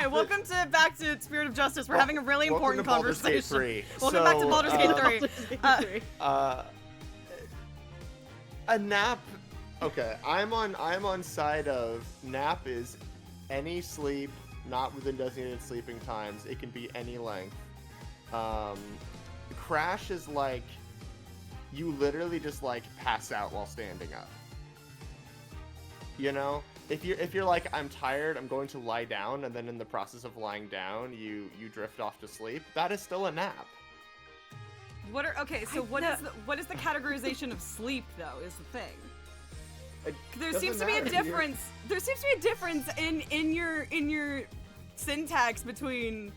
Hi, welcome back to Spirit of Justice. We're having a really important conversation. Welcome back to Baldur's Gate 3. A nap. Okay, I'm on side of nap is any sleep not within designated sleeping times. It can be any length. Crash is like you literally just like pass out while standing up. You know, if you're like, I'm tired, I'm going to lie down, and then in the process of lying down, you drift off to sleep. That is still a nap. What is the categorization of sleep though? Is the thing. There seems to be a difference. There seems to be a difference in your syntax between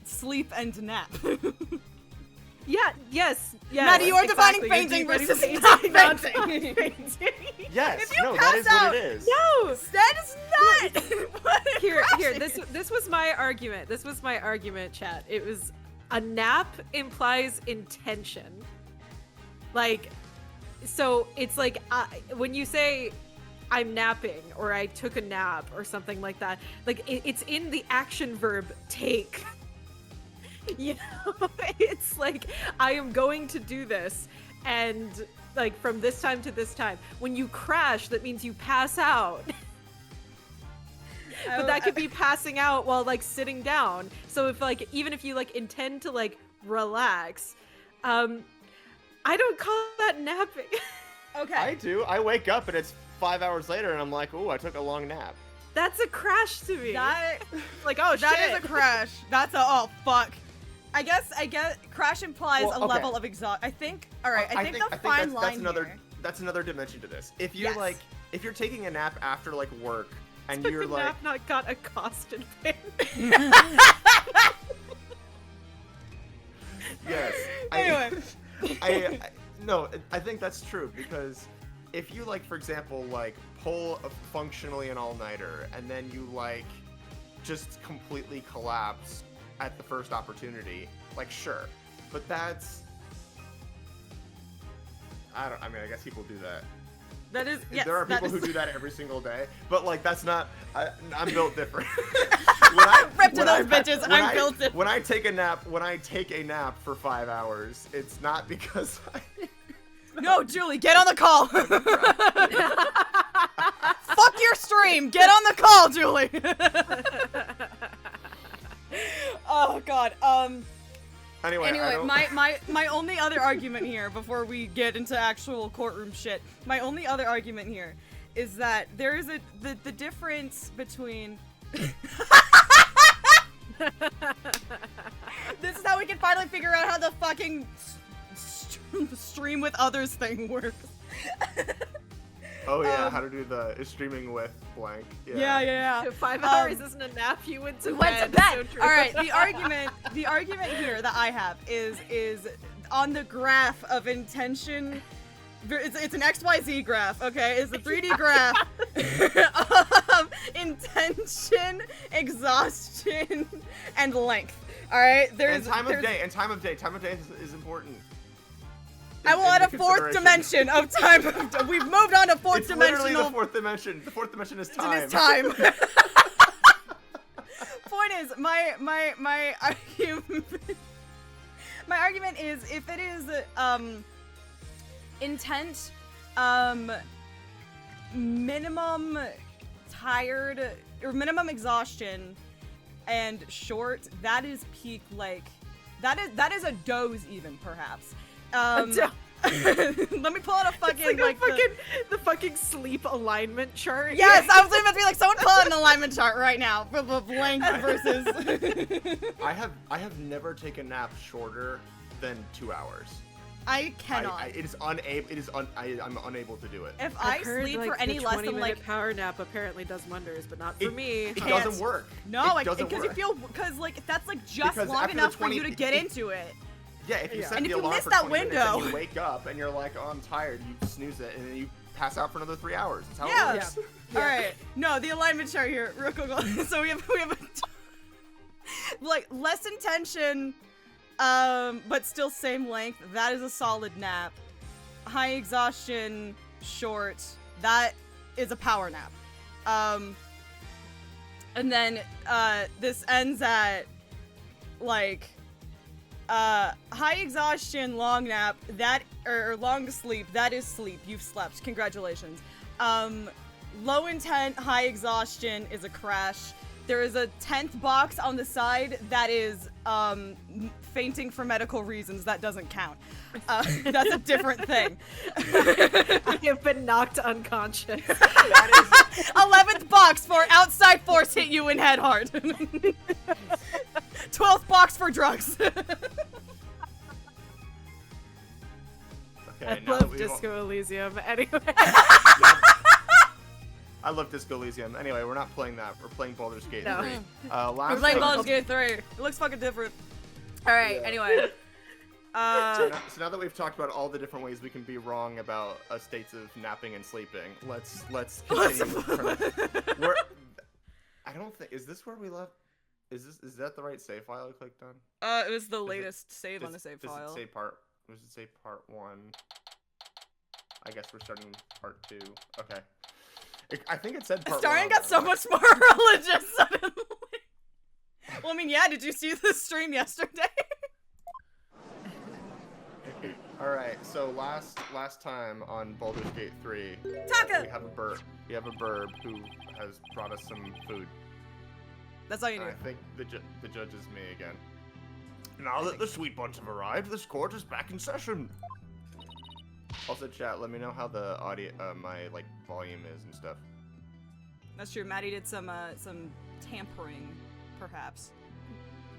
sleep and nap. Yes. Maddie, you are defining fainting versus not fainting. Yes, if you no, pass that is out, what it is. No, that is not. Here. This was my argument. This was my argument, chat. It was a nap implies intention. Like, so it's like when you say I'm napping or I took a nap or something like that, like it's in the action verb take. You know, it's like I am going to do this, and like from this time to this time. When you crash, that means you pass out. But that could be passing out while like sitting down. So if like even if you like intend to like relax, I don't call that napping. Okay. I do. I wake up and it's 5 hours later, and I'm like, ooh, I took a long nap. That's a crash to me. That like, oh shit. That is a crash. That's a fuck. I guess crash implies a level of exhaustion. I think. All right. I think the fine line here. That's another dimension to this. If you Yes. if you're taking a nap after like work and Took you're a like, nap, not got accosted. yes. Anyway. I think that's true because if you like, for example, like pull functionally an all-nighter and then you like just completely collapse at the first opportunity, like sure, but that's I guess people do that. That is, yes, there are people that is... who do that every single day, but like that's not. I'm built different. Rip to those bitches. I'm built different. When I take a nap for 5 hours, it's not because I. No, Julie, get on the call. Fuck your stream. Get on the call, Julie. Oh God. Anyway, my only other argument here, before we get into actual courtroom shit, my only other argument here is that there is the difference between. This is how we can finally figure out how the fucking stream with others thing works. Oh yeah, how to do the streaming with blank. Yeah. 5 hours isn't a nap. You went to bed. So true. All right, the argument here that I have is on the graph of intention. It's an XYZ graph, okay? It's a 3D graph of intention, exhaustion, and length. All right, there's time of day. Time of day is important. I will add a fourth dimension of time. We've moved on to fourth dimensional. It's literally the fourth dimension. The fourth dimension is time. It is time. Point is, my argument is if it is intent, minimum tired or minimum exhaustion, and short, that is peak like that is a doze even perhaps. Let me pull out a fucking the fucking sleep alignment chart. Yes, I was about to be like, someone pull out an alignment chart right now for length versus. I have never taken a nap shorter than 2 hours. I cannot. I'm unable to do it. If I sleep for any less than like power nap apparently does wonders, but not for me. It doesn't work. No, because like that's like just long enough for you to get into it. Yeah, if you set and the if you alarm miss for that 20 minutes window, and you wake up and you're like, oh, I'm tired, you snooze it, and then you pass out for another 3 hours. That's how it works. Yeah. All right. No, the alignment chart here, real quick. So we have like less intention, but still same length. That is a solid nap. High exhaustion, short. That is a power nap. And then this ends at like high exhaustion, long nap, that or long sleep, that is sleep. You've slept. Congratulations. Low intent, high exhaustion is a crash. There is a 10th box on the side that is fainting for medical reasons. That doesn't count. That's a different thing. I have been knocked unconscious. That is 11th box for outside force hit you in head hard. 12th box for drugs. okay. I Now love that Disco Elysium. Anyway. I love Disco Elysium. Anyway, we're not playing that. We're playing Baldur's Gate No. 3. We're Last playing time- Baldur's Gate 3. It looks fucking different. Alright, Yeah. anyway. So now that we've talked about all the different ways we can be wrong about states of napping and sleeping, let's continue. We're, I don't think is this where we left? Is that the right save file I clicked on? It was the latest save on the save Does file. it say part? Does it say part 1? I guess we're starting part 2. Okay. I think it said part 1. Starian got on so there. much more religious suddenly. Well, I mean, yeah, did you see the stream yesterday? All right. So last time on Baldur's Gate 3, Taka! we have a bird. We have a bird who has brought us some food. That's all you And need. I think the judge is me again. Now that the sweet buns have arrived, this court is back in session. Also, chat, let me know how the audio, my like volume is and stuff. That's true. Maddie did some tampering, perhaps.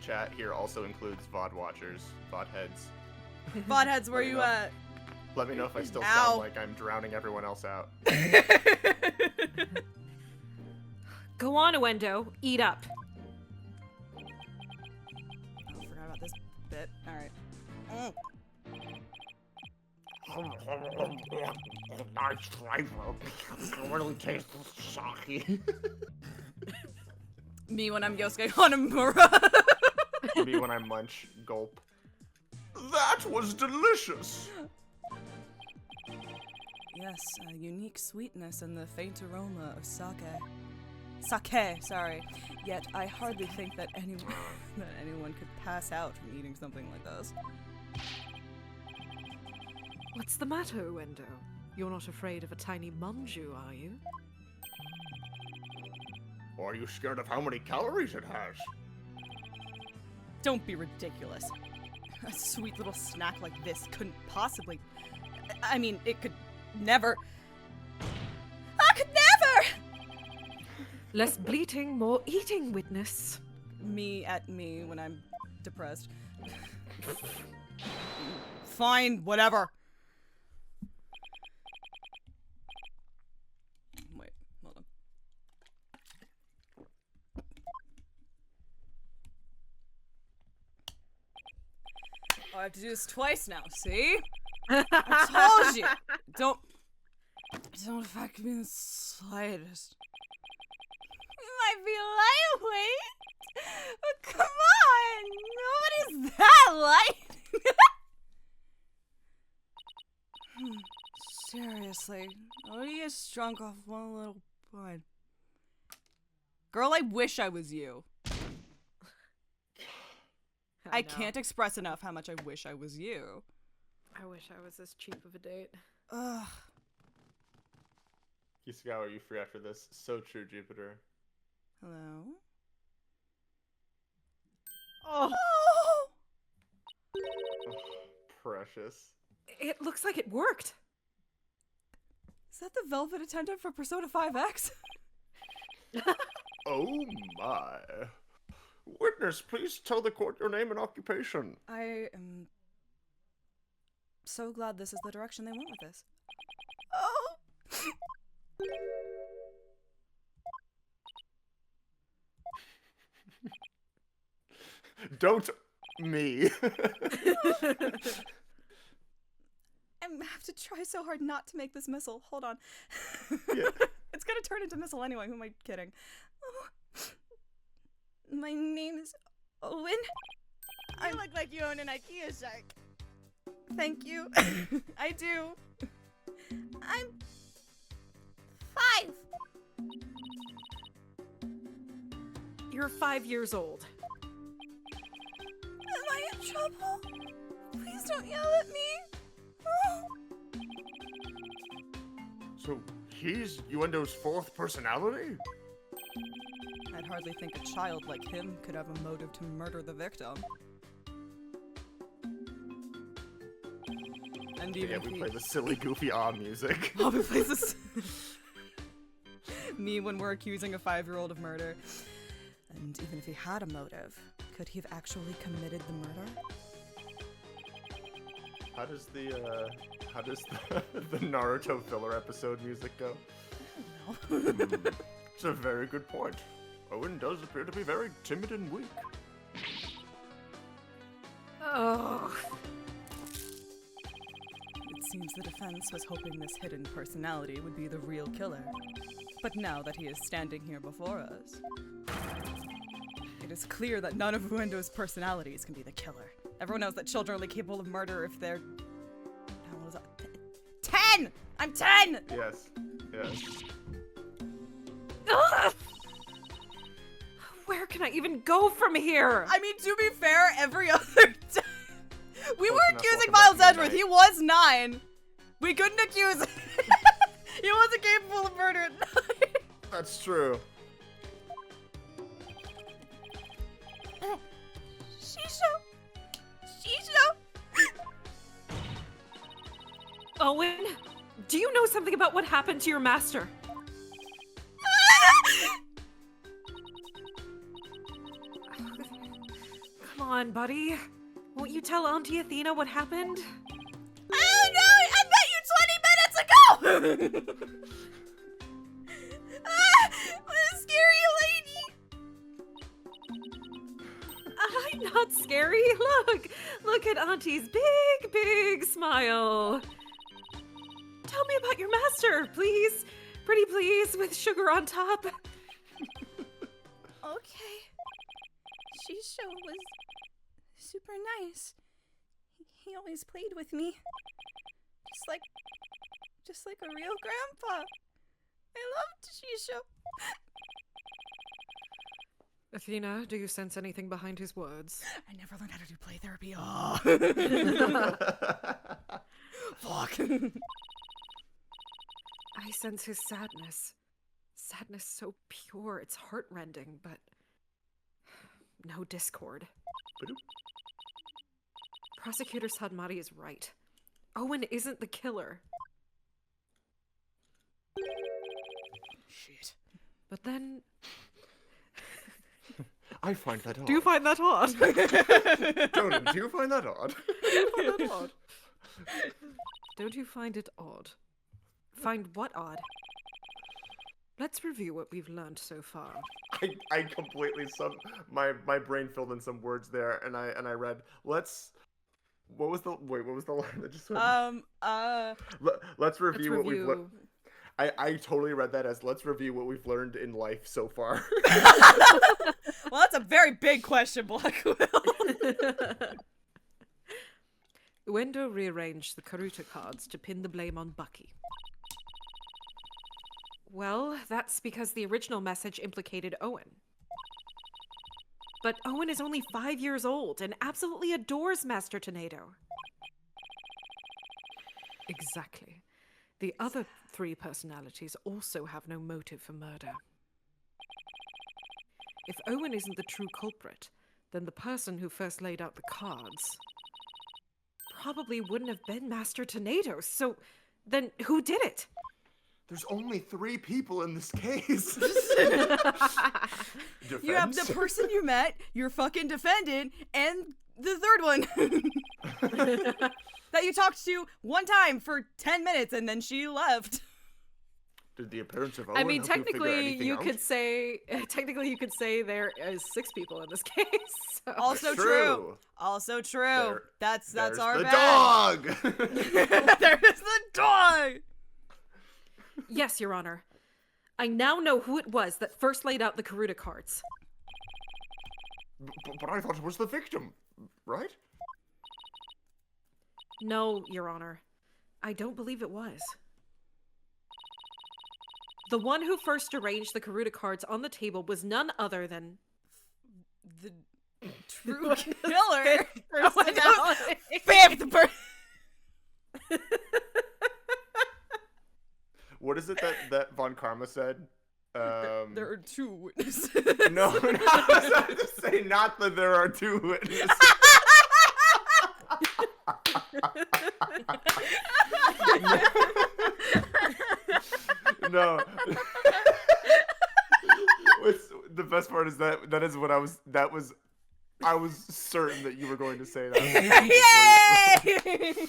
Chat here also includes VOD watchers, VOD heads. VOD heads, where Let me you know. at? Let me know if I still Ow. sound like I'm drowning everyone else out. Go on, Owendo. Eat up. Oh, forgot about this bit. Alright. Nice flavor. Really tastes sake. Me when I'm Yosuke Hanamura. Me when I munch, gulp. That was delicious. Yes, a unique sweetness and the faint aroma of sake. Sake, sorry. Yet I hardly think that anyone could pass out from eating something like this. What's the matter, Owendo? You're not afraid of a tiny manju, are you? Or are you scared of how many calories it has? Don't be ridiculous. A sweet little snack like this couldn't possibly... I mean, it could never... I could never! Less bleating, more eating, witness. Me at me when I'm depressed. Fine, whatever. Wait, hold on. Oh, I have to do this twice now, see? I told you! Don't affect me in the slightest. It might be lightweight, but come on! Nobody's that light! Seriously, nobody gets drunk off one little bud. Girl, I wish I was you. I know. can't express enough how much I wish I was you. I wish I was as cheap of a date. Ugh. Yusuke, are you free after this? So true, Jupiter. Hello? Oh, Oh! Precious. it looks like it worked. Is that the velvet attendant for Persona 5X? Oh my. Witness, please tell the court your name and occupation. I am so glad this is the direction they went with this. Oh! Don't me. I have to try so hard not to make this missile. Hold on. Yeah. It's gonna turn into missile anyway. Who am I kidding? Oh. My name is Owen. I look like you own an IKEA shark. Thank you. I do. I'm 5. You're 5 years old. Am I in trouble? Please don't yell at me. So he's Uendo's fourth personality? I'd hardly think a child like him could have a motive to murder the victim. And even Yeah, if we he... play the silly, goofy music. Bobby plays this. Me when we're accusing a 5-year-old of murder. And even if he had a motive, could he have actually committed the murder? How does the the Naruto filler episode music go? No. It's a very good point. Owen does appear to be very timid and weak. Oh. It seems the defense was hoping this hidden personality would be the real killer. But now that he is standing here before us, it is clear that none of Uendo's personalities can be the killer. Everyone knows that children are only capable of murder if they're... How old is that? 10! I'm 10! Yes. Yes. Ugh! Where can I even go from here? I mean, to be fair, every other time... We were enough, accusing welcome Miles back to Edgeworth. the He was 9. We couldn't accuse him. He wasn't capable of murder at 9. That's true. Owen, do you know something about what happened to your master? Come on, buddy. Won't you tell Auntie Athena what happened? Oh no! I met you 20 minutes ago! What a scary lady! I'm not scary. Look at Auntie's big smile. Tell me about your master, please. Pretty please, with sugar on top. Okay. Shisho was super nice. He always played with me. Just like a real grandpa. I loved Shisho. Athena, do you sense anything behind his words? I never learned how to do play therapy. Oh. Fuck. I sense his sadness. Sadness so pure, it's heartrending, but no discord. Prosecutor Sadmari is right. Owen isn't the killer. Shit. But then... I find that odd. Do you find that odd? Jonan, do you find that odd? Don't you find it odd? Find what odd? Let's review what we've learned so far. I completely my brain filled in some words there, and I read what was the line that just went? Let's review what we've learned. I totally read that as let's review what we've learned in life so far. Well, that's a very big question, Blackwell. Uendo rearranged the Karuta cards to pin the blame on Bucky. Well, that's because the original message implicated Owen. But Owen is only 5 years old and absolutely adores Master Tornado. Exactly. The other 3 personalities also have no motive for murder. If Owen isn't the true culprit, then the person who first laid out the cards probably wouldn't have been Master Tornado. So then who did it? There's only 3 people in this case. You have the person you met, your fucking defendant, and the third one. That you talked to one time for 10 minutes and then she left. Did the appearance of Owen I mean, help you figure technically, anything you out? could say there is 6 people in this case. So. Also true. Also true. That's our the bad. dog. There's the dog. Yes, Your Honor. I now know who it was that first laid out the Karuta cards. But I thought it was the victim, right? No, Your Honor. I don't believe it was. The one who first arranged the Karuta cards on the table was none other than... the true killer. Personality. Fifth person. What is it that Von Karma said? There are two witnesses. No, I was about to say not that there are two witnesses. No. The best part is that is what I was certain that you were going to say that. Yay!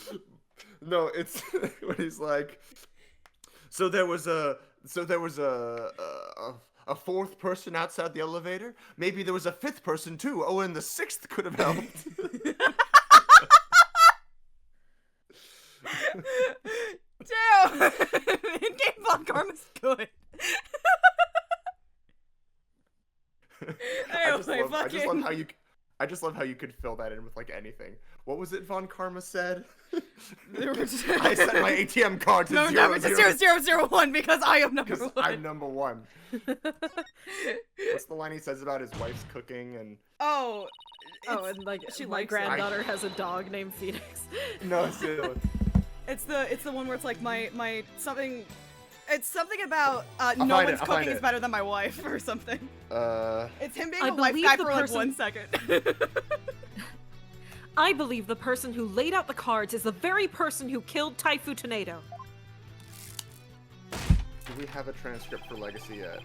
No, it's when he's like, so there was a fourth person outside the elevator. Maybe there was a fifth person too. Oh, and the sixth could have helped. Damn! In-game Von Karma's good. I just love how you could fill that in with like anything. What was it Von Karma said? I sent my ATM card to to 0001 because I am number because one. I'm number one. What's the line he says about his wife's cooking and? Oh, and like she my likes granddaughter has a dog named Phoenix. No, it's the other one. It's the one where it's like my something. It's something about no find one's it, I'll find cooking is it. better than my wife or something. It's him being I a wife believe guy the for like person- 1 second. I believe the person who laid out the cards is the very person who killed Taifu Tornado. Do we have a transcript for Legacy yet?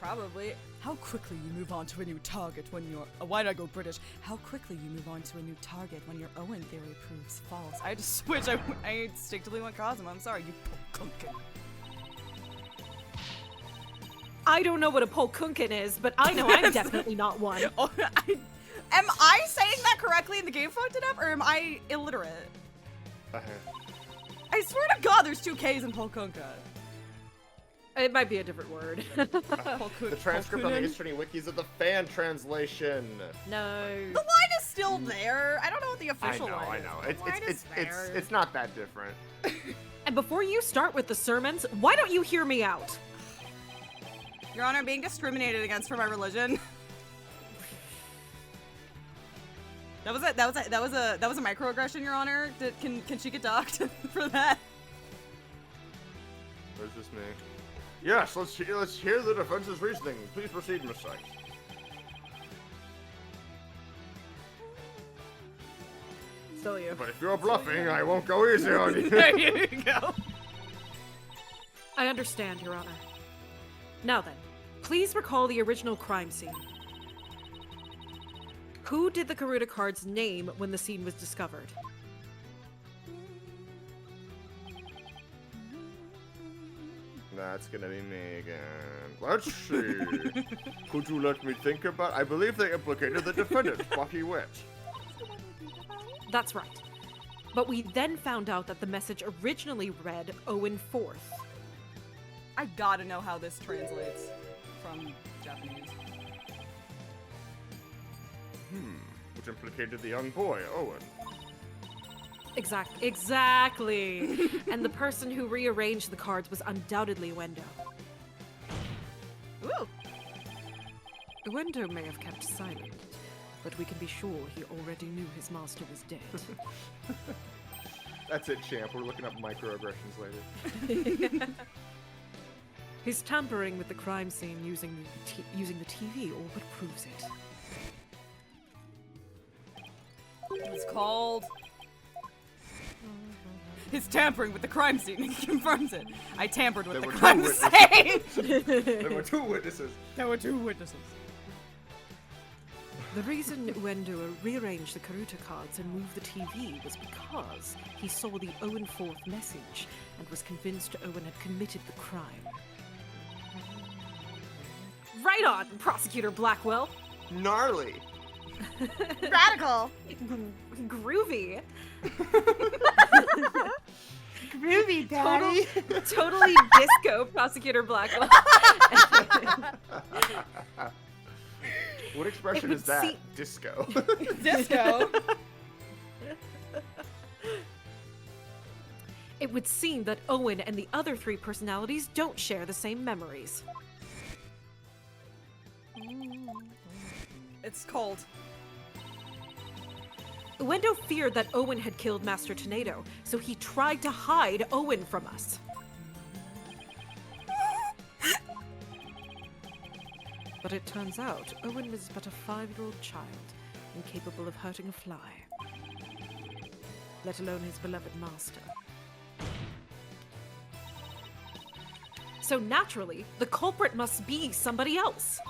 Probably. How quickly you move on to a new target when you're. Why did I go British? How quickly you move on to a new target when your Owen theory proves false. I just switched. I instinctively went Cosmo. I'm sorry, you punkin. I don't know what a Polkunkin is, but I know I'm definitely not one. Oh, am I saying that correctly and the game fucked it up, or am I illiterate? I swear to God, there's 2 Ks in Polkunka. It might be a different word. The transcript on the History Wikis of the fan translation. No. The line is still there. I don't know what the I official know, line I is. know. The line is there. It's not that different. And before you start with the sermons, why don't you hear me out? Your Honor, I'm being discriminated against for my religion. That was a microaggression, Your Honor. Can she get docked for that? Where's this me? Yes, let's hear the defense's reasoning. Please proceed, Miss Sykes. Still you. But if you're bluffing, I won't go easy on you. There you go. I understand, Your Honor. Now then, please recall the original crime scene. Who did the Karuta cards name when the scene was discovered? That's gonna be me again. Let's see. Could you let me think about? I believe they implicated the defendant, Bucky Witt. That's right. But we then found out that the message originally read Owen 4th. I gotta know how this translates from Japanese. Which implicated the young boy, Owen. Exactly. And the person who rearranged the cards was undoubtedly Wendo. Ooh. Wendo may have kept silent, but we can be sure he already knew his master was dead. That's it, champ. We're looking up microaggressions later. His tampering with the crime scene using the TV all but proves it. It's called. His tampering with the crime scene confirms it. I tampered with There the were two crime scene. There were 2 witnesses. There were 2 witnesses. The reason Wendo rearranged the Karuta cards and moved the TV was because he saw the Owen 4th message and was convinced Owen had committed the crime. Right on, Prosecutor Blackwell. Gnarly. Radical. Groovy. Groovy, Daddy. Totally disco, Prosecutor Blackwell. What expression It is would that? seem- Disco. Disco. It would seem that Owen and the other 3 personalities don't share the same memories. It's cold. Wendo feared that Owen had killed Master Tornado, so he tried to hide Owen from us. But it turns out Owen was but a 5-year-old child, incapable of hurting a fly, let alone his beloved master. So naturally, the culprit must be somebody else.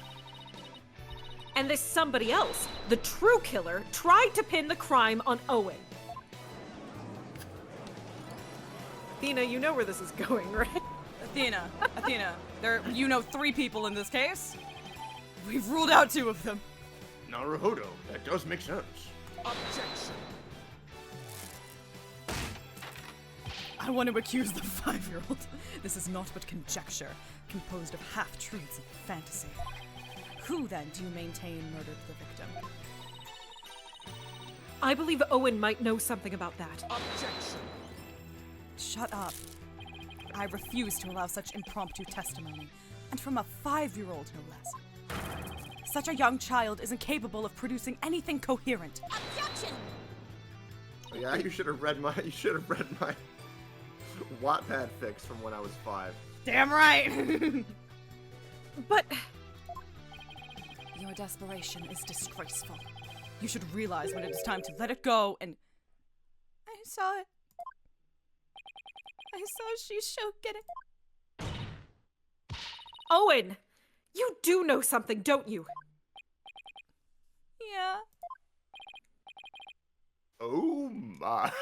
And this somebody else, the true killer, tried to pin the crime on Owen. Athena, you know where this is going, right? Athena, you know 3 people in this case. We've ruled out 2 of them. Naruhodo, that does make sense. Objection. I want to accuse the 5-year-old. This is naught but conjecture, composed of half-truths and fantasy. Who, then, do you maintain murdered the victim? I believe Owen might know something about that. Objection. Shut up. I refuse to allow such impromptu testimony, and from a 5-year-old, no less. Such a young child isn't capable of producing anything coherent. Objection! Oh, yeah, you should have read my Wattpad fix from when I was 5. Damn right! But Your desperation is disgraceful. You should realize when it is time to let it go and... I saw it. I saw Shisho get it. Owen, you do know something, don't you? Yeah. Oh my.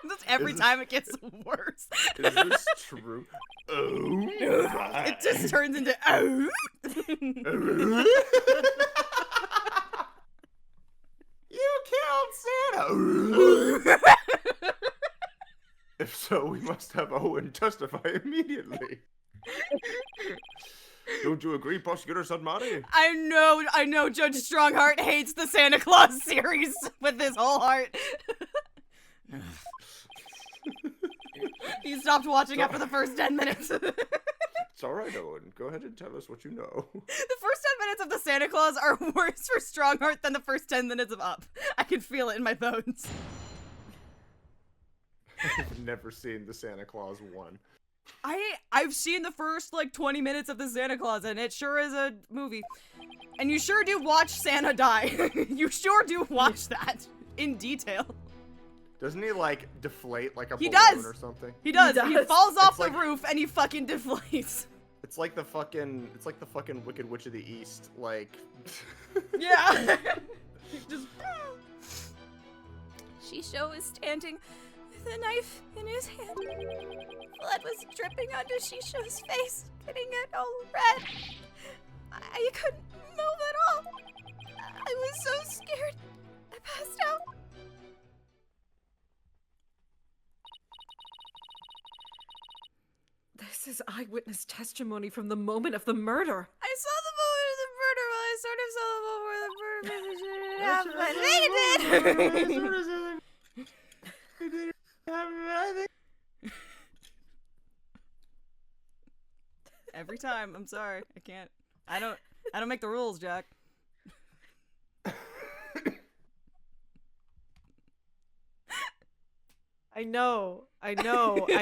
That's every time it gets worse. Is this true? Oh my. It just turns into oh. You killed Santa. If so, we must have Owen testify immediately. Don't you agree, Prosecutor Sudmati? I know Judge Strongheart hates the Santa Claus series with his whole heart. He stopped watching after the first 10 minutes. It's alright, Owen. Go ahead and tell us what you know. The first 10 minutes of the Santa Claus are worse for Strongheart than the first 10 minutes of Up. I can feel it in my bones. I've never seen the Santa Claus one. I've seen the first, 20 minutes of the Santa Claus, and it sure is a movie. And you sure do watch Santa die. You sure do watch that in detail. Doesn't he, deflate like a He balloon does. or something? He does. He He does. falls off It's the like- roof, and he fucking deflates. It's like the fucking Wicked Witch of the East, Yeah. Just... Shisho is standing with a knife in his hand. Blood was dripping onto Shisho's face, getting it all red. I couldn't move at all. I was so scared. I passed out. This is eyewitness testimony from the moment of the murder. I saw the moment of the murder. Well, I sort of saw the moment where the murder didn't happen. They did. Every time, I'm sorry. I can't. I don't make the rules, Jack. I know. I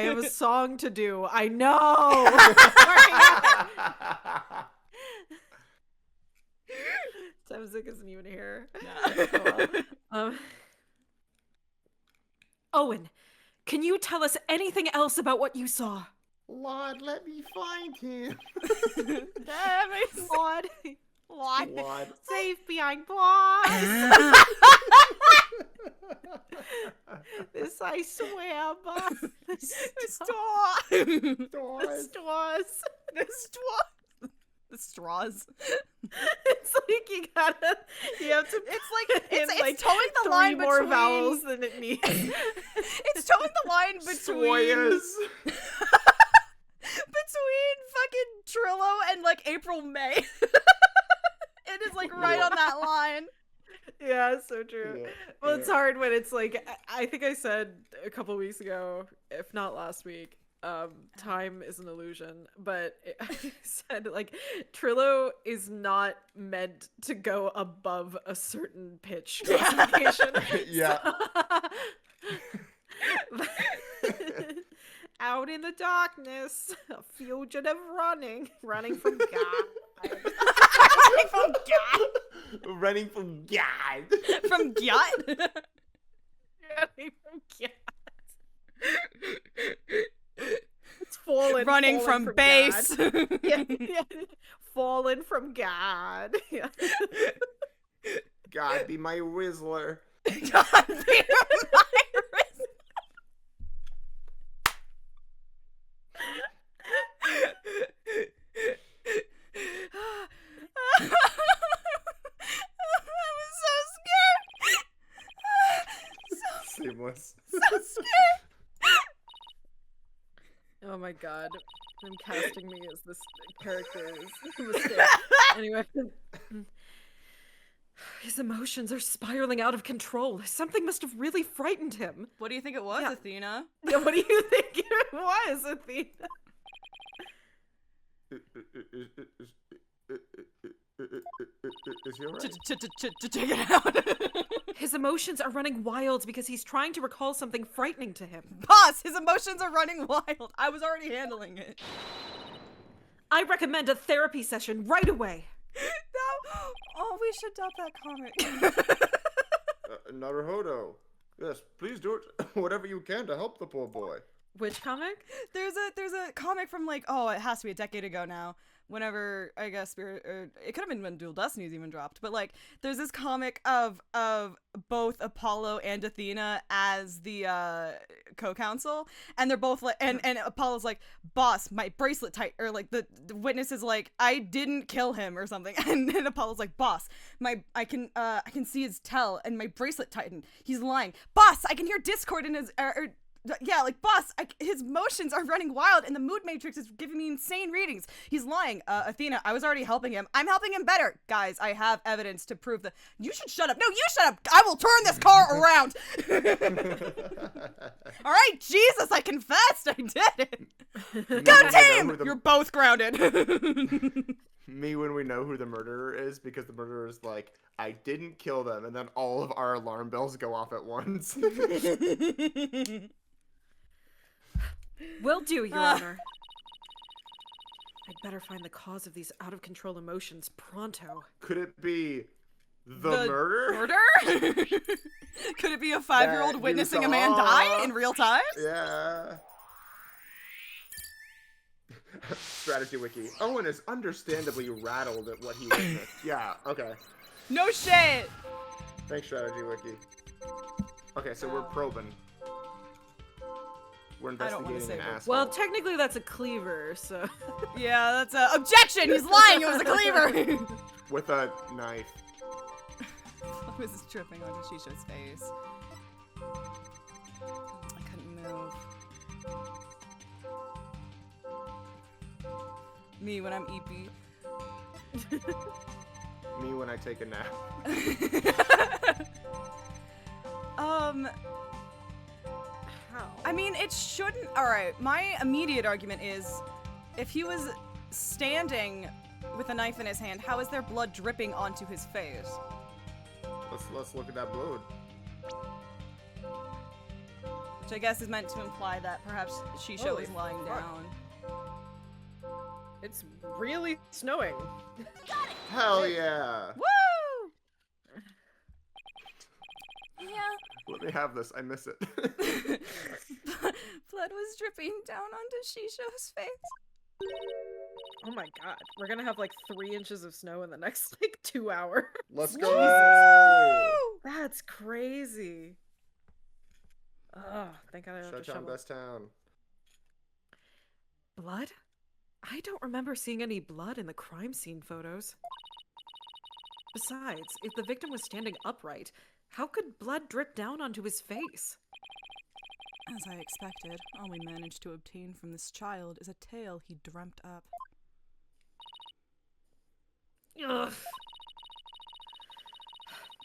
have a song to do. I know. Temzik isn't even here. Oh, well. Owen, can you tell us anything else about what you saw? Lord, let me find him. Lord, Lord. safe behind bars. This I swear, boss. The straws. The straws. It's like you have to. It's towing the line more between vowels than it needs. It's towing the line between between fucking Trillo and April May. It is right on that line. Yeah, so true. Yeah, Well, it's hard when it's I think I said a couple weeks ago, if not last week, time is an illusion, but I said like Trillo is not meant to go above a certain pitch classification. Yeah. Out in the darkness, a fugitive running from God. Running from God. Running from God. From God. Running from God. It's fallen From God. base. Yeah. Fallen from God. Yeah. God be my Whistler. God be my wrist. I was so scared. Seamless. So scared. Oh my god. Them casting me as this character is a mistake. Anyway. His emotions are spiraling out of control. Something must have really frightened him. What do you think it was, Yeah. Athena? Yeah, what do you think it was, Athena? Is he alright? Check it out. His emotions are running wild because he's trying to recall something frightening to him. Boss, his emotions are running wild. I was already handling it. I recommend a therapy session right away. No. Oh, we should dub that comic. Naruhodo. Yes, please do it. Whatever you can to help the poor boy. Which comic? There's a comic from like, oh, it has to be a decade ago now. Whenever I guess Spirit, or it could have been when Dual Destinies even dropped, but like there's this comic of both Apollo and Athena as the co-counsel, and they're both like, and Apollo's like, boss, my bracelet tight, or like the witness is like, I didn't kill him or something, and then Apollo's like, boss, I can see his tell and my bracelet tightened. He's lying, boss. I can hear discord in his yeah, like, boss, his motions are running wild and the mood matrix is giving me insane readings. He's lying. Athena, I was already helping him. I'm helping him better. Guys, I have evidence to prove that. You should shut up. No, you shut up. I will turn this car around. All right, Jesus, I confessed. I did it. Go team! You're both grounded. Me when we know who the murderer is, because the murderer is like, I didn't kill them, and then all of our alarm bells go off at once. Will do, Your Honor. I'd better find the cause of these out-of-control emotions pronto. Could it be the murder? Murder? Could it be a 5-year-old That you witnessing a man saw? die in real time? Yeah. Strategy wiki. Owen is understandably rattled at what he witnessed. Yeah, okay. No shit. Thanks, Strategy wiki. Okay, so we're probing. We're I don't wanna investigating say an that. asshole. Well, technically that's a cleaver, so... Yeah, that's a objection. He's lying. It was a cleaver. With a knife. I was just tripping onto Shisha's face. I couldn't move. Me when I'm eepy. Me when I take a nap. How? I mean, it shouldn't. All right, my immediate argument is, if he was standing with a knife in his hand, how is there blood dripping onto his face? Let's look at that blood. Which I guess is meant to imply that perhaps Shisha Holy was lying fuck. down. It's really snowing. Hell yeah! Woo! Yeah. Let me have this. I miss it. Blood was dripping down onto Shisha's face. Oh my god. We're gonna have like 3 inches of snow in the next like 2 hours. Let's go! That's crazy. Ugh, thank god I don't have to Shut down shovel. best town. Blood? I don't remember seeing any blood in the crime scene photos. Besides, if the victim was standing upright, how could blood drip down onto his face? As I expected, all we managed to obtain from this child is a tale he dreamt up. Ugh.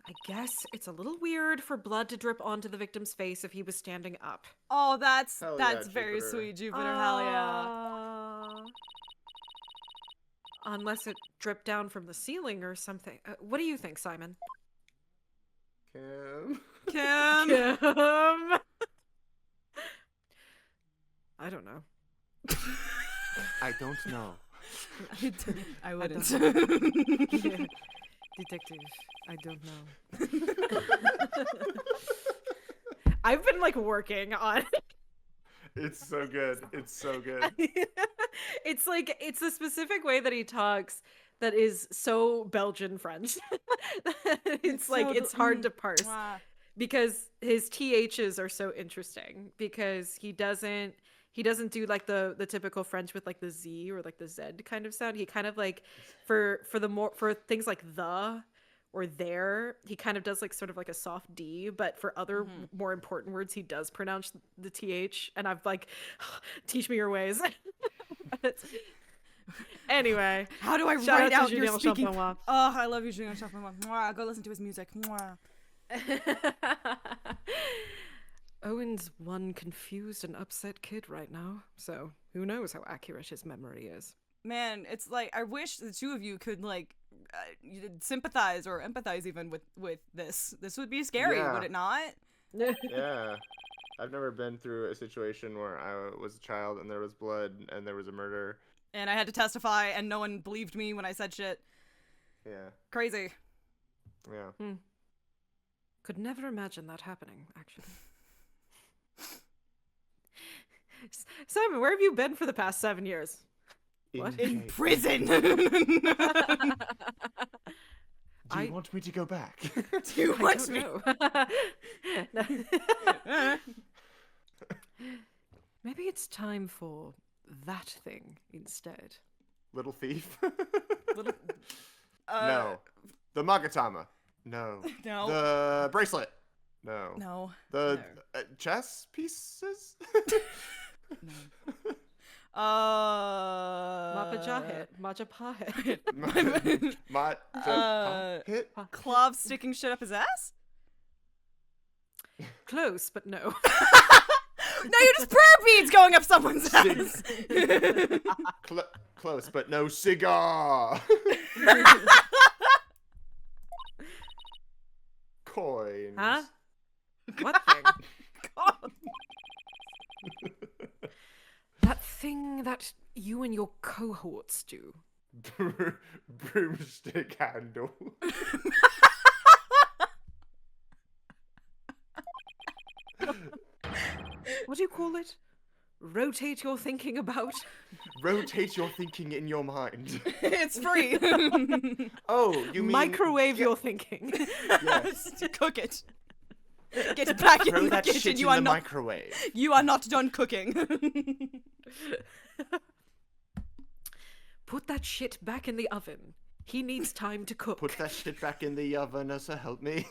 I guess it's a little weird for blood to drip onto the victim's face if he was standing up. Oh, that's Hell yeah, very Jupiter. sweet, Jupiter. Hell yeah. Unless it dripped down from the ceiling or something. What do you think, Simon? Kim. Kim. I don't know. I don't know. I wouldn't. Detective, I don't know. I've been like working on It's so good. It's so good. it's like it's a specific way that he talks that is so Belgian French. It's like so it's hard to parse Wow. because his THs are so interesting because he doesn't do like the typical French with like the Z or like the Z kind of sound. He kind of like for things like the or there, he kind of does like sort of like a soft D, but for other more important words, he does pronounce the TH. And I've like, teach me your ways. But anyway, How do I shout write out out to your Julien speaking? Champenois. Oh, I love you, Julien Champenois. Mwah. Go listen to his music. Mwah. Owen's one confused and upset kid right now, so who knows how accurate his memory is. Man, it's like I wish the two of you could like sympathize or empathize even with this. This would be scary, Yeah. would it not? Yeah. I've never been through a situation where I was a child and there was blood and there was a murder. And I had to testify, and no one believed me when I said shit. Yeah. Crazy. Yeah. Could never imagine that happening, actually. Simon, where have you been for the past 7 years? What? In cage. prison. Do you want me to go back? Do you I want don't me? know. Maybe it's time for that thing instead. Little thief? Little- No. The Magatama? No. No. The bracelet? No. No. The chess pieces? Mapajahit. Majapahit. Hit? Clove sticking shit up his ass? Close, but no. No, you're just prayer beads going up someone's ass. Close, but no cigar. Coins. Huh? What thing? That thing that you and your cohorts do. Broomstick handle. What do you call it? Rotate your thinking about? Rotate your thinking in your mind. It's free. Oh, you mean Microwave your thinking. Yes. Cook it. Get back Throw in the that kitchen. shit in You are the not. microwave. You are not done cooking. Put that shit back in the oven. He needs time to cook. Put that shit back in the oven, so help me.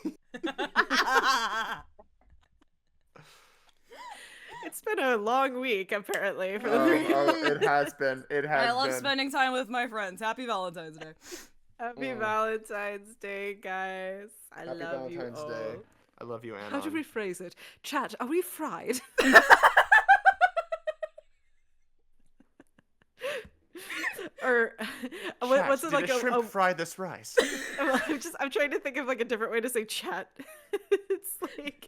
It's been a long week, apparently, for the three. It has been. It has I love been. spending time with my friends. Happy Valentine's Day. Happy Valentine's Day, guys. I Happy love you Valentine's all. Day. I love you, Anna. How do we phrase it? Chat, are we fried? Or what's it Did like a shrimp fry this rice? I'm trying to think of like a different way to say chat. It's like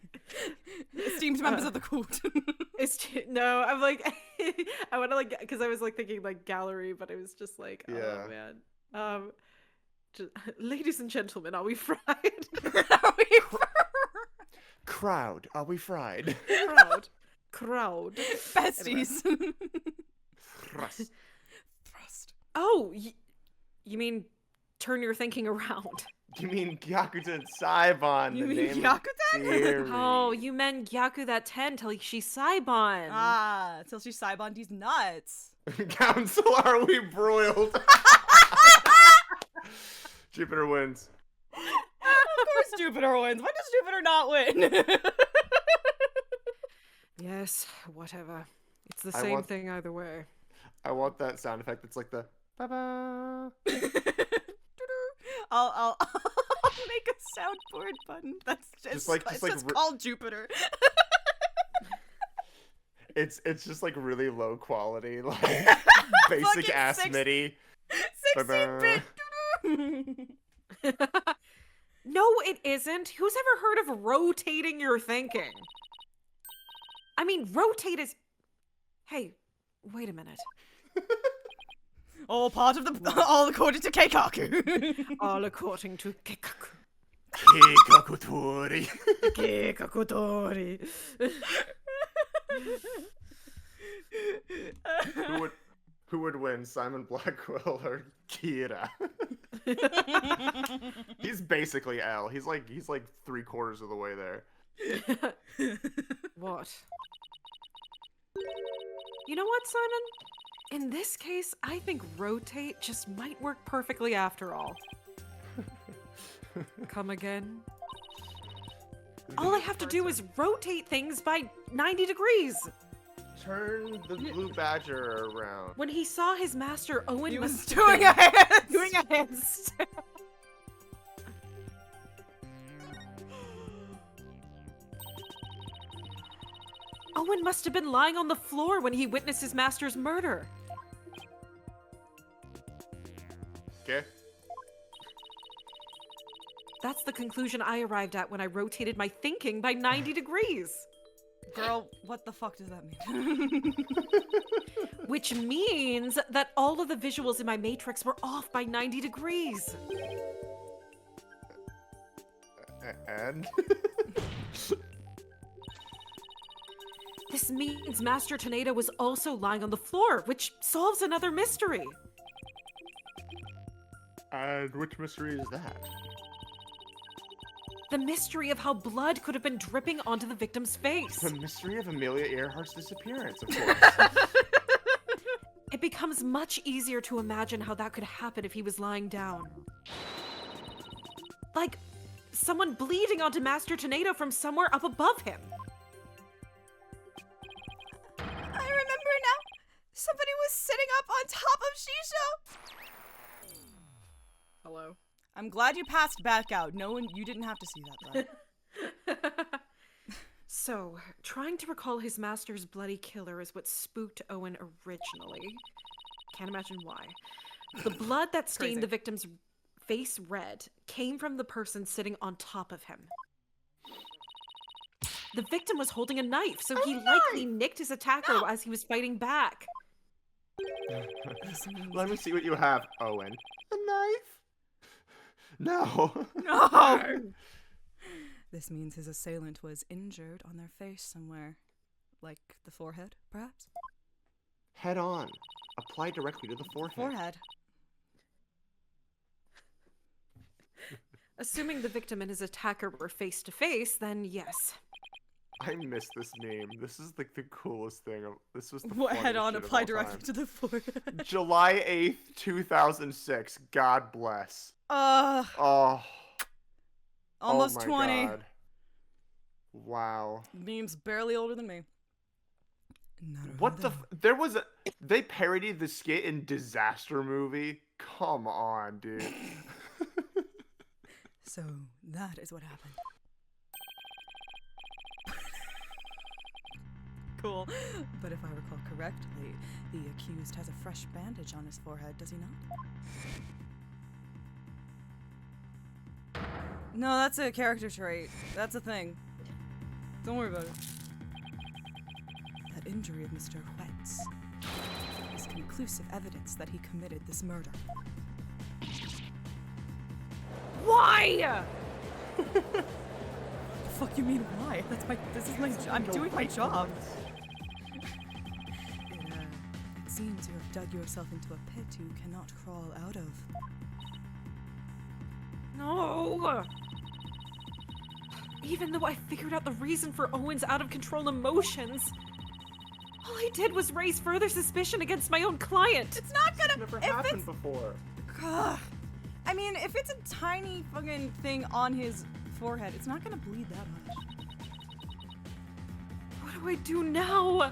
Esteemed members of the court. no, I'm like I want to like because I was like thinking like gallery, but I was just like Yeah. oh man. Ladies and gentlemen, are we fried? Crowd, are we fried? Crowd. Besties. Thrust. Thrust. Oh, you mean turn your thinking around? You mean Gyakuten Saibon? You the mean name Gyakuten? of the series. Oh, you meant Gyaku that 10 till she's Saibon. Ah, till she Saibon these nuts. Council, are we broiled? Jupiter wins. Of course Jupiter wins. When does Jupiter not win? Yes, whatever. It's the I same want- thing either way. I want that sound effect that's like the ba-ba. I'll make a soundboard button. That's just like- it's just like just re- called Jupiter. It's just like really low quality, like basic Fucking ass six- MIDI. 16-bit. No, it isn't. Who's ever heard of rotating your thinking? I mean, rotate is... Hey, wait a minute. All part of the all according to Keikaku. All according to Kekaku. Keikakutori. Keikakutori. Who would win, Simon Blackwell or Kira? He's basically L. He's like 3/4 of the way there. What? You know what, Simon? In this case, I think rotate just might work perfectly after all. Come again? All I have to do is rotate things by 90 degrees. Turn the blue badger around. When he saw his master, Owen He must was have doing been a hand. doing a handstand. Owen must have been lying on the floor when he witnessed his master's murder. Okay. That's the conclusion I arrived at when I rotated my thinking by 90 degrees. Girl, what the fuck does that mean? Which means that all of the visuals in my matrix were off by 90 degrees. And This means Master Tornado was also lying on the floor, which solves another mystery. and which mystery is that? The mystery of how blood could have been dripping onto the victim's face. The mystery of Amelia Earhart's disappearance, of course. It becomes much easier to imagine how that could happen if he was lying down. Like, someone bleeding onto Master Tornado from somewhere up above him. I remember now. Somebody was sitting up on top of Shisha. Hello. I'm glad you passed back out. No one, you didn't have to see that, though. So, trying to recall his master's bloody killer is what spooked Owen originally. Can't imagine why. The blood that stained Crazy. the victim's face red came from the person sitting on top of him. The victim was holding a knife, so he likely nicked his attacker as he was fighting back. Let me see what you have, Owen. A knife? No. No! This means his assailant was injured on their face somewhere. Like the forehead, perhaps? Head on. Apply directly to the forehead. Forehead. Assuming the victim and his attacker were face to face, then yes. I miss this meme. This is like the coolest thing. This was the What head funniest on, shit of apply all directly time. to the forehead. July 8th, 2006. God bless. Oh. Almost oh my 20. God. Wow. Meme's barely older than me. What the? There was a. They parodied the skit in Disaster Movie. Come on, dude. So that is what happened. Cool. But if I recall correctly, the accused has a fresh bandage on his forehead, does he not? No, that's a character trait. That's a thing. Don't worry about it. That injury of Mr. Whet's is conclusive evidence that he committed this murder. Why? The fuck you mean why? This is my I'm doing my job. It seems you have dug yourself into a pit you cannot crawl out of. No. Even though I figured out the reason for Owen's out of control emotions, all I did was raise further suspicion against my own client. It's not gonna Never if happened it's before. Ugh. I mean, if it's a tiny fucking thing on his forehead, it's not gonna bleed that much. What do I do now?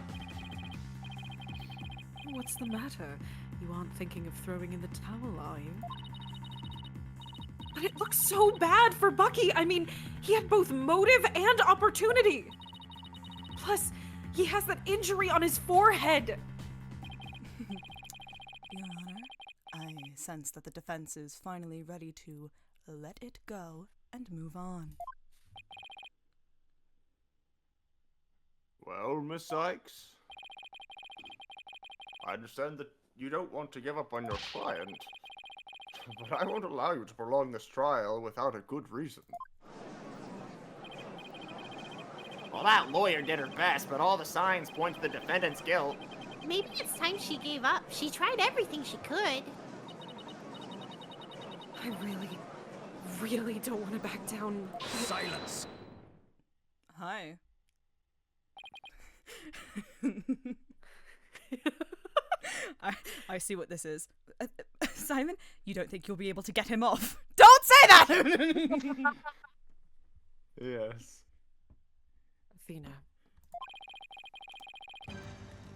What's the matter? You aren't thinking of throwing in the towel, are you? But it looks so bad for Bucky. I mean, he had both motive and opportunity. Plus, he has that injury on his forehead. Your Honor, I sense that the defense is finally ready to let it go and move on. Well, Miss Sykes, I understand that you don't want to give up on your client, but I won't allow you to prolong this trial without a good reason. Well, that lawyer did her best, but all the signs point to the defendant's guilt. Maybe it's time she gave up. She tried everything she could. I really don't want to back down. Silence. Hi. I see what this is. Simon, you don't think you'll be able to get him off? Don't say that! Yes. Athena,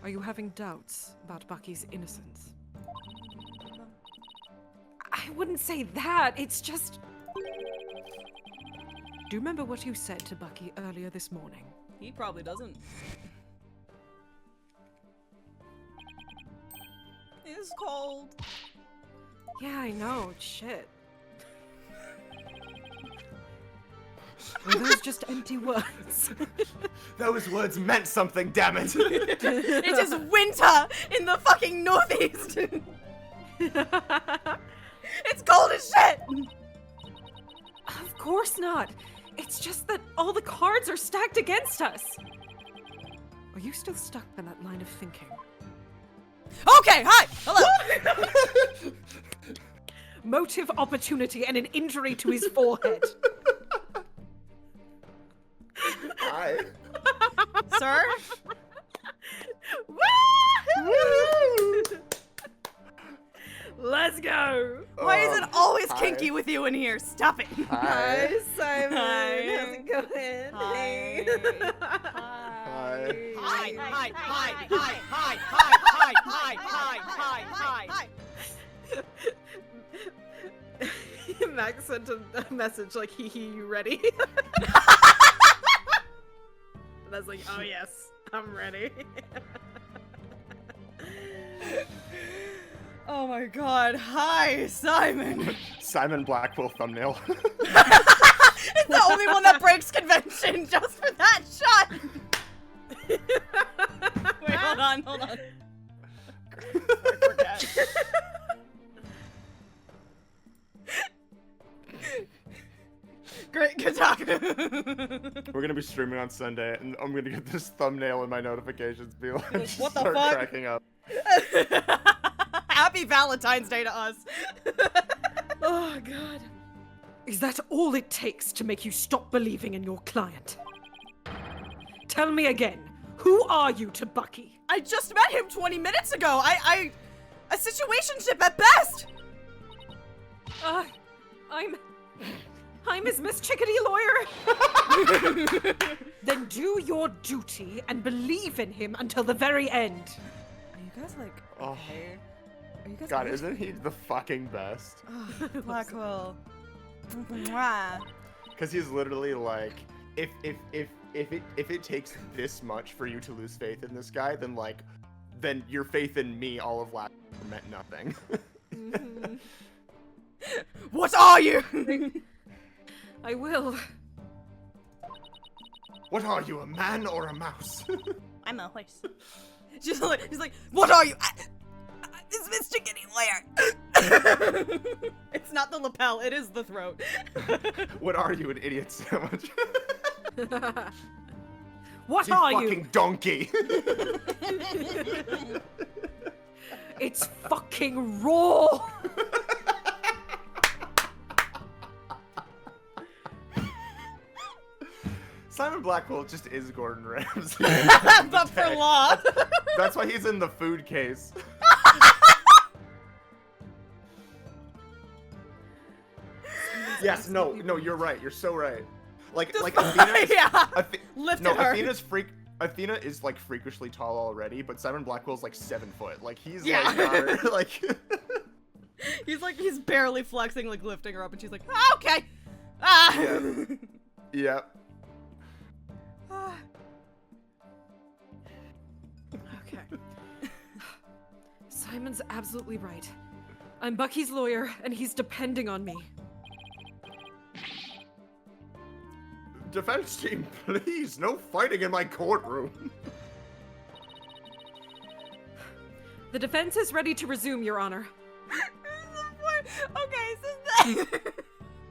are you having doubts about Bucky's innocence? I wouldn't say that. It's just... Do you remember what you said to Bucky earlier this morning? He probably doesn't. It's cold. Yeah, I know. Shit. Were those just empty words? Those words meant something, damn it! It is winter in the fucking northeast! It's cold as shit! Of course not. It's just that all the cards are stacked against us. Are you still stuck in that line of thinking? Okay, hi! Hello! Motive, opportunity, and an injury to his forehead. Hi. Sir? Woo! Let's go! Why is it always hi. kinky with you in here? Stop it! Hi. Simon. Hi. How's it going? Hi. Hey. Hi. Hi, hi, hi, hi, hi, hi, hi, hi, hi. Max sent a message like, hee hee, you ready? And I was like, oh yes, I'm ready. Oh my god, hi, Simon! Simon Blackwell thumbnail. It's the only one that breaks convention just for that shot! Wait, hold on. I forgot. Great, good talk. We're gonna be streaming on Sunday, and I'm gonna get this thumbnail in my notifications. Be like, just What the start fuck? cracking up. Happy Valentine's Day to us. Oh god. Is that all it takes to make you stop believing in your client? Tell me again, who are you to Bucky? I just met him 20 minutes ago. A situationship at best. I'm his Miss Chickadee lawyer. Then do your duty and believe in him until the very end. Are you guys like Oh. okay? Are you guys God, okay? isn't he the fucking best? Oh, Blackwell. Mwah. Because he's literally like, if it takes this much for you to lose faith in this guy, then your faith in me all of last year meant nothing. Mhm. What are you? I will. What are you, a man or a mouse? I'm a horse. He's like, what are you? It's Mr. Chickadee lawyer. It's not the lapel, it is the throat. What are you, an idiot sandwich? What You are fucking you? donkey! It's fucking raw. Simon Blackwell just is Gordon Ramsay. But for law. That's why he's in the food case. Yes, no, you're right. You're so right. Like Athena is, Yeah. no, her. Athena is like freakishly tall already, but Simon Blackwell's like 7 foot. Like he's Yeah. like, not, like he's barely flexing, like lifting her up, and she's like, ah, okay. Ah. Yeah. Yep. Okay. Simon's absolutely right. I'm Bucky's lawyer, and he's depending on me. Defense team, please, no fighting in my courtroom. The defense is ready to resume, Your Honor. Okay, so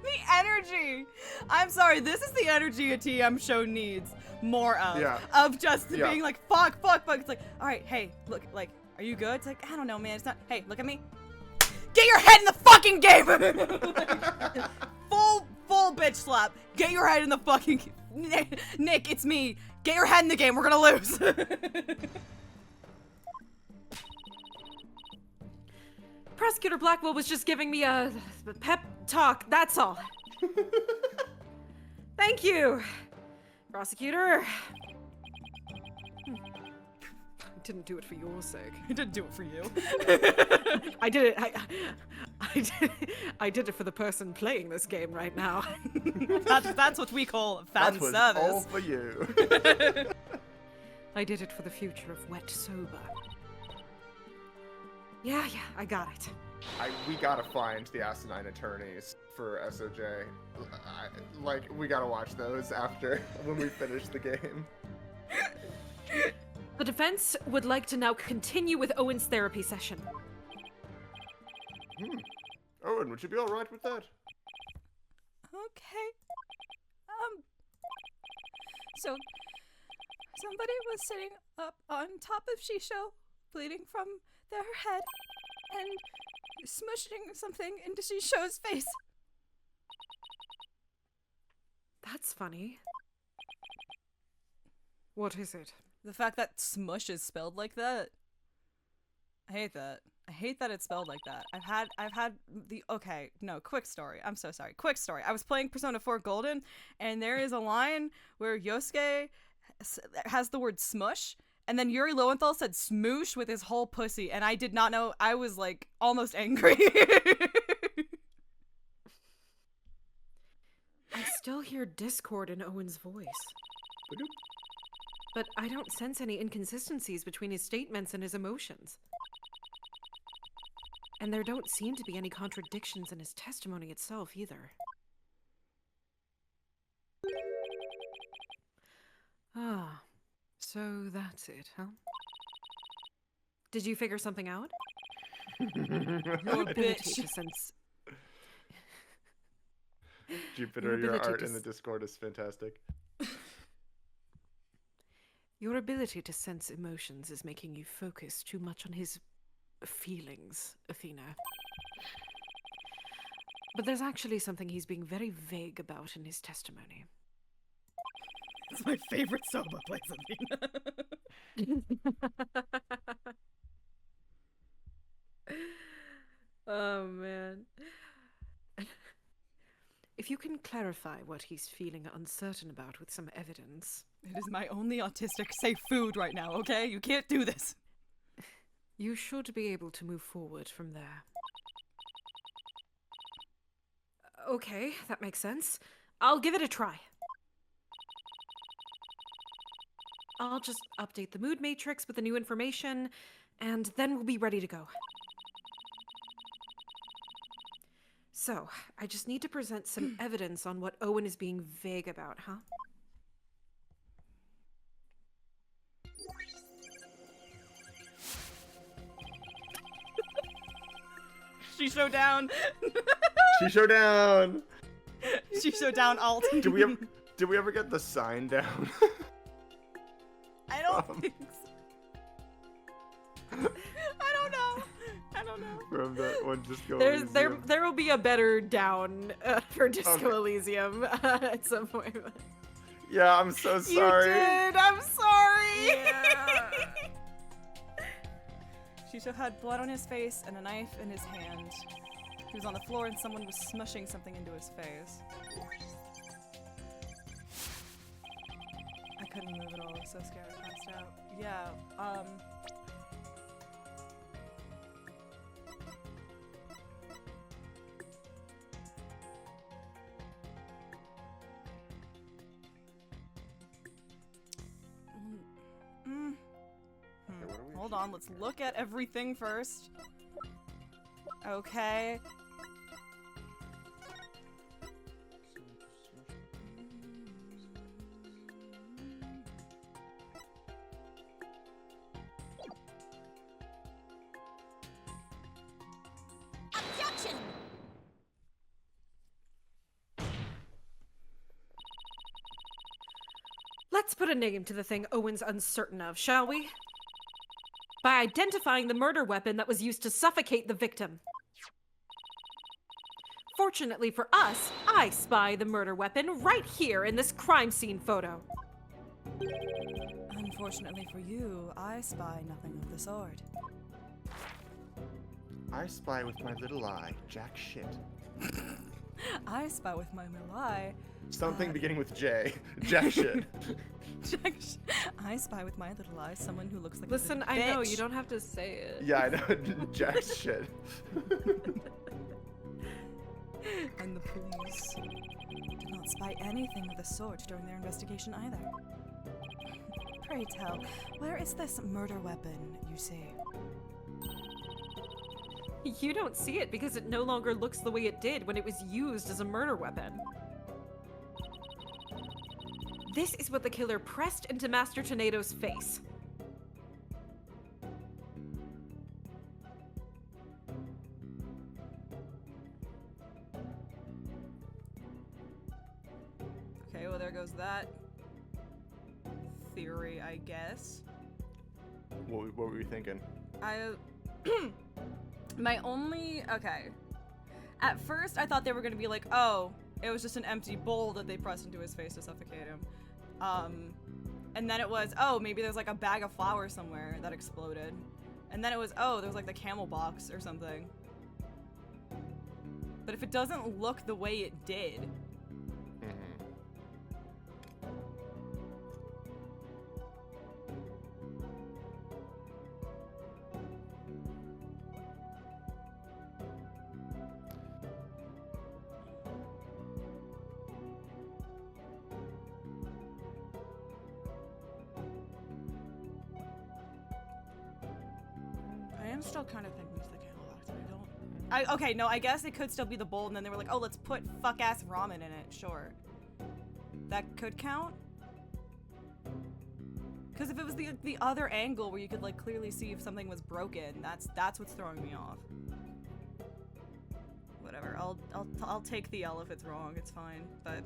the energy. I'm sorry, this is the energy a TM show needs more of. Yeah. Of just Yeah. being like, fuck. It's like, all right, hey, look, like, are you good? It's like, I don't know, man. It's not. Hey, look at me. Get your head in the fucking game. Like, full bitch slap. Get your head in the fucking. Nick, it's me. Get your head in the game. We're gonna lose. Prosecutor Blackwell was just giving me a pep talk, that's all. Thank you, Prosecutor. I didn't do it for your sake. I didn't do it for you. I did it. I did it for the person playing this game right now. That's what we call fan That was service. all for you. I did it for the future of Wet Sober. Yeah, I got it. We gotta find the asinine attorneys for SOJ. We gotta watch those after when we finish the game. The defense would like to now continue with Owen's therapy session. Owen, would you be alright with that? Okay. So somebody was sitting up on top of Shisho, bleeding from their head, and smushing something into Shisho's face. That's funny. What is it? The fact that smush is spelled like that. I hate that. I hate that it's spelled like that. I've had the quick story. I'm so sorry. Quick story. I was playing Persona 4 Golden, and there is a line where Yosuke has the word smush, and then Yuri Lowenthal said smoosh with his whole pussy, and I did not know. I was like almost angry. I still hear discord in Owen's voice. But I don't sense any inconsistencies between his statements and his emotions. And there don't seem to be any contradictions in his testimony itself either. Ah, so that's it, huh? Did you figure something out? Your ability to sense... Jupiter, your art in the Discord is fantastic. Your ability to sense emotions is making you focus too much on his feelings, Athena. But there's actually something he's being very vague about in his testimony. It's my favorite Soba plays Athena. Oh, man. If you can clarify what he's feeling uncertain about with some evidence... It is my only autistic safe food right now, okay? You can't do this. You should be able to move forward from there. Okay, that makes sense. I'll give it a try. I'll just update the mood matrix with the new information, and then we'll be ready to go. So, I just need to present some evidence on what Owen is being vague about, huh? Shisho down. Shisho down. Shisho down alt. Did we ever get the sign down? I don't think so. I don't know. From that one Disco There Elysium. will be a better down for Disco Okay. Elysium at some point. Yeah, I'm so sorry. You did. I'm sorry. Yeah. Shisho had blood on his face and a knife in his hand. He was on the floor and someone was smushing something into his face. I couldn't move at all. I was so scared I passed out. Yeah, hold on. Let's look at everything first. Okay. Objection! Let's put a name to the thing Owen's uncertain of, shall we? By identifying the murder weapon that was used to suffocate the victim. Fortunately for us, I spy the murder weapon right here in this crime scene photo. Unfortunately for you, I spy nothing of the sort. I spy with my little eye, jack shit. I spy with my little eye. Something beginning with J. Jack shit. I spy with my little eye someone who looks like Listen, a I know, bitch. you don't have to say it. Yeah, I know. Jack shit. And the police did not spy anything of the sort during their investigation either. Pray tell, where is this murder weapon you see? You don't see it because it no longer looks the way it did when it was used as a murder weapon. This is what the killer pressed into Master Tornado's face. Okay, well there goes that theory, I guess. What were you thinking? Okay. At first, I thought they were gonna be like, oh, it was just an empty bowl that they pressed into his face to suffocate him. And then it was, oh, maybe there's like a bag of flour somewhere that exploded. And then it was, oh, there's like the camel box or something. But if it doesn't look the way it did, I'm still kind of thinking it's the camel box, but I don't. Okay, no, I guess it could still be the bowl, and then they were like, oh, let's put fuck-ass ramen in it. Sure. That could count? Because if it was the other angle where you could, like, clearly see if something was broken, that's what's throwing me off. Whatever, I'll take the L if it's wrong, it's fine, but...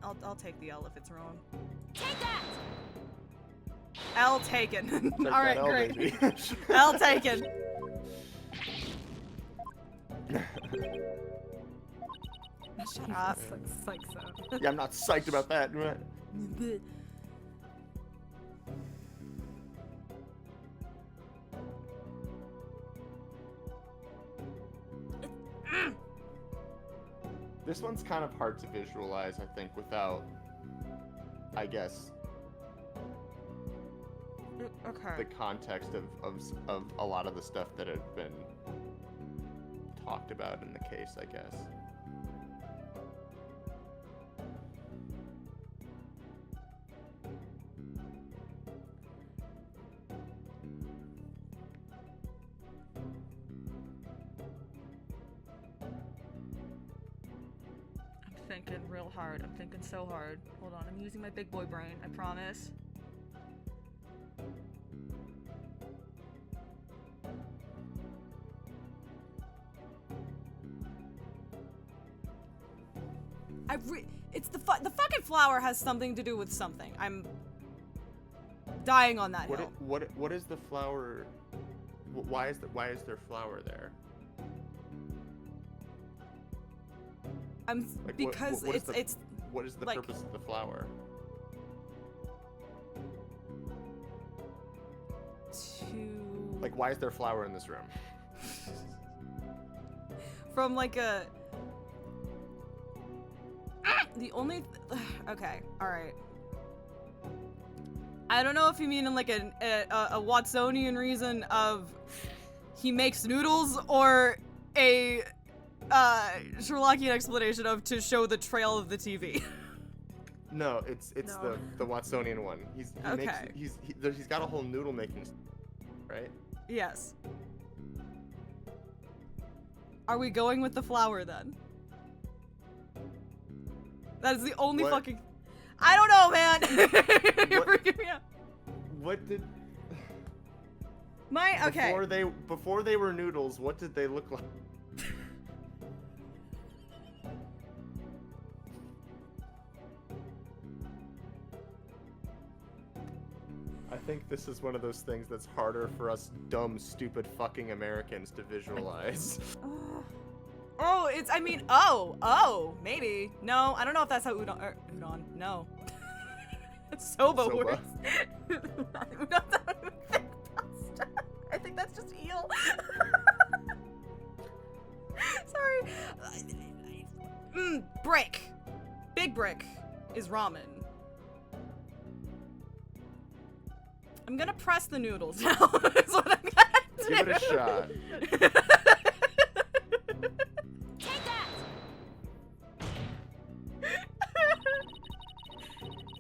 I'll take the L if it's wrong. Take that! L taken. Take Alright, that L, great. baby. L taken. Shut up. Psych sound. Yeah, I'm not psyched about that. This one's kind of hard to visualize, I think, without, I guess, Okay. the context of a lot of the stuff that had been talked about in the case, I guess. I'm thinking real hard. I'm thinking so hard. Hold on, I'm using my big boy brain, I promise. It's the fucking flower has something to do with something. I'm dying on that hill. What is the flower? Why is there flower there? Like, Because what it's what is the like- purpose of the flower? to Like, why is there flower in this room? from like a the only okay, all right. I don't know if you mean in like a Watsonian reason of he makes noodles or a Sherlockian explanation of to show the trail of the TV. No, it's No. the Watsonian one. Okay. He's got a whole noodle making, right? Yes. Are we going with the flour then? That is the only What? fucking. I don't know, man. You're What? freaking me out. What did Okay. before they were noodles? What did they look like? I think this is one of those things that's harder for us dumb, stupid, fucking Americans to visualize. Oh, it's. I mean, maybe. No, I don't know if that's how udon. No. It's soba. Soba. Works. Pasta. I think that's just eel. Sorry. Brick. Big brick is ramen. I'm gonna press the noodles now. Is what I'm gonna do. Give it a shot. Take that!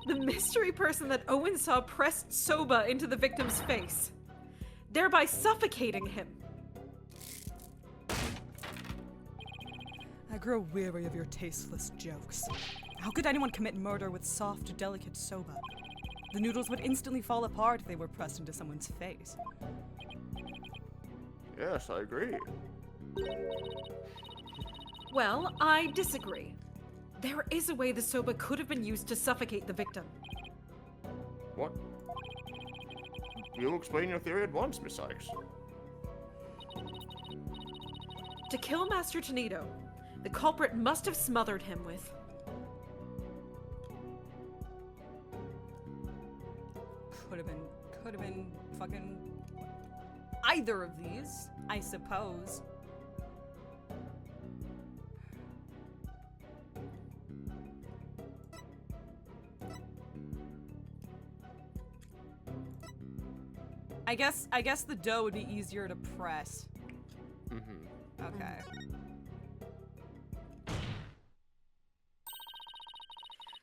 The mystery person that Owen saw pressed soba into the victim's face, thereby suffocating him. I grow weary of your tasteless jokes. How could anyone commit murder with soft, delicate soba? The noodles would instantly fall apart if they were pressed into someone's face. Yes, I agree. Well, I disagree. There is a way the soba could have been used to suffocate the victim. What? You explain your theory at once, Miss Sykes. To kill Master Tornado, the culprit must have smothered him with Could have been fucking either of these, I suppose. I guess the dough would be easier to press. Mm-hmm. Okay.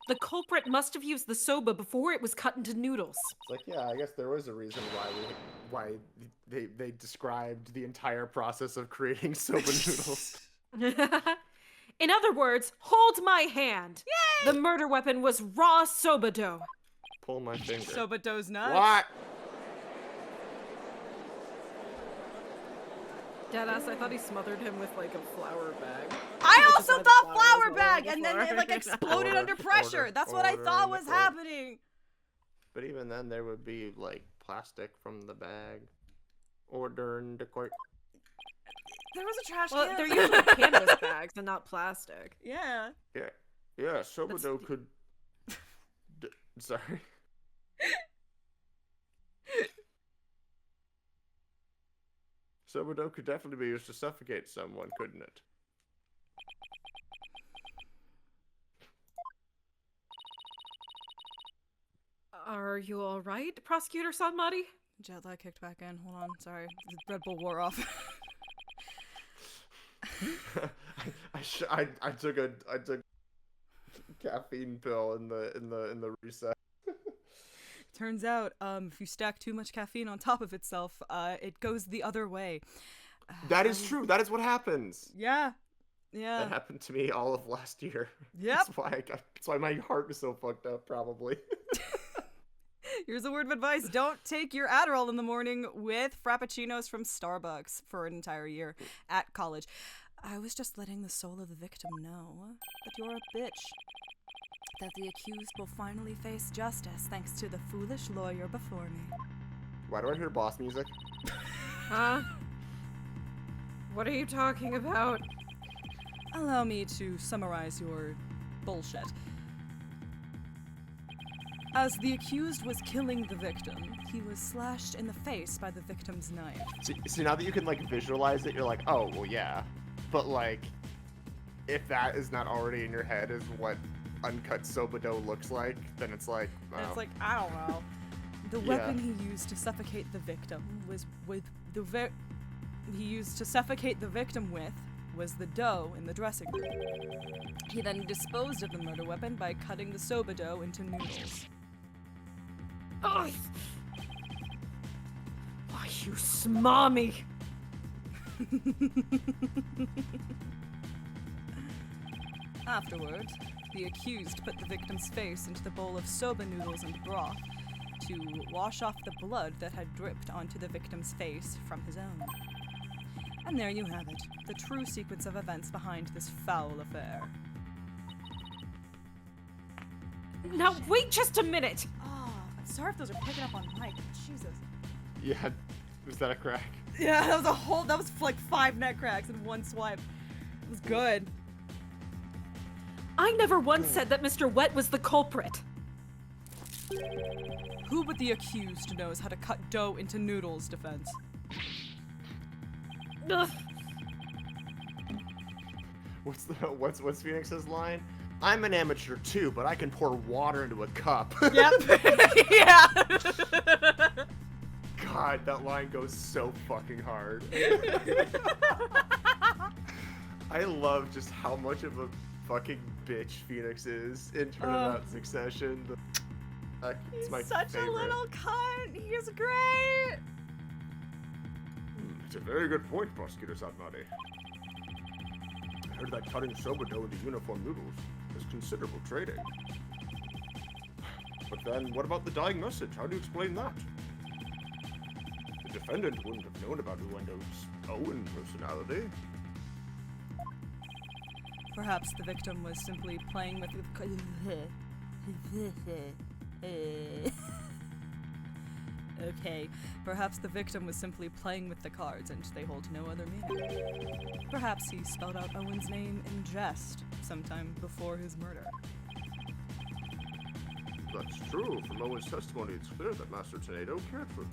The culprit must have used the soba before it was cut into noodles. It's like, yeah, I guess there was a reason why they described the entire process of creating soba noodles. In other words, hold my hand. Yay! The murder weapon was raw soba dough. Pull my finger. Soba dough's nuts. What? Deadass, I thought he smothered him with like a flour bag. I also had thought flour flour all bag, over and then it before. like exploded Order, under pressure. order, That's what I order thought in the was order. happening. But even then, there would be like plastic from the bag. Order in the court. There was a trash Well, can. they're usually canvas bags and not plastic. Yeah. Yeah, soba That's dough the- could. Sorry. Soba dough could definitely be used to suffocate someone, couldn't it? Are you all right, Prosecutor Sanmari? Jet lag kicked back in. Hold on. Sorry. The Red Bull wore off. I took caffeine pill in the recess. Turns out, if you stack too much caffeine on top of itself, it goes the other way. That is true. That is what happens. Yeah. That Yeah. happened to me all of last year. Yep. That's why my heart was so fucked up, probably. Here's a word of advice. Don't take your Adderall in the morning with Frappuccinos from Starbucks for an entire year at college. I was just letting the soul of the victim know that you're a bitch. That the accused will finally face justice thanks to the foolish lawyer before me. Why do I hear boss music? Huh? What are you talking about? Allow me to summarize your bullshit. As the accused was killing the victim, he was slashed in the face by the victim's knife. See, now that you can like visualize it, you're like, oh well, yeah. But like, if that is not already in your head as what uncut soba dough looks like, then it's like, And oh. it's like, I don't know. The Yeah. weapon he used to suffocate the victim was with the he used to suffocate the victim with was the dough in the dressing room. He then disposed of the murder weapon by cutting the soba dough into noodles. Ugh. Why, you smarmy! Afterward, the accused put the victim's face into the bowl of soba noodles and broth to wash off the blood that had dripped onto the victim's face from his own. And there you have it, the true sequence of events behind this foul affair. Now wait just a minute! Oh, I'm sorry if those are picking up on mic. Jesus. Yeah, was that a crack? Yeah, that was like 5 neck cracks in one swipe. It was good. I never once said that Mr. Wet was the culprit. Who but the accused knows how to cut dough into noodles, defense? Ugh. What's Phoenix's line? I'm an amateur too, but I can pour water into a cup. Yep. Yeah. God, that line goes so fucking hard. I love just how much of a fucking bitch Phoenix is in Turnabout Succession. It's my He's such favorite. a little cunt. He's great. It's a very good point, Prosecutor Satmari. I heard that cutting soba dough into uniform noodles is considerable trading. But then, what about the dying message? How do you explain that? The defendant wouldn't have known about Uendo's Owen personality. Perhaps the victim was simply playing with Okay, perhaps the victim was simply playing with the cards and they hold no other meaning. Perhaps he spelled out Owen's name in jest sometime before his murder. That's true. From Owen's testimony, it's clear that Master Tornado cared for him.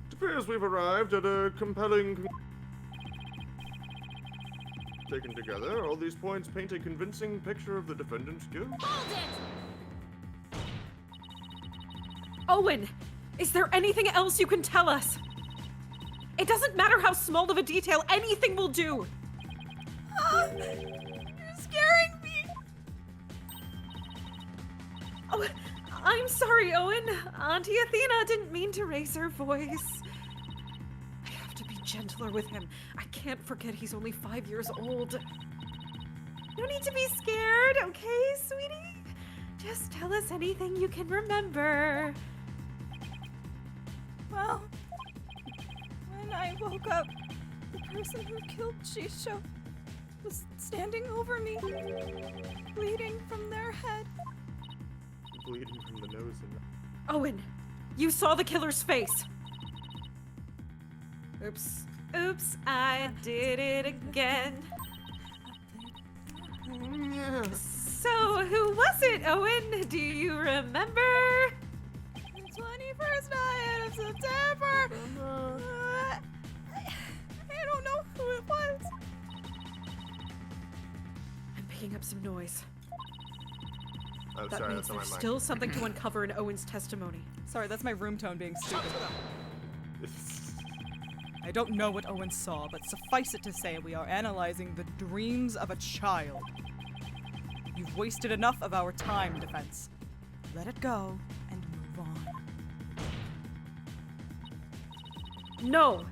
It appears we've arrived at a compelling Taken together, all these points paint a convincing picture of the defendant's guilt. Hold it! Owen, is there anything else you can tell us? It doesn't matter how small of a detail, anything will do. You're scaring me. Oh, I'm sorry, Owen. Auntie Athena didn't mean to raise her voice. I have to be gentler with him. I can't forget he's only 5 years old. No need to be scared, okay, sweetie? Just tell us anything you can remember. Well, when I woke up, the person who killed Shisho was standing over me, bleeding from their head. Bleeding from the nose and Owen, you saw the killer's face. Oops. Oops, I did it again. So, who was it, Owen? Do you remember? The 21st night of September. I don't know who it was. I'm picking up some noise. Oh, That sorry, means that's on my there's mic. still something to uncover in Owen's testimony. Sorry, that's my room tone being stupid. I don't know what Owen saw, but suffice it to say we are analyzing the dreams of a child. You've wasted enough of our time, defense. Let it go and move on. No!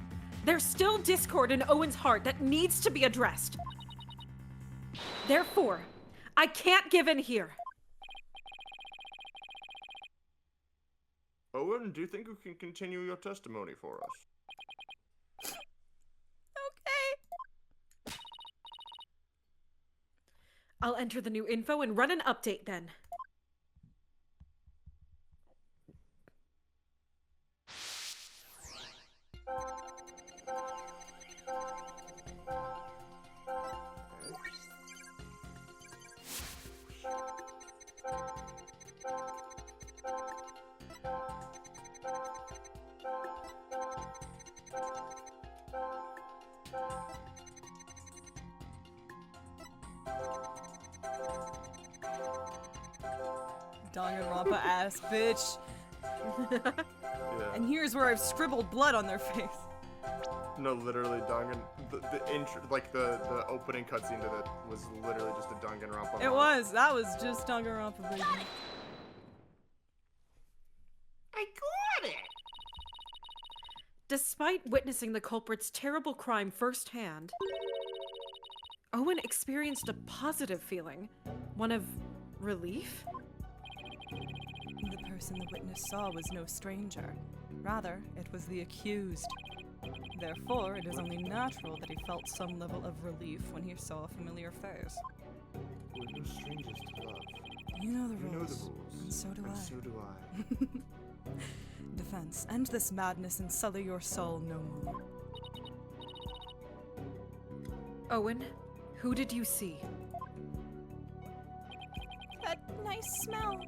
There's still discord in Owen's heart that needs to be addressed. Therefore, I can't give in here. Owen, do you think you can continue your testimony for us? Okay. I'll enter the new info and run an update then. Danganronpa ass bitch. Yeah. And here's where I've scribbled blood on their face. No, literally, Dangan. The intro, like the opening cutscene to that was literally just a Danganronpa. It was. That was just Danganronpa, baby. I got it! Despite witnessing the culprit's terrible crime firsthand, Owen experienced a positive feeling. One of relief? The person the witness saw was no stranger. Rather, it was the accused. Therefore, it is only natural that he felt some level of relief when he saw a familiar face. We're no strangers to love. You know the You know rules. the rules. And so do I. So do I. Defense, end this madness and sully your soul no more. Owen, who did you see? That nice smell.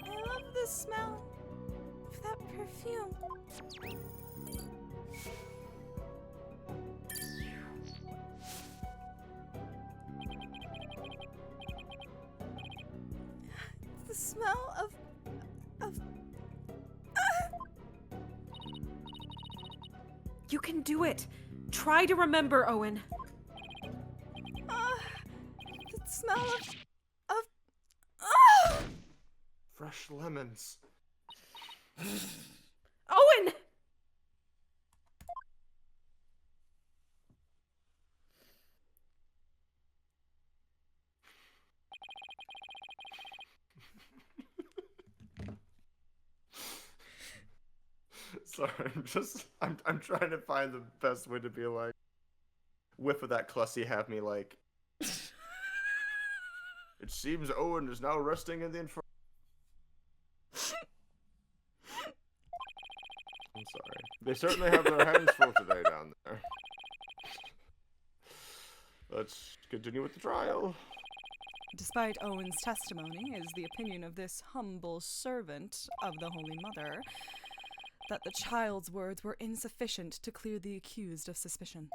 I love the smell of that perfume. The smell of You can do it. Try to remember, Owen. the smell of Fresh lemons. Owen! Sorry, I'm trying to find the best way to be like, whiff of that Clussy have me like. It seems Owen is now resting in the inferno. I'm sorry. They certainly have their hands full today down there. Let's continue with the trial. Despite Owen's testimony, it is the opinion of this humble servant of the Holy Mother that the child's words were insufficient to clear the accused of suspicion.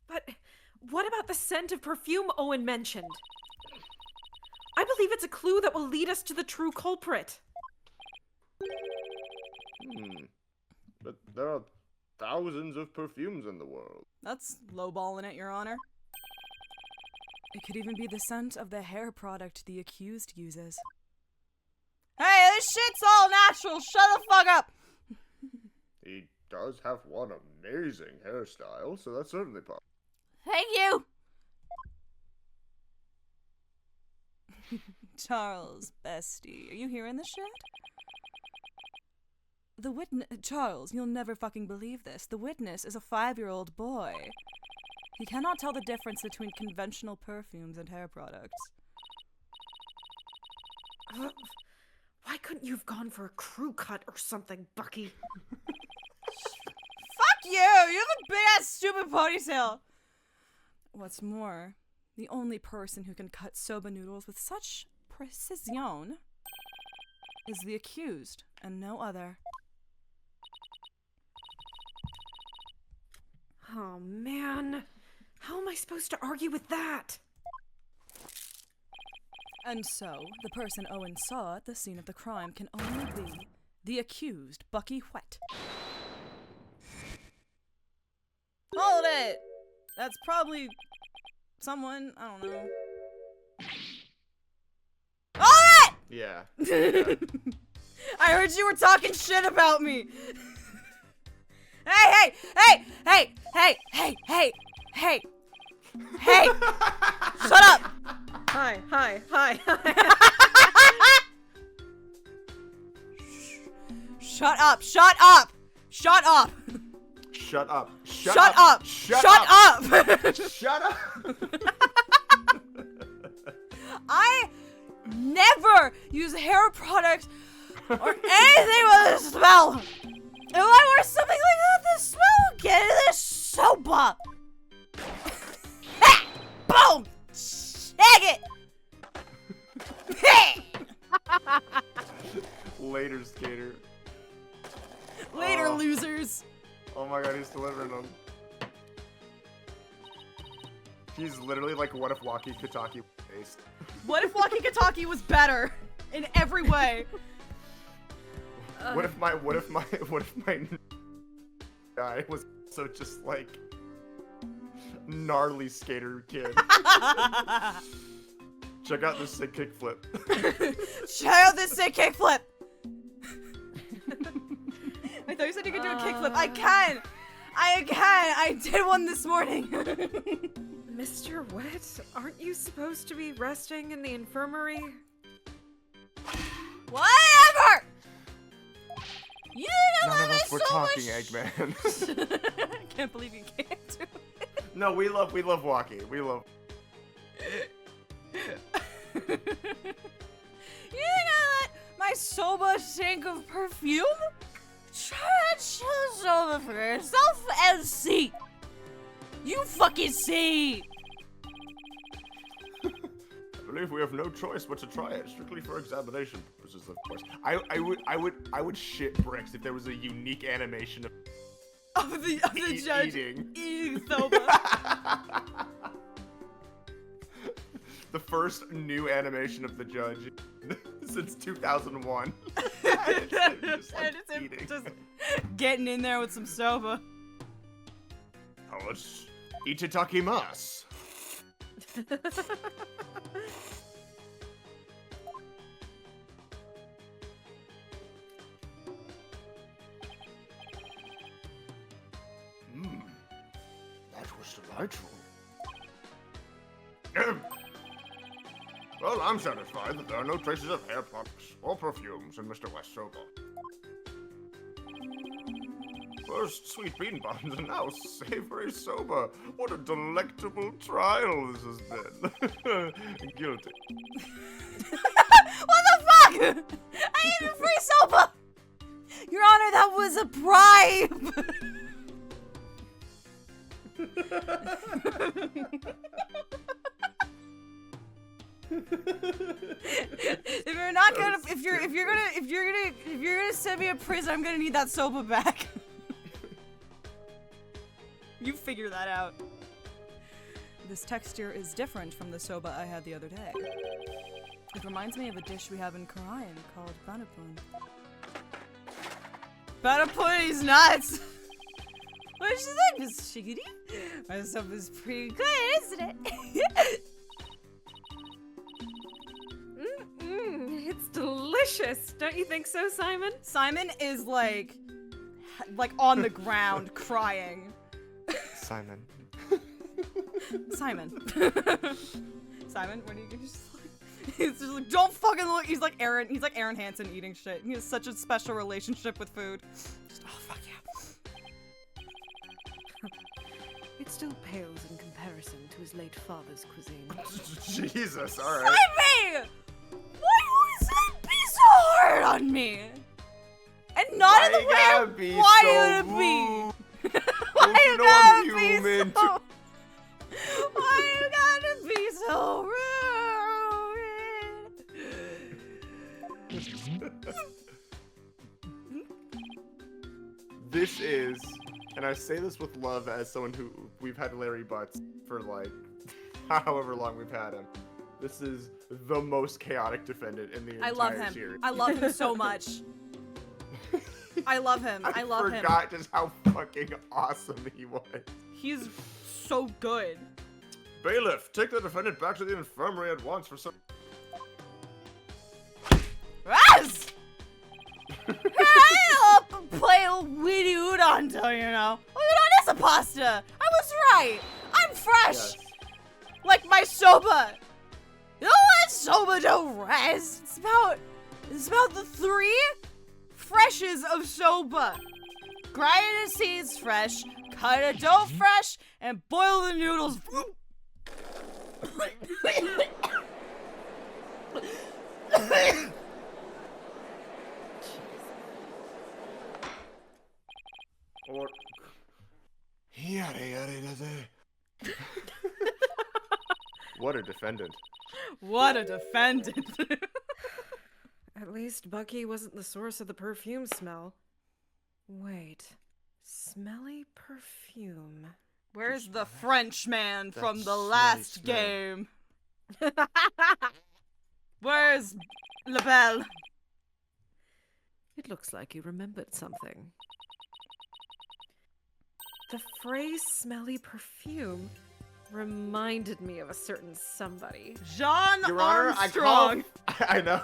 But what about the scent of perfume Owen mentioned? I believe it's a clue that will lead us to the true culprit. But there are thousands of perfumes in the world. That's lowballing it, Your Honor. It could even be the scent of the hair product the accused uses. Hey, this shit's all natural! Shut the fuck up! He does have one amazing hairstyle, so that's certainly possible. Thank you! Charles, bestie, are you hearing this shit? The witness— Charles, you'll never fucking believe this. The witness is a 5-year-old boy. He cannot tell the difference between conventional perfumes and hair products. Why couldn't you have gone for a crew cut or something, Bucky? Fuck you! You have a big-ass stupid ponytail! What's more, the only person who can cut soba noodles with such precision is the accused, and no other. Oh, man. How am I supposed to argue with that? And so, the person Owen saw at the scene of the crime can only be the accused, Bucky Whet. Hold it! That's probably someone, I don't know. Hold it! Yeah. I heard you were talking shit about me! Hey! Shut up! Hi. Shut up! Shut up! Shut up! Shut up. Shut up! Shut up! Shut up! I never use hair products or anything with a smell. If I wear something like that, the smell will get in this soba. Boom! Shag it! Later, skater. Later, Oh. losers. Oh my god, he's delivering them. He's literally like, what if Waki Kataki was based? What if Waki Kataki was better in every way? What if my guy was also just like gnarly skater kid. Check out this sick kickflip. Check out this sick kickflip. I thought you said you could do a kickflip. I can. I did one this morning. Mr. Wet, aren't you supposed to be resting in the infirmary? Whatever. You None love of me us were so talking, much. Eggman. I can't believe you can't do it. No, we love Walkie. We love. You think I let my soba stink of perfume? Try that soba for yourself and see. You fucking see. I believe we have no choice but to try it, strictly for examination purposes, of course. I would shit bricks if there was a unique animation Of the judge eating soba. the first new animation of the judge since 2001. Just, like, And it's him eating. just getting in there with some soba. Oh, let's itadakimasu. That was delightful. Well, I'm satisfied that there are no traces of hair plucks or perfumes in Mr. West's soba. First sweet bean buns and now savory soba. What a delectable trial this has been. Guilty. What the fuck? I gave you free soba! Your Honor, that was a bribe! If you're not gonna, if you're gonna send me a prison, I'm gonna need that soba back. You figure that out. This texture is different from the soba I had the other day. It reminds me of a dish we have in Korean called banapun. Banapun is nuts! What is that, Miss Shiggity? My soba's pretty good, isn't it? It's delicious. Don't you think so, Simon? Simon is like on the ground crying. Simon. Simon. Simon, what are you just like? He's just like, don't fucking look. He's like Aaron Hansen eating shit. He has such a special relationship with food. Just, oh fuck yeah. It still pales in comparison to his late father's cuisine. Jesus, alright. Simon! Why you always be so hard on me? And not in the way of why you gotta be. Why you gotta be so? Why you gotta be so rude? This is, and I say this with love as someone who we've had Larry Butts for like however long we've had him. This is the most chaotic defendant in the entire series. I love him so much. I love him. I love him. I forgot just how fucking awesome he was. He's so good. Bailiff, take the defendant back to the infirmary at once for some. Raz! I'll play a witty udon, you know. Udon is a pasta. I was right. I'm fresh. Yes. Like my soba. You don't let soba do Raz. It's about the 3 freshes of soba. Grind the seeds fresh, cut a dough fresh, and boil the noodles. Or. What a defendant. What a defendant. At least Bucky wasn't the source of the perfume smell. Wait. Smelly perfume. Where's the Frenchman from the That's last nice, man. game? Where's LaBelle? It looks like you remembered something. The phrase smelly perfume reminded me of a certain somebody. John Your Honor, Armstrong. I know.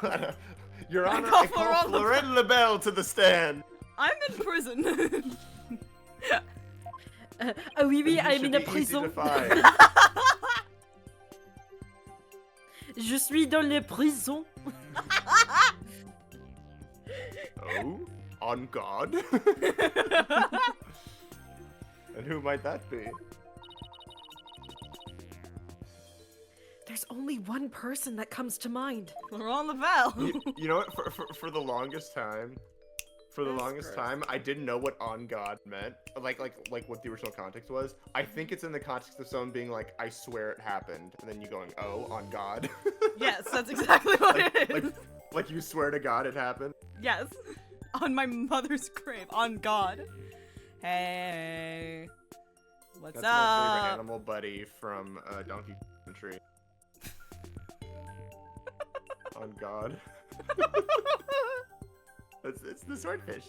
Your Honor, call I call Florent Florent Lebel to the stand. I'm in prison. Oui, You I'm should in a be easy prison. to find. Je suis dans les prisons. Oh, on guard. And who might that be? There's only one person that comes to mind. Laurent Lavelle. You know what? For the longest time, I didn't know what on God meant. Like what the original context was. I think it's in the context of someone being like, "I swear it happened," and then you going, "Oh, on God." Yes, that's exactly what it is. Like you swear to God it happened. Yes. On my mother's grave. On God. Hey. What's That's my favorite up? animal buddy from Donkey Country. On God. It's the swordfish.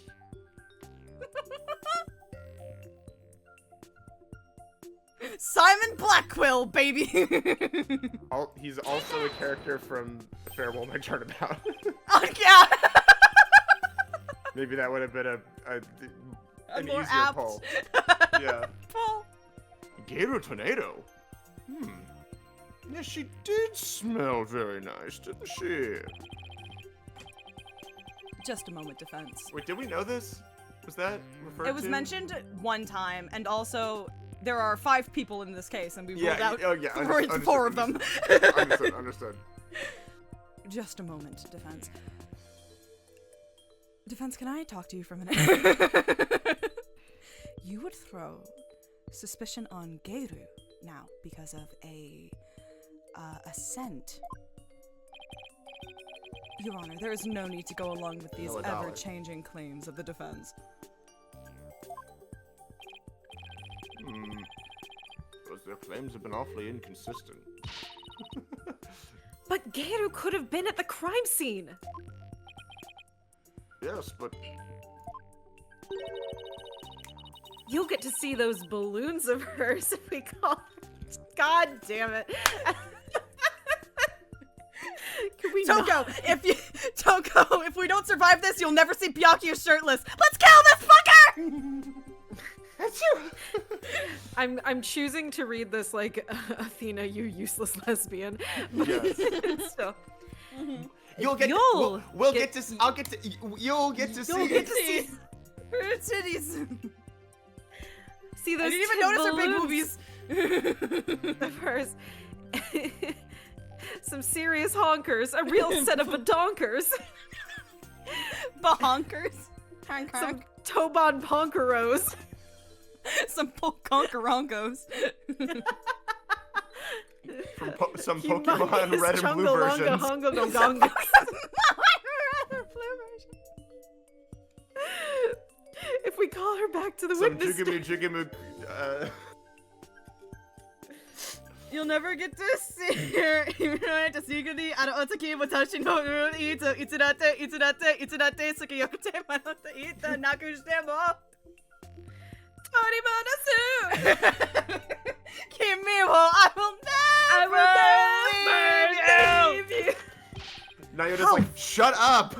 Simon Blackquill, baby. He's also a character from Farewell My Turnabout. Oh, yeah. Maybe that would have been an more easier apt. poll. Yeah. Paul. Gator Tornado. Yeah, she did smell very nice, didn't she? Just a moment, defense. Wait, did we know this? Was that referred to? It was mentioned one time, and also there are 5 people in this case, and we ruled Yeah, out oh yeah, understood, 4 of them. Understood. Just a moment, defense. Defense, can I talk to you for a minute? You would throw suspicion on Geiru now because of a scent. Your Honor, there is no need to go along with these $1. ever-changing claims of the defense. Because their claims have been awfully inconsistent. But Geiru could have been at the crime scene. Yes, but You'll get to see those balloons of hers if we call. God damn it. Can we not? Toko, if we don't survive this, you'll never see Byakuya shirtless. Let's kill this fucker! that's you. I'm choosing to read this like Athena, you useless lesbian. Yes. Still. You'll get. We'll get to. I'll get to. You'll get to see. You'll get to see her titties. See those I didn't even notice her big boobies. of hers. Some serious honkers. A real set of badonkers. Bahonkers. Some Toban Ponkeros. Some Pokonkaronkos. From some Pokemon Red and Blue versions. If we call her back to the Some witness Jigamu. You'll never get to see her. Even though I have to secretly, I don't want to keep watashi no uru ito itsurate sukiyokute manote ita nakushite mo. Toribonasu. Kimi wo I will never leave you. Now you're just like, shut up.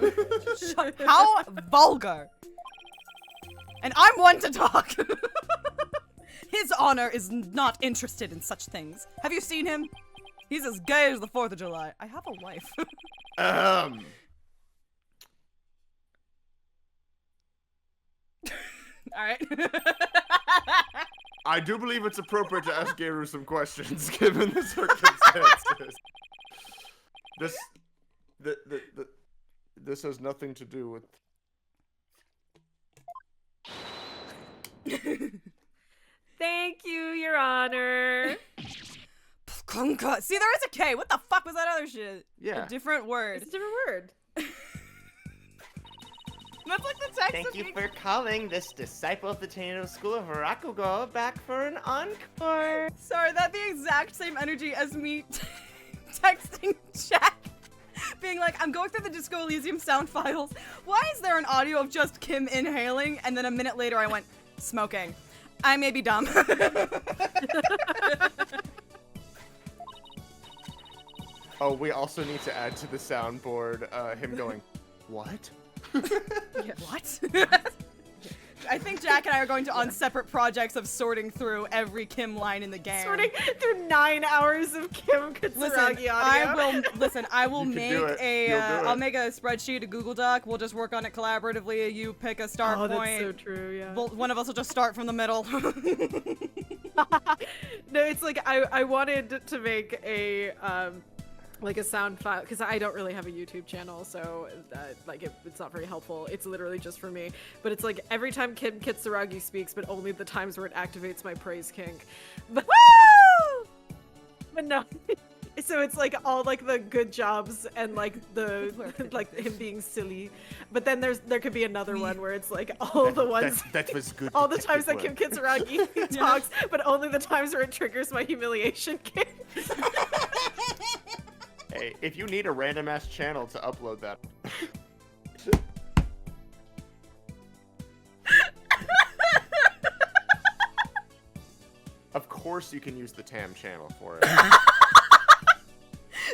How vulgar. And I'm one to talk. His Honor is not interested in such things. Have you seen him? He's as gay as the 4th of July. I have a wife. Alright. I do believe it's appropriate to ask Geiru some questions, given the circumstances. This has nothing to do with... Thank you, Your Honor. Kunka. See, there is a K. What the fuck was that other shit? Yeah. A different word. It's a different word. That's like the text Thank of you me- for calling this disciple of the Tornado School of Rakugo back for an encore. Sorry, that's the exact same energy as me texting Jack. Being like, I'm going through the Disco Elysium sound files. Why is there an audio of just Kim inhaling? And then a minute later I went, smoking. I may be dumb. Oh, we also need to add to the soundboard him going, what? What? I think Jack and I are going to on separate projects of sorting through every Kim line in the game. Sorting through 9 hours of Kim Katsuragi audio. I will You can make do it. a, You'll do I'll it. make a spreadsheet, a Google Doc. We'll just work on it collaboratively. You pick a start Oh, point. that's so true, yeah. One of us will just start from the middle. No, it's like I wanted to make a like a sound file because I don't really have a YouTube channel, so like it's not very helpful. It's literally just for me. But it's like every time Kim Kitsuragi speaks, but only the times where it activates my praise kink. But woo! But no. So it's like all like the good jobs and like the like him being silly, but then there could be another one where it's like all the ones That was good. all the times that Kim detective Kitsuragi talks, but only the times where it triggers my humiliation kink. Hey, if you need a random ass channel to upload that. Of course you can use the TAM channel for it.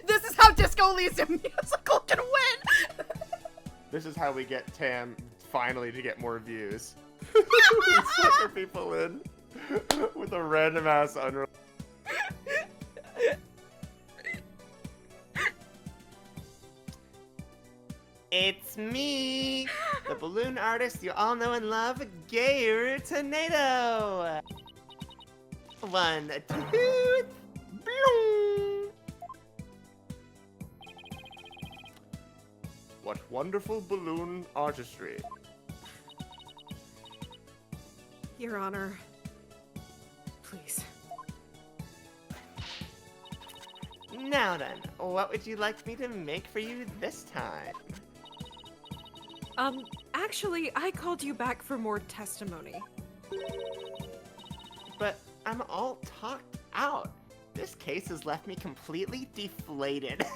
This is how Disco Elysium musical can win. This is how we get TAM finally to get more views. We sucker people in with a random ass unrelated. It's me, the balloon artist you all know and love, Gayer Tornado. 1, 2, bloom. What wonderful balloon artistry. Your Honor, please. Now then, what would you like me to make for you this time? Actually, I called you back for more testimony. But I'm all talked out. This case has left me completely deflated.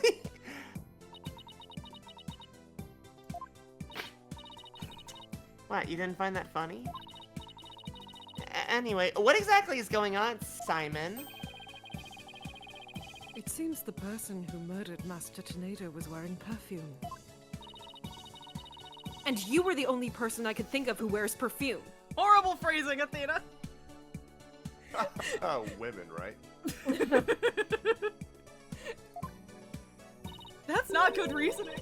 What, you didn't find that funny? Anyway, what exactly is going on, Simon? It seems the person who murdered Master Tornado was wearing perfume. And you were the only person I could think of who wears perfume. Horrible phrasing, Athena. Oh, women, right? That's not good reasoning.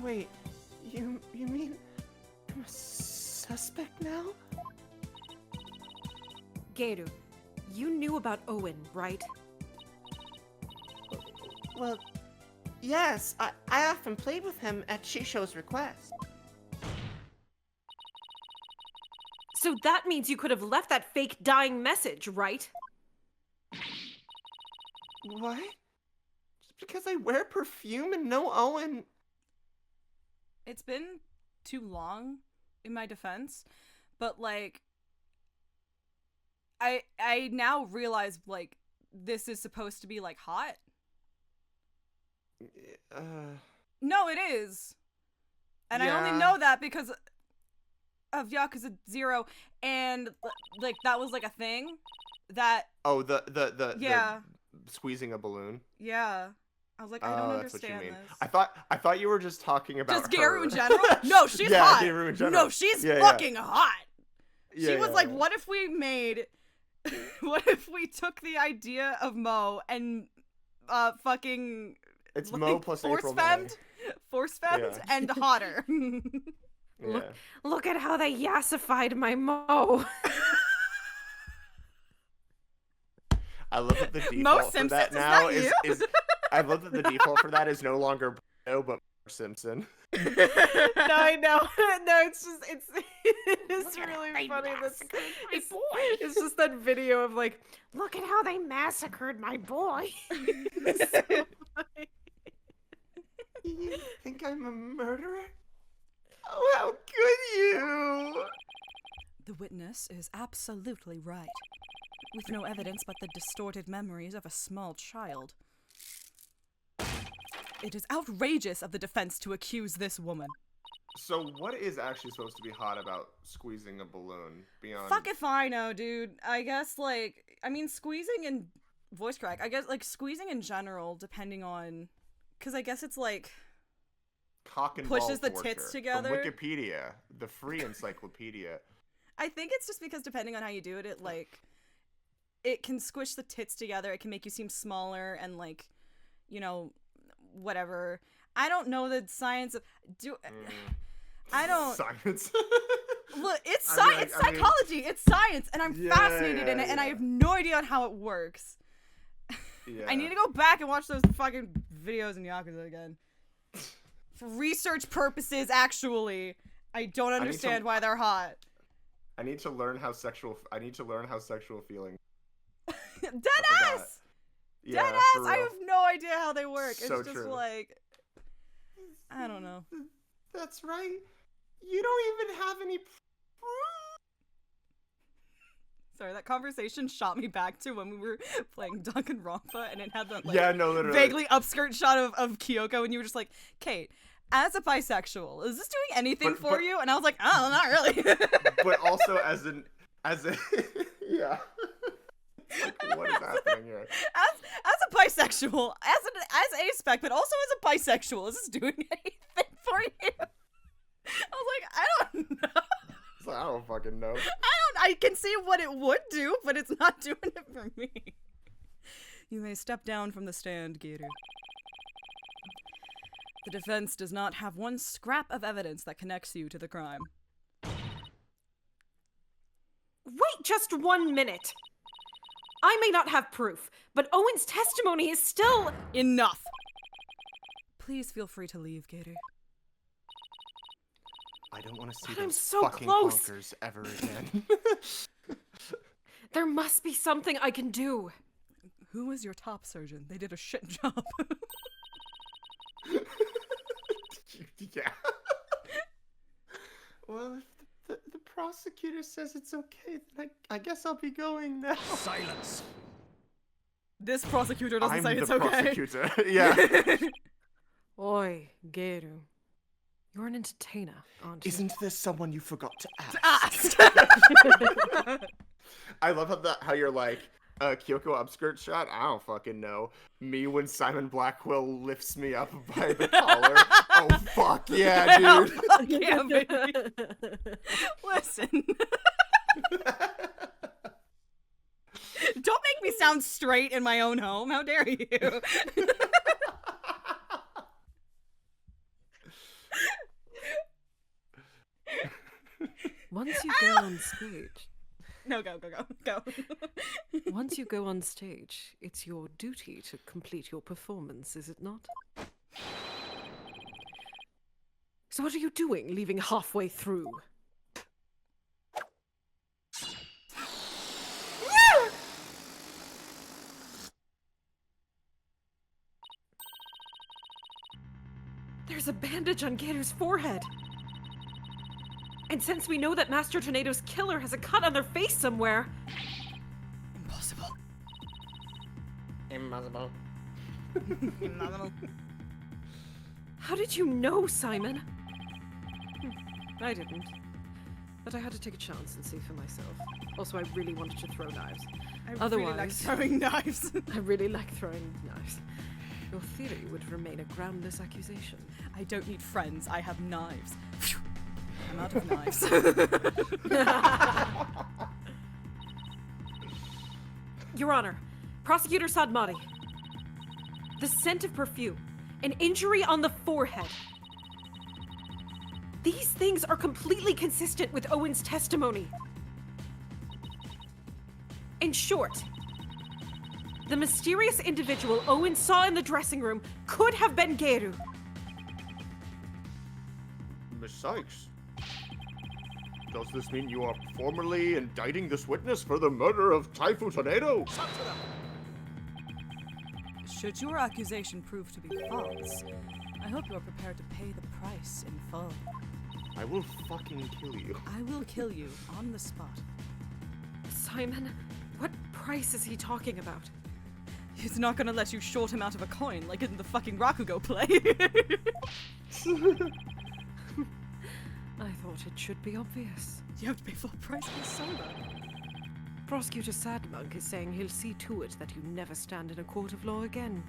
Wait, you mean I'm a suspect now? Geiru, you knew about Owen, right? Well, yes, I often played with him at Shisho's request. So that means you could have left that fake dying message, right? What? Just because I wear perfume and know Owen? It's been too long, in my defense, but like, I now realize like this is supposed to be like hot. No, it is, and I only Yeah. know that because of Yakuza 0, and like that was like a thing that Oh, the Yeah. squeezing a balloon. yeah. I was like, I Oh, don't that's what you understand mean. this. I thought you were just talking about Just Garu her. in general? No, she's Yeah, hot. Garu in general. No, she's Yeah, yeah. fucking hot. Yeah, She was yeah, like, yeah. what if we made, what if we took the idea of Mo and fucking It's like, Mo plus April May. force Yeah. and hotter. Yeah. Look at how they yassified my Mo. I love that the default Mo for Simpsons, that is now that is, you? is I love that the default for that is no longer Bruno but Simpson. No, I know. No, it's really funny. It's just that video of like, look at how they massacred my boy. It's so funny. You think I'm a murderer? Oh, how could you? The witness is absolutely right. With no evidence but the distorted memories of a small child. It is outrageous of the defense to accuse this woman. So what is actually supposed to be hot about squeezing a balloon beyond? Fuck if I know, dude. I guess, like, I mean, squeezing and voice crack. I guess, like, squeezing in general, depending on, because I guess it's like Cock and pushes ball the tits torture. together. From Wikipedia, the free encyclopedia. I think it's just because depending on how you do it, it can squish the tits together. It can make you seem smaller and, like, you know, whatever. I don't know the science of I don't Science. look. It's I mean, science. I mean- Psychology. It's science, and I'm Yeah, fascinated in it, and I yeah. have no idea on how it works. Yeah. I need to go back and watch those fucking videos in Yakuza again. For research purposes, actually. I don't to- understand why they're hot. I need to learn how sexual feeling. Dead forgot. ass! Yeah, Dead for ass! I real. have no idea how they work. So It's just true. like, I don't know. That's right. You don't even have any proof. Sorry, that conversation shot me back to when we were playing Danganronpa, and it had that, like, Yeah, no, literally. vaguely upskirt shot of Kyoko, and you were just like, Kate, as a bisexual, is this doing anything But- for but- you? And I was like, oh, not really. But also as a yeah. Like, what is happening here? as a bisexual, as a spec, but also as a bisexual, is this doing anything for you? I was like, I don't know. It's like, I don't fucking know. I can see what it would do, but it's not doing it for me. You may step down from the stand, Giru. The defense does not have one scrap of evidence that connects you to the crime. Wait just 1 minute. I may not have proof, but Owen's testimony is still... Enough! Please feel free to leave, Giru. I don't want to see But I'm those so fucking close. honkers ever again. There must be something I can do. Who is your top surgeon? They did a shit job. Yeah. Well, if the prosecutor says it's okay, then I guess I'll be going now. Silence. This prosecutor doesn't I'm say the it's okay. prosecutor. Yeah. Oi, Geru. You're an entertainer, aren't you? Isn't there someone you forgot to ask? Ah! I love how you're like, Kyoko upskirt shot? I don't fucking know. Me when Simon Blackwell lifts me up by the collar? Oh, fuck yeah, dude. Fuck yeah, baby. Listen. Don't make me sound straight in my own home. How dare you? Once you go on stage... No, go. Once you go on stage, it's your duty to complete your performance, is it not? So what are you doing, leaving halfway through? There's a bandage on Geru's forehead. And since we know that Master Tornado's killer has a cut on their face somewhere, Impossible. Impossible. how did you know, Simon? I didn't. But I had to take a chance and see for myself. Also, I really wanted to throw knives. I really like Otherwise- throwing knives. I really like throwing knives. Your theory would remain a groundless accusation. I don't need friends. I have knives. Phew. I'm out of knives. Your Honor, Prosecutor Sadmati. The scent of perfume, an injury on the forehead. These things are completely consistent with Owen's testimony. In short, the mysterious individual Owen saw in the dressing room could have been Geru. Miss Sykes, does this mean you are formally indicting this witness for the murder of Typhoon Tornado? Should your accusation prove to be false, I hope you are prepared to pay the price in full. I will fucking kill you. I will kill you on the spot. Simon, what price is he talking about? He's not gonna let you short him out of a coin like in the fucking Rakugo play. I thought it should be obvious. You have to pay full price for the soda. Prosecutor Sadmonk is saying he'll see to it that you never stand in a court of law again.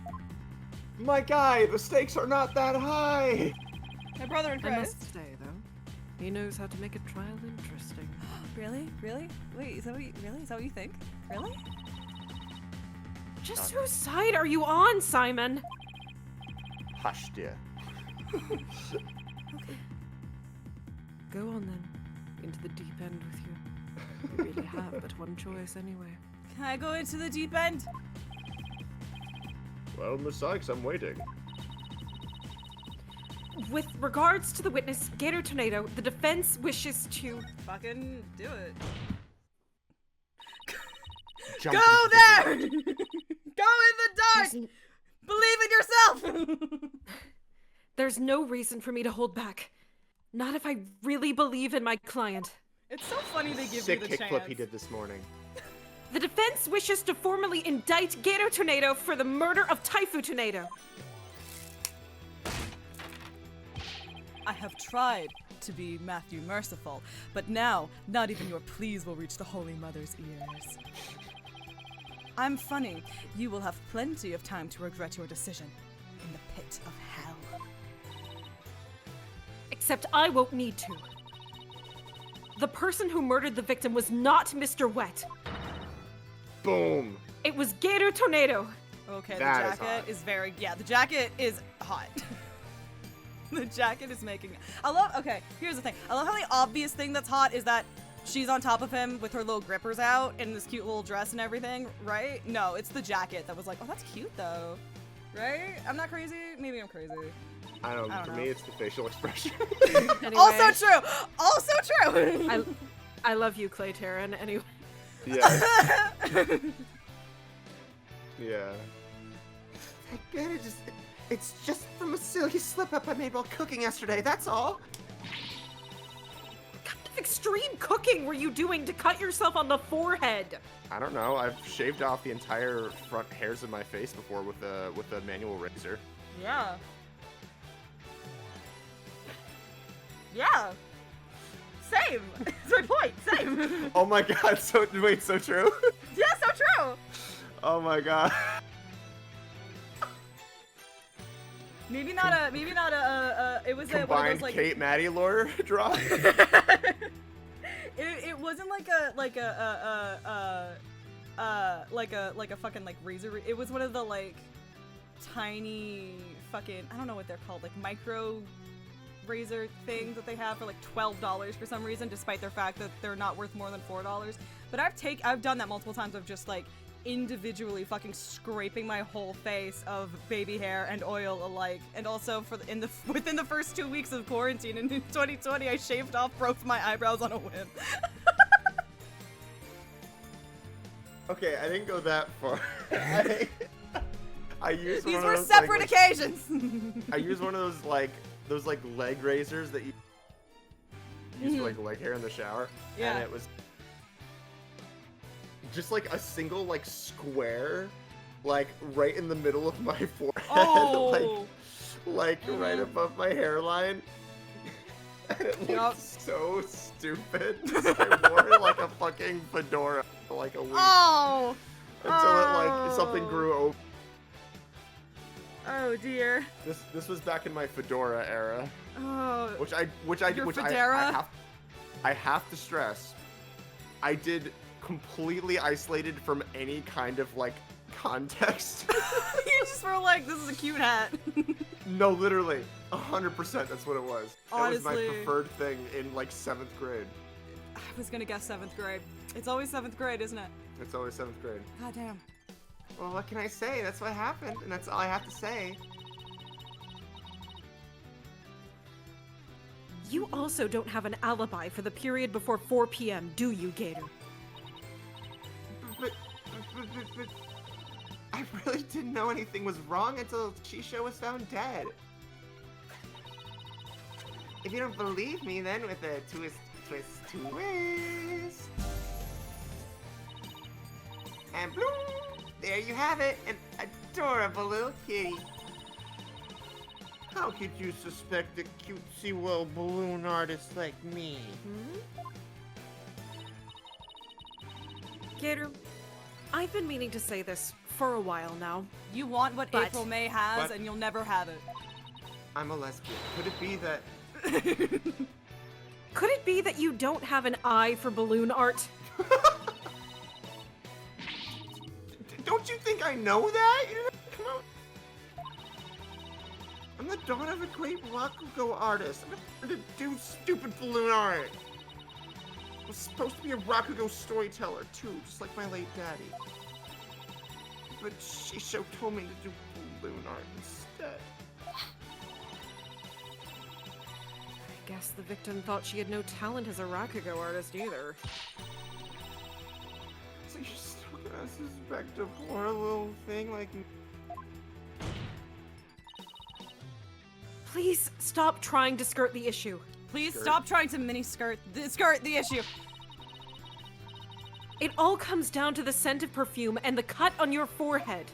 My guy, the stakes are not that high. My brother in I Christ. must say, though, he knows how to make a trial interesting. Really? Really? Wait, is that what you, really? Is that what you think? Really? Just whose side are you on, Simon? Hush, dear. Go on then, into the deep end with you. You really have but one choice anyway. Can I go into the deep end? Well, Miss Sykes, I'm waiting. With regards to the witness, Gator Tornado, the defense wishes to... Fucking do it. Jump Go into the there! light. Go in the dark! Believe in yourself! There's no reason for me to hold back. Not if I really believe in my client. It's so funny they give Sick you the kickflip chance. he did this morning. The defense wishes to formally indict Gator Tornado for the murder of Taifu Tornado. I have tried to be Matthew Merciful, but now not even your pleas will reach the Holy Mother's ears. I'm funny. You will have plenty of time to regret your decision in the pit of hell. Except I won't need to. The person who murdered the victim was not Mr. Wet. Boom. It was Gator Tornado. Okay, That the is jacket hot. is very, yeah, the jacket is hot. The jacket is making, I love, okay, here's the thing. I love how the obvious thing that's hot is that she's on top of him with her little grippers out in this cute little dress and everything, right? No, it's the jacket that was like, oh, that's cute though, right? I'm not crazy? Maybe I'm crazy. I don't know. I don't For know. me, it's the facial expression. Anyway, Also true! Also true! I love you, Clay Taryn. Anyway. yeah. Yeah. I bet it's just from a silly slip up I made while cooking yesterday, that's all. What kind of extreme cooking were you doing to cut yourself on the forehead? I don't know. I've shaved off the entire front hairs of my face before with a manual razor. Yeah. Yeah. Same. That's my point. Same. Oh my god, so wait, so true? Yeah, so true. Oh my god. Maybe not a, it was a, one of Combined those like, Kate Maddie lore drop. it wasn't like a fucking like razor, it was one of the like tiny fucking, I don't know what they're called, like micro razor things that they have for like $12 for some reason, despite their fact that they're not worth more than $4. But I've done that multiple times of just like individually fucking scraping my whole face of baby hair and oil alike, and also within the first 2 weeks of quarantine in 2020, I shaved off both my eyebrows on a whim. Okay, I didn't go that far. I used These one were of those, separate like, occasions. I used one of those leg razors that you use for like leg hair in the shower. Yeah. And it was just like a single like square, like right in the middle of my forehead, Oh. like right above my hairline. And it looked Yup. so stupid. I wore it like a fucking fedora for like a week Oh. until it like something Oh. grew over. Oh dear. This was back in my fedora era, Oh. which I Your fedora? I have to stress, I did completely isolated from any kind of like context. You just were like, this is a cute hat. No, literally, 100%. That's what it was. That was my Honestly. preferred thing in like 7th grade. I was gonna guess 7th grade. It's always 7th grade, isn't it? It's always 7th grade. God damn. Well, what can I say? That's what happened, and that's all I have to say. You also don't have an alibi for the period before 4 p.m., do you, Gator? But I really didn't know anything was wrong until Chisho was found dead. If you don't believe me, then with a twist. And bloom! There you have it, an adorable little kitty. How could you suspect a cutesy little balloon artist like me? Gator, I've been meaning to say this for a while now. You want what But- April May has, but- and you'll never have it. I'm a lesbian. Could it be that? Could it be that you don't have an eye for balloon art? Don't you think I know that? You know, come on. I'm the daughter of a great Rakugo artist. I'm not here to do stupid balloon art. I was supposed to be a Rakugo storyteller too, just like my late daddy. But Shisho told me to do balloon art instead. I guess the victim thought she had no talent as a Rakugo artist either. So you're still gonna suspect a poor little thing like me? Please stop trying to skirt the issue. Please Skirt. stop trying to skirt the issue. It all comes down to the scent of perfume and the cut on your forehead.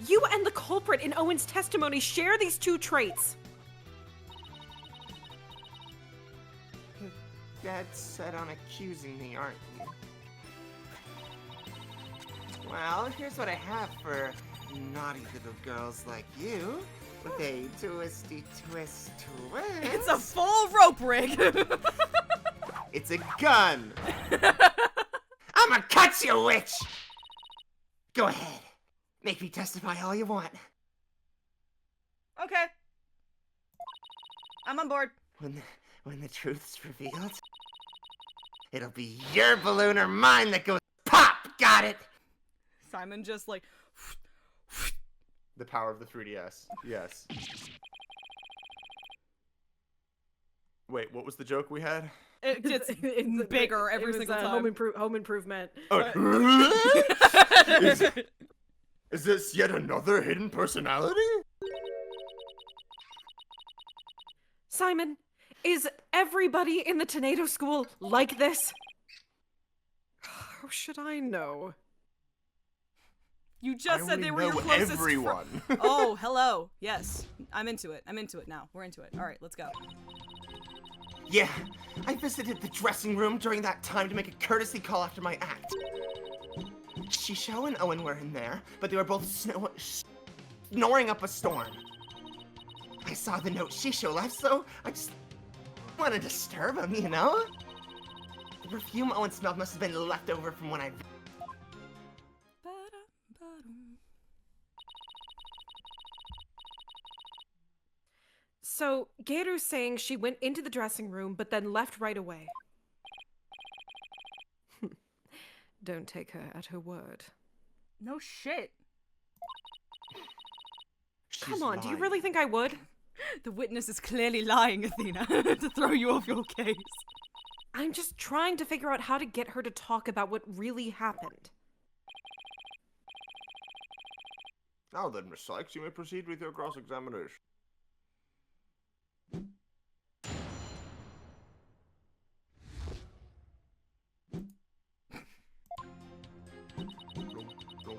You and the culprit in Owen's testimony share these two traits. Dead set on accusing me, aren't you? Well, here's what I have for naughty little girls like you. With a twisty twist twist. It's a full rope rig. It's a gun! I'ma cut you, witch! Go ahead. Make me testify all you want. Okay. I'm on board. When the truth's revealed, it'll be your balloon or mine that goes pop! Got it? Simon just like. The power of the 3DS. Yes. Wait, what was the joke we had? It gets bigger every single time. Home improvement. Is this yet another hidden personality? Simon, is everybody in the Tornado School like this? How should I know? You just said they were your know closest everyone. Oh, hello. Yes. I'm into it. I'm into it now. We're into it. All right, let's go. Yeah, I visited the dressing room during that time to make a courtesy call after my act. Shisho and Owen were in there, but they were both snoring up a storm. I saw the note Shisho left, so I just wanted to disturb them, you know? The perfume Owen smelled must have been left over from when I... So, Gator's saying she went into the dressing room but then left right away. Don't take her at her word. No shit. Come on, do you lying. really think I would? The witness is clearly lying, Athena, to throw you off your case. I'm just trying to figure out how to get her to talk about what really happened. Now then, Miss Sykes, you may proceed with your cross-examination. Oh,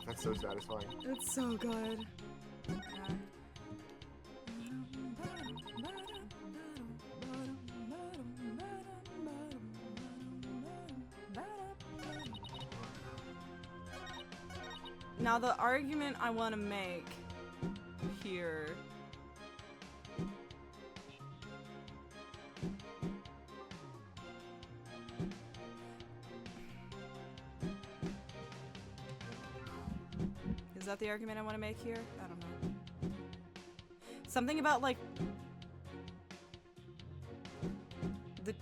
that's so satisfying. It's so good. Now the argument I want to make here is that the argument I want to make here? I don't know. Something about like the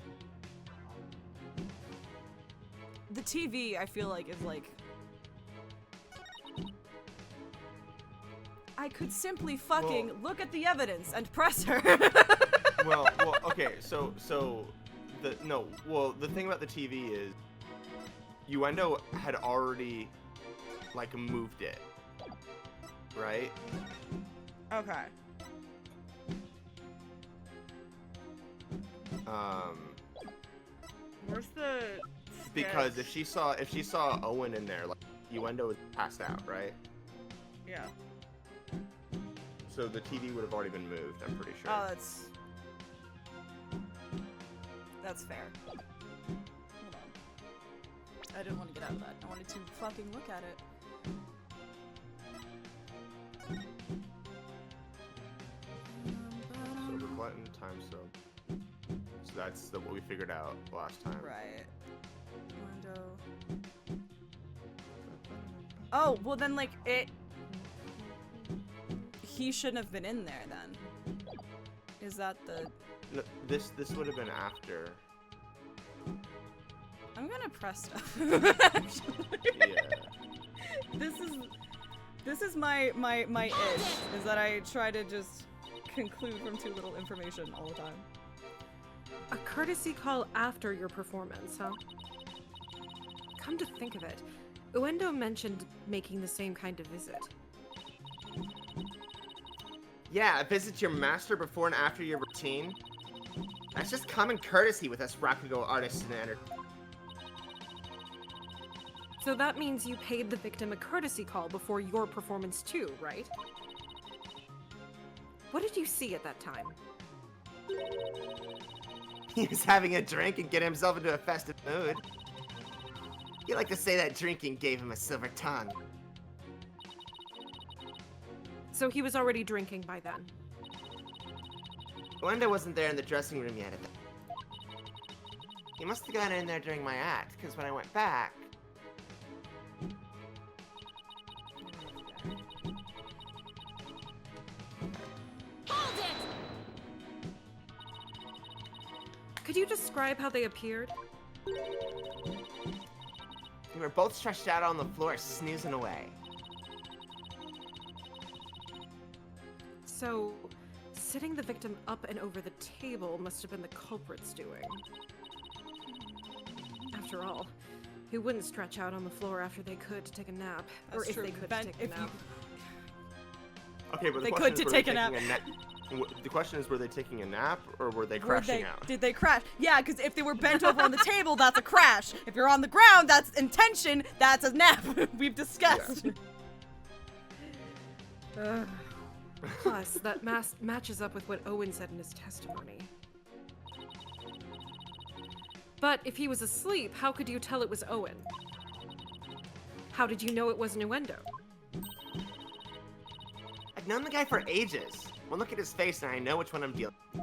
TV I feel like is like I could simply fucking look at the evidence and press her. well, okay, so the thing about the TV is Uendo had already like moved it, right? Okay. Where's the Because sketch? if she saw Owen in there, like Uendo was passed out, right? Yeah. So the TV would have already been moved, I'm pretty sure. Oh, that's fair. Hold on. I didn't want to get out of that. I wanted to fucking look at it. Silver button, time soap. So that's what we figured out last time. Right. Window. Oh, well then, like, he shouldn't have been in there then. Is that the... No, this would have been after. I'm gonna press stuff. Yeah. This is my ish, is that I try to just conclude from too little information all the time. A courtesy call after your performance, huh? Come to think of it, Uendo mentioned making the same kind of visit. Yeah, visit your master before and after your routine. That's just common courtesy with us Rakugo artists and entertainers. So that means you paid the victim a courtesy call before your performance too, right? What did you see at that time? He was having a drink and getting himself into a festive mood. You like to say that drinking gave him a silver tongue. So he was already drinking by then. Uendo wasn't there in the dressing room yet. He must have gotten in there during my act, because when I went back... Hold it! Could you describe how they appeared? We were both stretched out on the floor, snoozing away. So, sitting the victim up and over the table must have been the culprit's doing. After all, who wouldn't stretch out on the floor after they could to take a nap? Or That's if true. they could Ben, take if a nap. Okay, but the They question could is, to were take they a nap. The question is, were they taking a nap or were they crashing out? Did they crash? Yeah, because if they were bent over on the table, that's a crash. If you're on the ground, that's intention. That's a nap. We've discussed. Ugh. Plus, that matches up with what Owen said in his testimony. But if he was asleep, how could you tell it was Owen? How did you know it was Nuendo? I've known the guy for ages. One look at his face and I know which one I'm dealing with.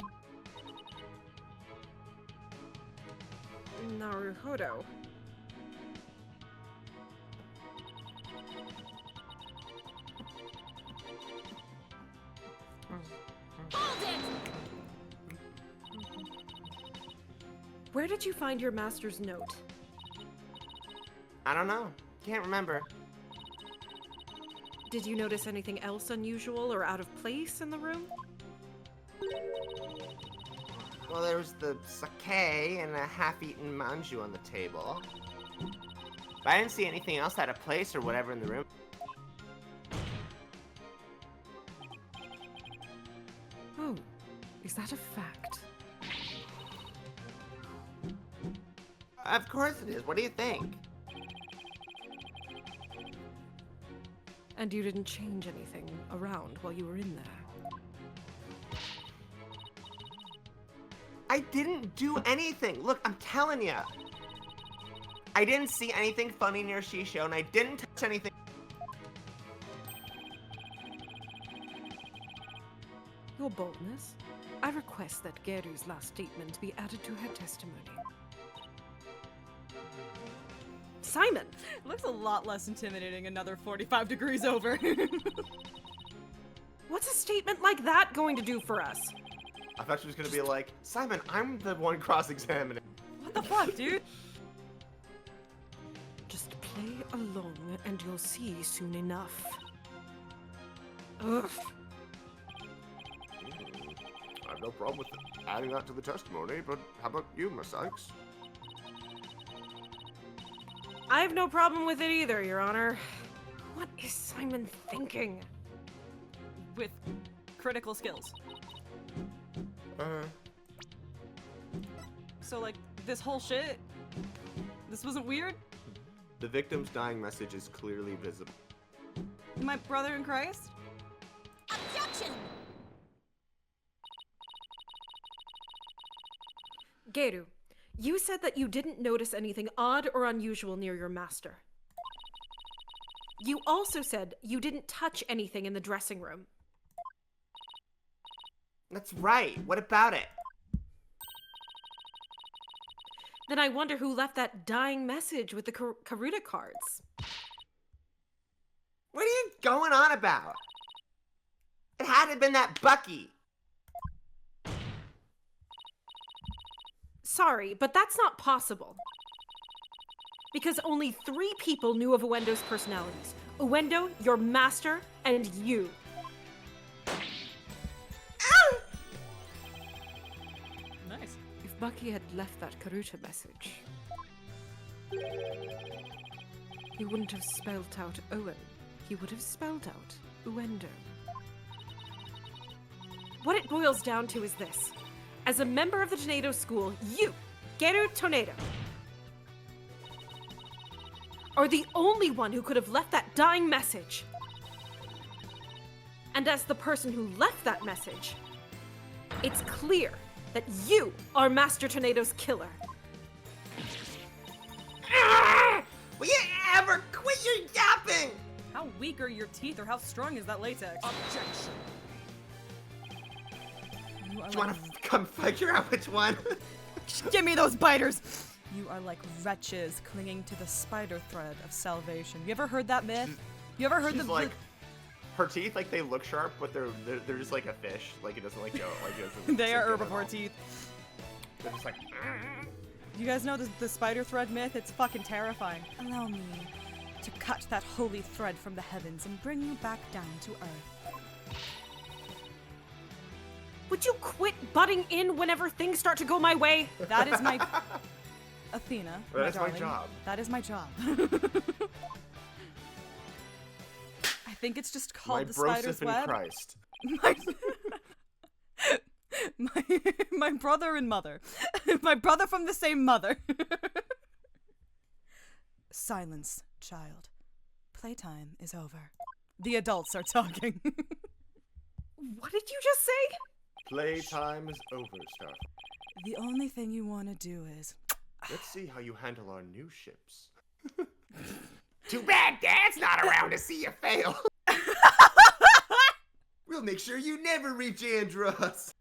Naruhodo. Hold it! Where did you find your master's note? I don't know. Can't remember. Did you notice anything else unusual or out of place in the room? Well, there was the sake and a half-eaten manju on the table. But I didn't see anything else out of place or whatever in the room. Oh, is that a fact? Of course it is. What do you think? And you didn't change anything around while you were in there? I didn't do anything. Look, I'm telling you. I didn't see anything funny near Shisho, and I didn't touch anything. Your boldness? I request that Geru's last statement be added to her testimony. Simon! Looks a lot less intimidating another 45 degrees over. What's a statement like that going to do for us? I thought she was gonna be like, Simon, I'm the one cross-examining. What the fuck, dude? Just play along and you'll see soon enough. Ugh. I have no problem with adding that to the testimony, but how about you, Miss Sykes? I have no problem with it either, Your Honor. What is Simon thinking? With critical skills. So, like, this whole shit, this wasn't weird? The victim's dying message is clearly visible. My brother in Christ? Objection! Geru, you said that you didn't notice anything odd or unusual near your master. You also said you didn't touch anything in the dressing room. That's right. What about it? Then I wonder who left that dying message with the Karuta cards. What are you going on about? It had to have been that Bucky. Sorry, but that's not possible. Because only 3 people knew of Uendo's personalities. Uendo, your master, and you. Nice. If Bucky had left that Karuta message, he wouldn't have spelled out Owen. He would have spelled out Uendo. What it boils down to is this. As a member of the Tornado School, you, Geru Tornado, are the only one who could have left that dying message. And as the person who left that message, it's clear that you are Master Tornado's killer. Will you ever quit your yapping? How weak are your teeth, or how strong is that latex? Objection. You are Do you want to come figure out which one? Give me those biters! You are like wretches clinging to the spider thread of salvation. You ever heard that myth? You ever heard She's the like, her teeth, like, they look sharp, but they're just like a fish. Like, it doesn't, like, go, like, it doesn't... They are sink in at herbivore all. teeth. They're just like... You guys know the spider thread myth? It's fucking terrifying. Allow me to cut that holy thread from the heavens and bring you back down to earth. Would you quit butting in whenever things start to go my way? That is my... Athena, That is my darling, job. That is my job. I think it's just called My the spider's brosif in web. Christ. My brother and mother. My brother from the same mother. Silence, child. Playtime is over. The adults are talking. What did you just say? Playtime is over, Star. The only thing you want to do is... Let's see how you handle our new ships. Too bad Dad's not around to see you fail. We'll make sure you never reach Andros.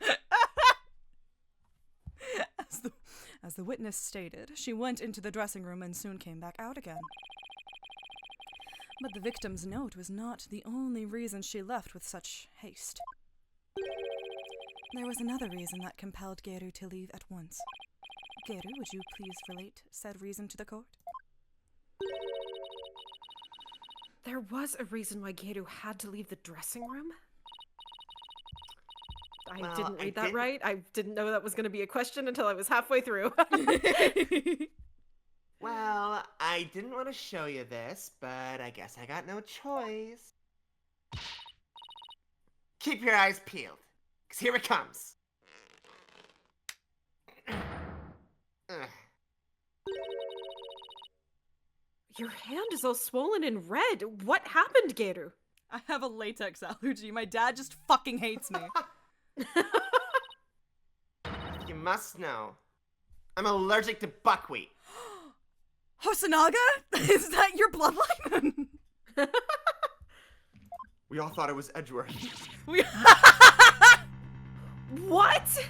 As the witness stated, she went into the dressing room and soon came back out again. But the victim's note was not the only reason she left with such haste. There was another reason that compelled Geru to leave at once. Geru, would you please relate said reason to the court? There was a reason why Geru had to leave the dressing room? I Well, didn't I read that did- right. I didn't know that was going to be a question until I was halfway through. Well, I didn't want to show you this, but I guess I got no choice. Keep your eyes peeled, because here it comes. Ugh. Your hand is all swollen and red. What happened, Geru? I have a latex allergy. My dad just fucking hates me. You must know, I'm allergic to buckwheat. Hosonaga? Is that your bloodline? We all thought it was Edgeworth. We- What?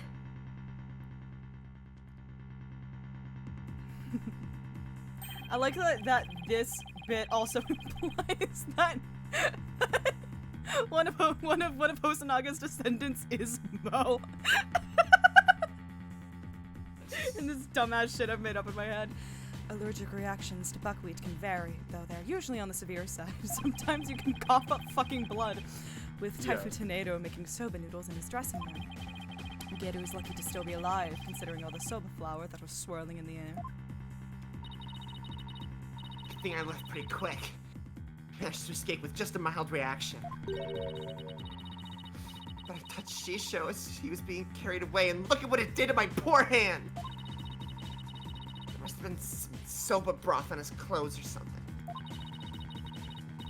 I like that this bit also implies that one of Hosanaga's descendants is Mo. And this dumbass shit I've made up in my head. Allergic reactions to buckwheat can vary, though they're usually on the severe side. Sometimes you can cough up fucking blood, with Yeah. Taifu Tornado making soba noodles in his dressing room. Geru is lucky to still be alive, considering all the soba flour that was swirling in the air. Good thing I left pretty quick. Managed to escape with just a mild reaction. But I touched Shisho as he was being carried away, and look at what it did to my poor hand! There must have been some soba broth on his clothes or something.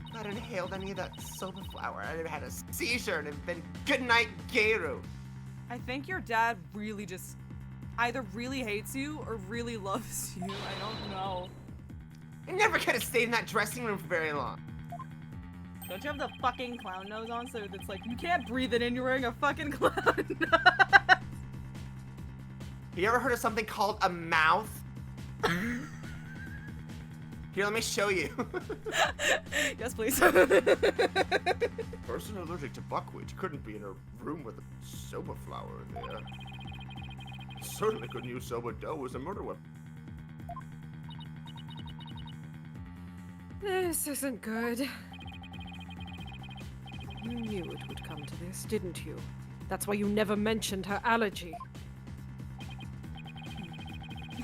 If I'd inhaled any of that soba flour, I'd have had a seizure and it'd been good night, Geru. I think your dad really just either really hates you or really loves you. I don't know. I never could have stayed in that dressing room for very long. Don't you have the fucking clown nose on so it's like you can't breathe it in, you're wearing a fucking clown nose? Have you ever heard of something called a mouth? Here, let me show you. Yes, please. Person allergic to buckwheat couldn't be in a room with a soba flower there. Certainly couldn't use soba dough as a murder weapon. This isn't good. You knew it would come to this, didn't you? That's why you never mentioned her allergy.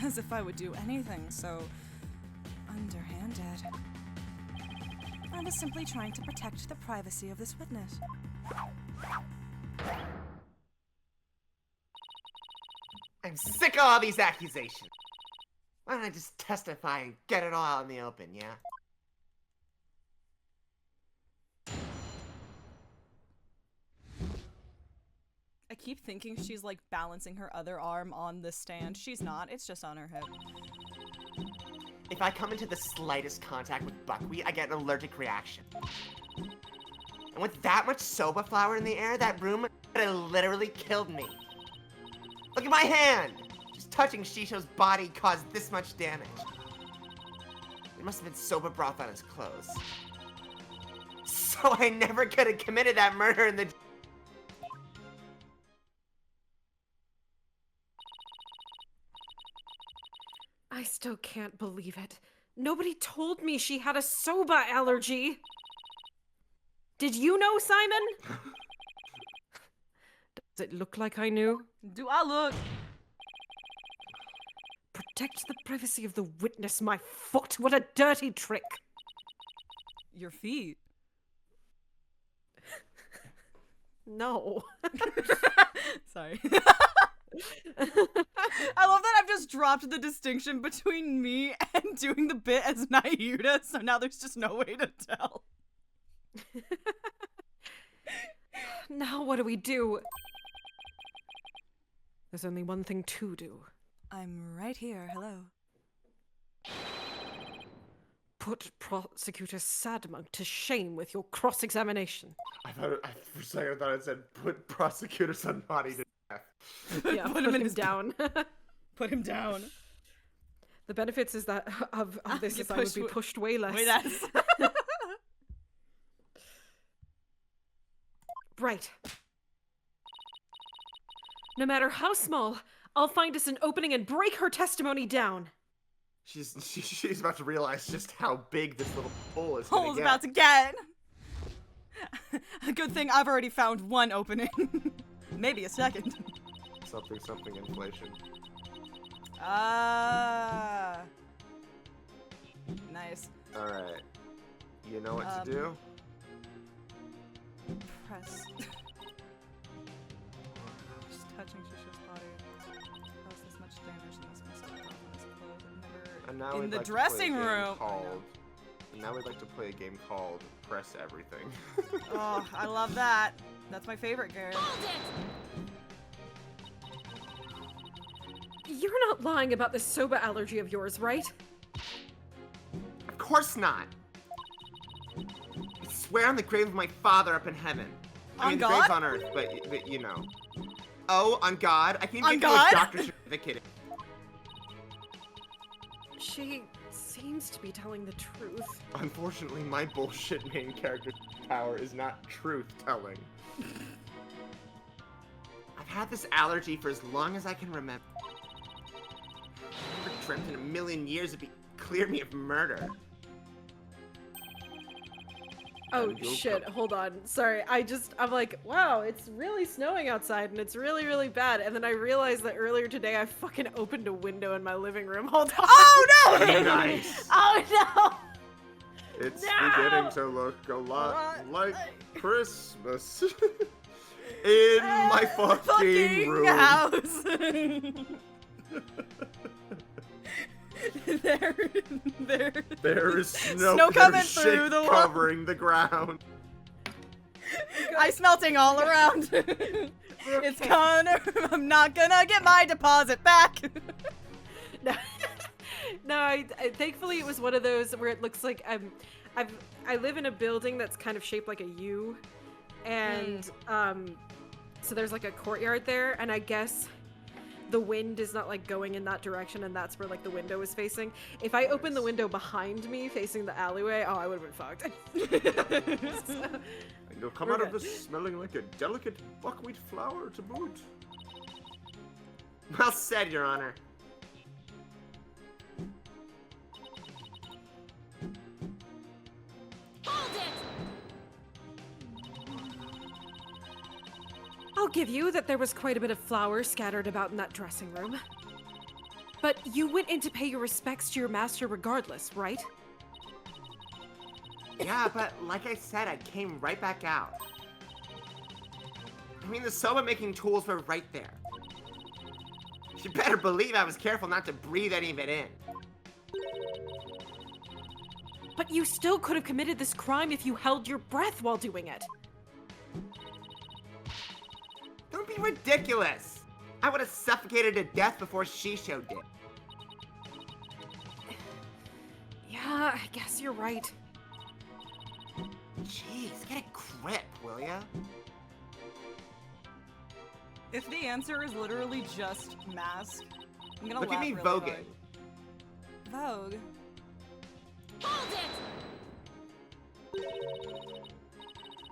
As if I would do anything so underhanded. I was simply trying to protect the privacy of this witness. I'm sick of all these accusations. Why don't I just testify and get it all out in the open, yeah? I keep thinking she's like balancing her other arm on the stand. She's not, it's just on her hip. If I come into the slightest contact with buckwheat, I get an allergic reaction. And with that much soba flour in the air, that room could have literally killed me. Look at my hand! Just touching Shisho's body caused this much damage. There must have been soba broth on his clothes. So I never could have committed that murder in the... I still can't believe it. Nobody told me she had a soba allergy. Did you know, Simon? Does it look like I knew? Do I look? Protect the privacy of the witness, my foot. What a dirty trick. Your feet. No. Sorry. I love that I've just dropped the distinction between me and doing the bit as Nayuta, so now there's just no way to tell. Now what do we do? There's only one thing to do. I'm right here, hello. Put Prosecutor Sadmonk to shame with your cross-examination. For a second I thought it said put prosecutor Sunbody to death. Yeah, put him down. Put him down. The benefits is that of this Get assignment would be pushed way less. Way less. Right. No matter how small, I'll find us an opening and break her testimony down. She's about to realize just how big this little hole is. Hole's about to get. A good thing I've already found one opening. Maybe a second. Something inflation. Ah. Nice. All right. You know what to do? Press. Just touching Shisha's body. Cause this much damage and this much stuff on his clothes. I've And now never. In we'd the like to dressing play a game room. Called, and now we'd like to play a game called Press Everything. Oh, I love that. That's my favorite game. You're not lying about this soba allergy of yours, right? Of course not. I swear on the grave of my father up in heaven. I mean, the grave's on earth, but you know. Oh, on God. I can even get you a doctor's certificate. She seems to be telling the truth. Unfortunately, my bullshit main character power is not truth-telling. I've had this allergy for as long as I can remember. I never dreamt in a million years it'd clear me of murder. Oh shit, hold on. Sorry, I'm like, wow, it's really snowing outside and it's really, really bad. And then I realized that earlier today I fucking opened a window in my living room. Hold on. Oh no! Nice. Oh no! It's beginning to look a lot like Christmas. In my fucking room. House. There is snow coming shit through the wall. covering the ground. Ice melting all around. It's Connor. I'm not gonna get my deposit back. No, no. Thankfully, it was one of those where it looks like I live in a building that's kind of shaped like a U, and so there's like a courtyard there, and I guess the wind is not like going in that direction, and that's where like the window is facing. If I opened the window behind me facing the alleyway, oh, I would have been fucked. So, And you'll come We're out of good. this smelling like a delicate buckwheat flour to boot. Well said, Your Honor. Hold it! I'll give you that there was quite a bit of flour scattered about in that dressing room. But you went in to pay your respects to your master regardless, right? Yeah, but like I said, I came right back out. I mean, the soba-making tools were right there. You better believe I was careful not to breathe any of it in. But you still could have committed this crime if you held your breath while doing it. Don't be ridiculous! I would have suffocated to death before Shisho did. Yeah, I guess you're right. Jeez, get a grip, will ya? If the answer is literally just mask, I'm gonna Look laugh at me really voguing. hard. Vogue. Hold it!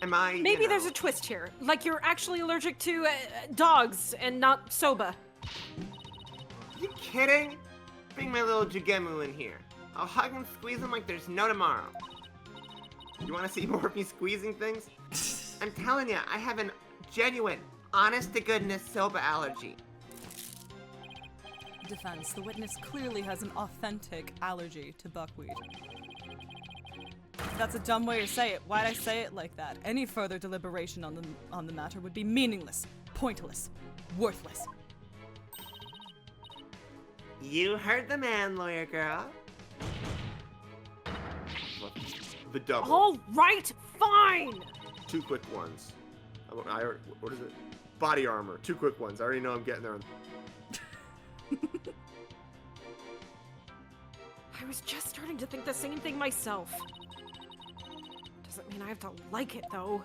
Am I, you Maybe know- there's a twist here. Like you're actually allergic to dogs and not soba. You kidding? Bring my little Jugemu in here. I'll hug and squeeze him like there's no tomorrow. You want to see more of me squeezing things? I'm telling you, I have an genuine, honest-to-goodness soba allergy. Defense. The witness clearly has an authentic allergy to buckwheat. That's a dumb way to say it. Why'd I say it like that? Any further deliberation on the matter would be meaningless, pointless, worthless. You heard the man, lawyer girl. The double. All right, fine. 2 quick ones. What is it? Body armor. 2 quick ones. I already know I'm getting there. I was just starting to think the same thing myself. Doesn't mean I have to like it, though.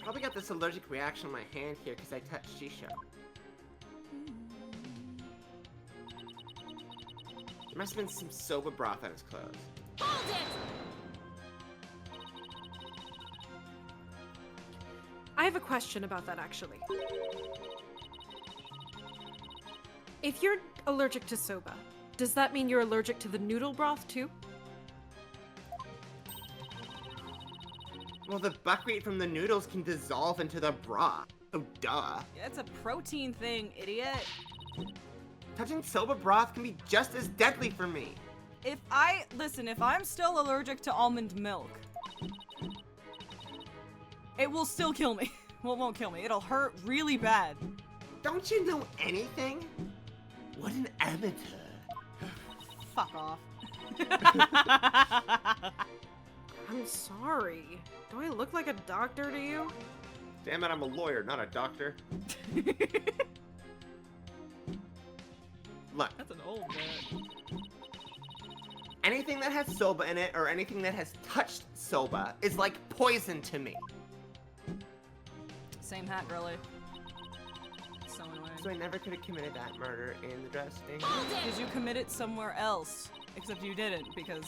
Probably got this allergic reaction on my hand here because I touched Shisho. There must have been some soba broth on his clothes. Hold it! I have a question about that, actually. If you're allergic to soba, does that mean you're allergic to the noodle broth, too? Well, the buckwheat from the noodles can dissolve into the broth. Oh, duh. Yeah, it's a protein thing, idiot. Touching soba broth can be just as deadly for me. If I'm still allergic to almond milk, it will still kill me. Well, it won't kill me. It'll hurt really bad. Don't you know anything? What an amateur. Fuck off. I'm sorry. Do I look like a doctor to you? Damn it, I'm a lawyer, not a doctor. Look, That's an old man. anything that has soba in it or anything that has touched soba is like poison to me. Same hat, really. So annoying. So I never could have committed that murder in the dressing. Hold Because it! you commit it somewhere else. Except you didn't, because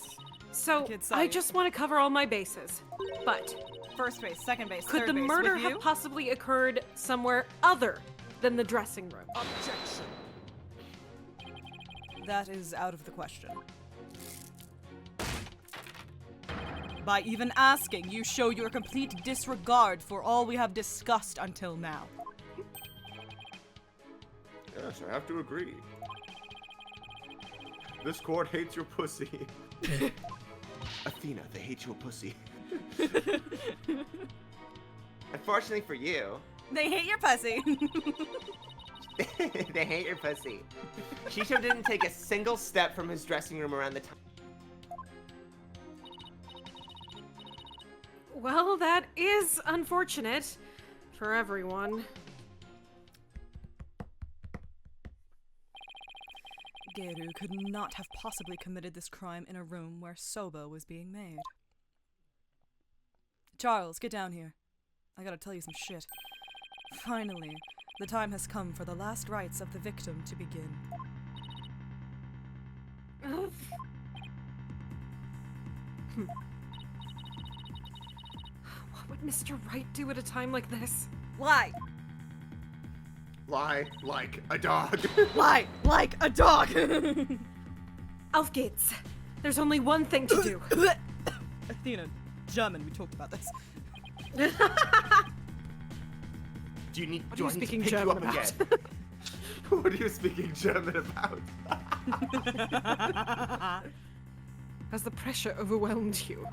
So, Kid's I side. just want to cover all my bases. But, first base, second base, could third the base, murder with you? have possibly occurred somewhere other than the dressing room? Objection. That is out of the question. By even asking, you show your complete disregard for all we have discussed until now. Yes, I have to agree. This court hates your pussy. Athena, they hate your pussy. Unfortunately for you, They hate your pussy. they hate your pussy. Shisho didn't take a single step from his dressing room around the time. Well, that is unfortunate. For everyone. Geru could not have possibly committed this crime in a room where soba was being made. Charles, get down here. I gotta tell you some shit. Finally, the time has come for the last rites of the victim to begin. What would Mr. Wright do at a time like this? Lie! Lie like a dog. Lie like a dog! Elfgates, there's only one thing to do. Athena, German, we talked about this. Do you need, What do are I you need to speaking pick German you up about? again? What are you speaking German about? Has the pressure overwhelmed you?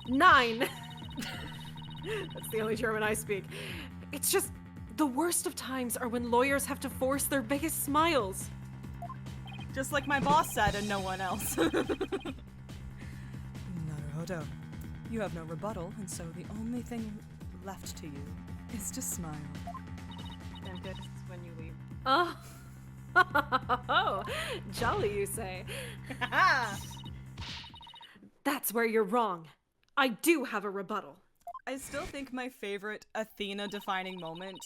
9! That's the only German I speak. It's just, the worst of times are when lawyers have to force their biggest smiles. Just like my boss said and no one else. Naruhodo, you have no rebuttal, and so the only thing left to you is to smile. Damn good, this is when you leave. Oh, jolly you say. That's where you're wrong. I do have a rebuttal. I still think my favorite Athena defining moment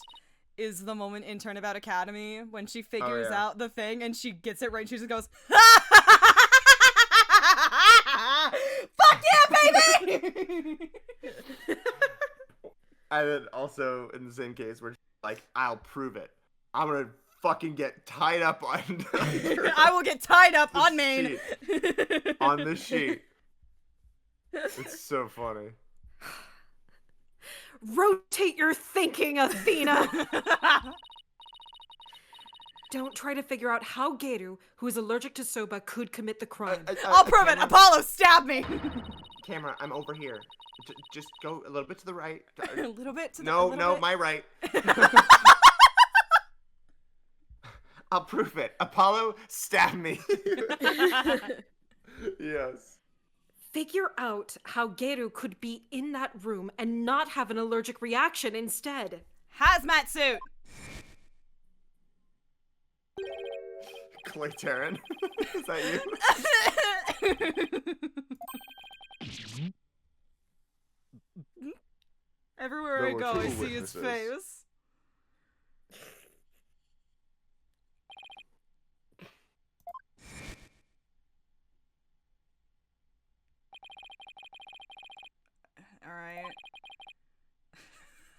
is the moment in Turnabout Academy when she figures yeah. out the thing and she gets it right and she just goes, fuck yeah, baby! And then also in the same case where she's like, I'll prove it. I'm gonna fucking get tied up on I will get tied up the on Maine. sheet. On the sheet. It's so funny. Rotate your thinking, Athena! Don't try to figure out how Geru, who is allergic to soba, could commit the crime. I'll prove it. Camera, Apollo, stab me. Camera, I'm over here. Just go a little bit to the right. A little bit to the No, a little no, bit. my right. I'll prove it. Apollo, stab me. Yes. Figure out how Geru could be in that room and not have an allergic reaction instead. Hazmat suit. Clay Terran. Is that you? Everywhere There I were go, I two see his witnesses. face. Alright.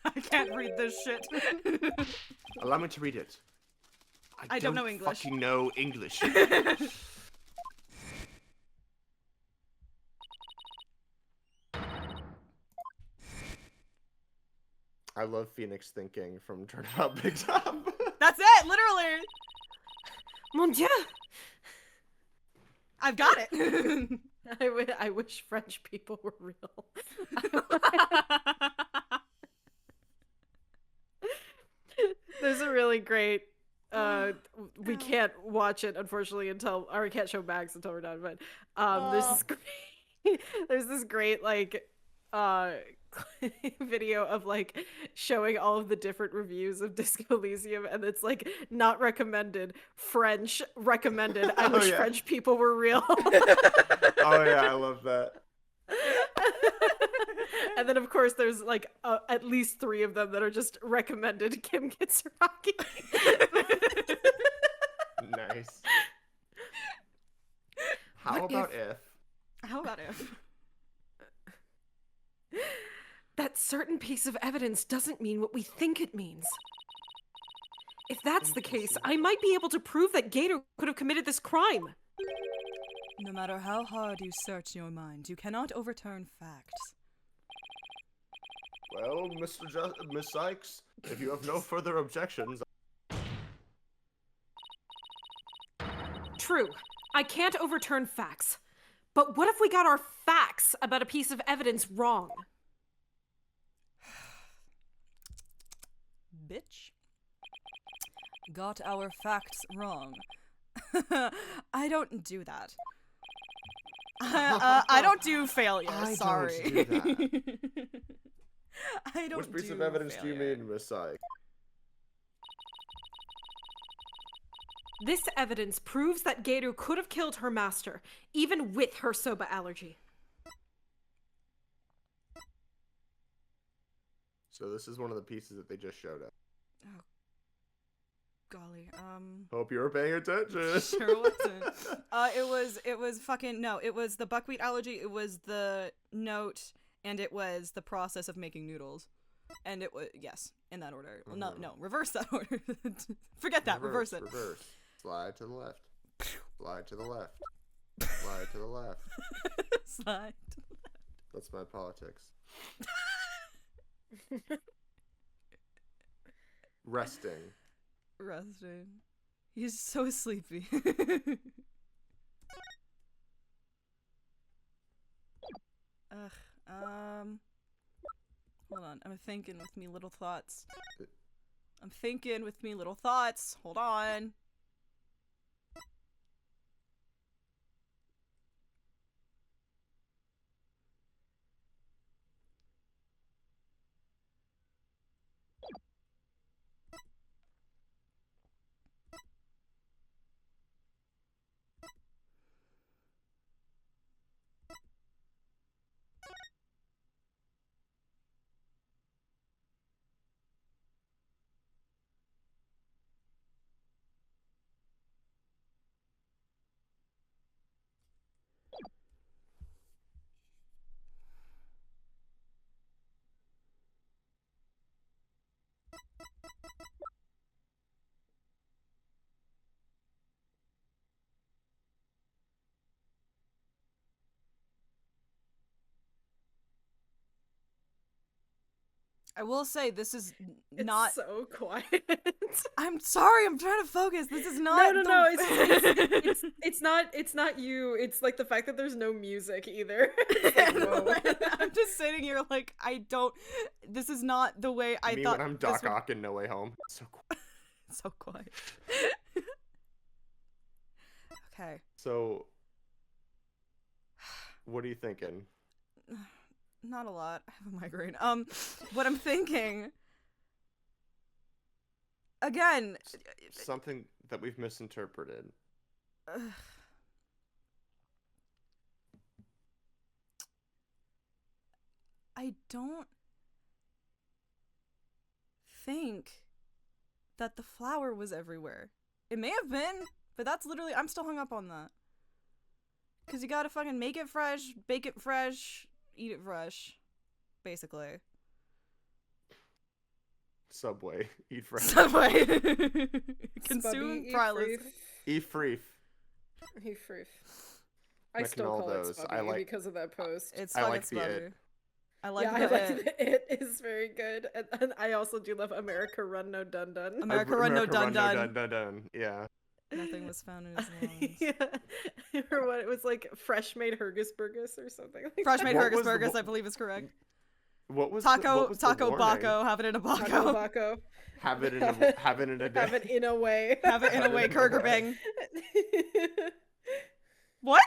I can't read this shit. Allow me to read it. I don't know English. Fucking know English. I love Phoenix thinking from Turnabout Big Top. That's it, literally. Mon Dieu! I've got it. I wish French people were real. There's a really great we can't watch it unfortunately until, or we can't show Max until we're done, but there's this great like video of like showing all of the different reviews of Disco Elysium, and it's like not recommended, French recommended. I wish yeah. French people were real. Oh yeah, I love that. And then of course there's like at least 3 of them that are just recommended Kim Kitsuragi. Nice. How about if? How about if? That certain piece of evidence doesn't mean what we think it means. If that's the case, I might be able to prove that Gator could have committed this crime. No matter how hard you search your mind, you cannot overturn facts. Well, Miss Sykes, if you have no further objections. True, I can't overturn facts. But what if we got our facts about a piece of evidence wrong? Bitch. Got our facts wrong. I don't do that. I don't do failure, I don't sorry. do that. I don't Which piece of do evidence do you failure. mean, Miss Psych? This evidence proves that Geru could have killed her master, even with her soba allergy. So this is one of the pieces that they just showed us. Oh, golly. Hope you were paying attention. Sure wasn't. It was fucking, no, it was the buckwheat allergy, it was the note, and it was the process of making noodles. And it was, yes, in that order. Well, no, reverse that order. Forget that, reverse it. Reverse. Slide to the left. Slide to the left. Slide to the left. Slide. That's my politics. Resting. He's so sleepy. Ugh. Hold on. I'm thinking with me little thoughts. Hold on. I will say this is not. It's so quiet. I'm sorry. I'm trying to focus. This is not. No. It's not. It's not you. It's like the fact that there's no music either. I'm just sitting here like I don't. This is not the way I thought. When I'm Doc Ock in No Way Home. So quiet. So quiet. Okay. So, what are you thinking? Not a lot. I have a migraine. What I'm thinking. Again. Something that we've misinterpreted. I don't think that the flour was everywhere. It may have been, but that's literally, I'm still hung up on that. Because you gotta fucking make it fresh, bake it fresh, eat it fresh, basically. Subway. Eat fresh. Subway. Spubby, Consume eat fries. Eat free. Eat free. I still call it those. Spubby because of that post. It's I fucking like the Spubby. It. I like yeah, the I like It. the It is very good, and I also do love America Run No Dun Dun. America Run No Dun Dun. Dun. Yeah. Nothing was found in his lungs. Yeah, or what it was like, fresh made Burgers or something. Like Fresh made What was the- Burgers, I believe is correct. What was Taco what was the warning? Baco, have it in a Taco Baco. Baco. Have it in a day. Have it in a way. Have it in a Have it way, in a way. Kurgerbang. What?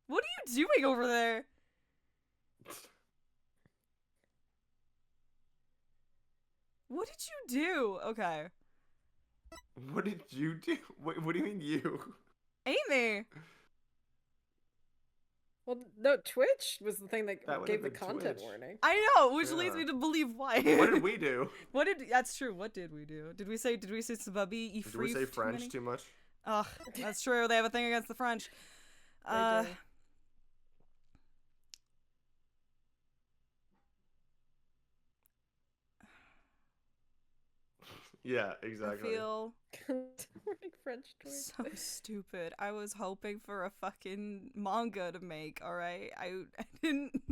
What are you doing over there? What did you do? Okay. What did you do? What do you mean you? Amy. Well, no, Twitch was the thing that That would've gave the been content Twitch. warning. I know, which leads Yeah. me to believe why. What did we do? That's true. What did we do? Did we say Sabubby? Did we say French too much? Ugh, that's true. They have a thing against the French. They do. Yeah, I exactly. feel Warning French Twitch. so stupid. I was hoping for a fucking manga to make, alright? I didn't.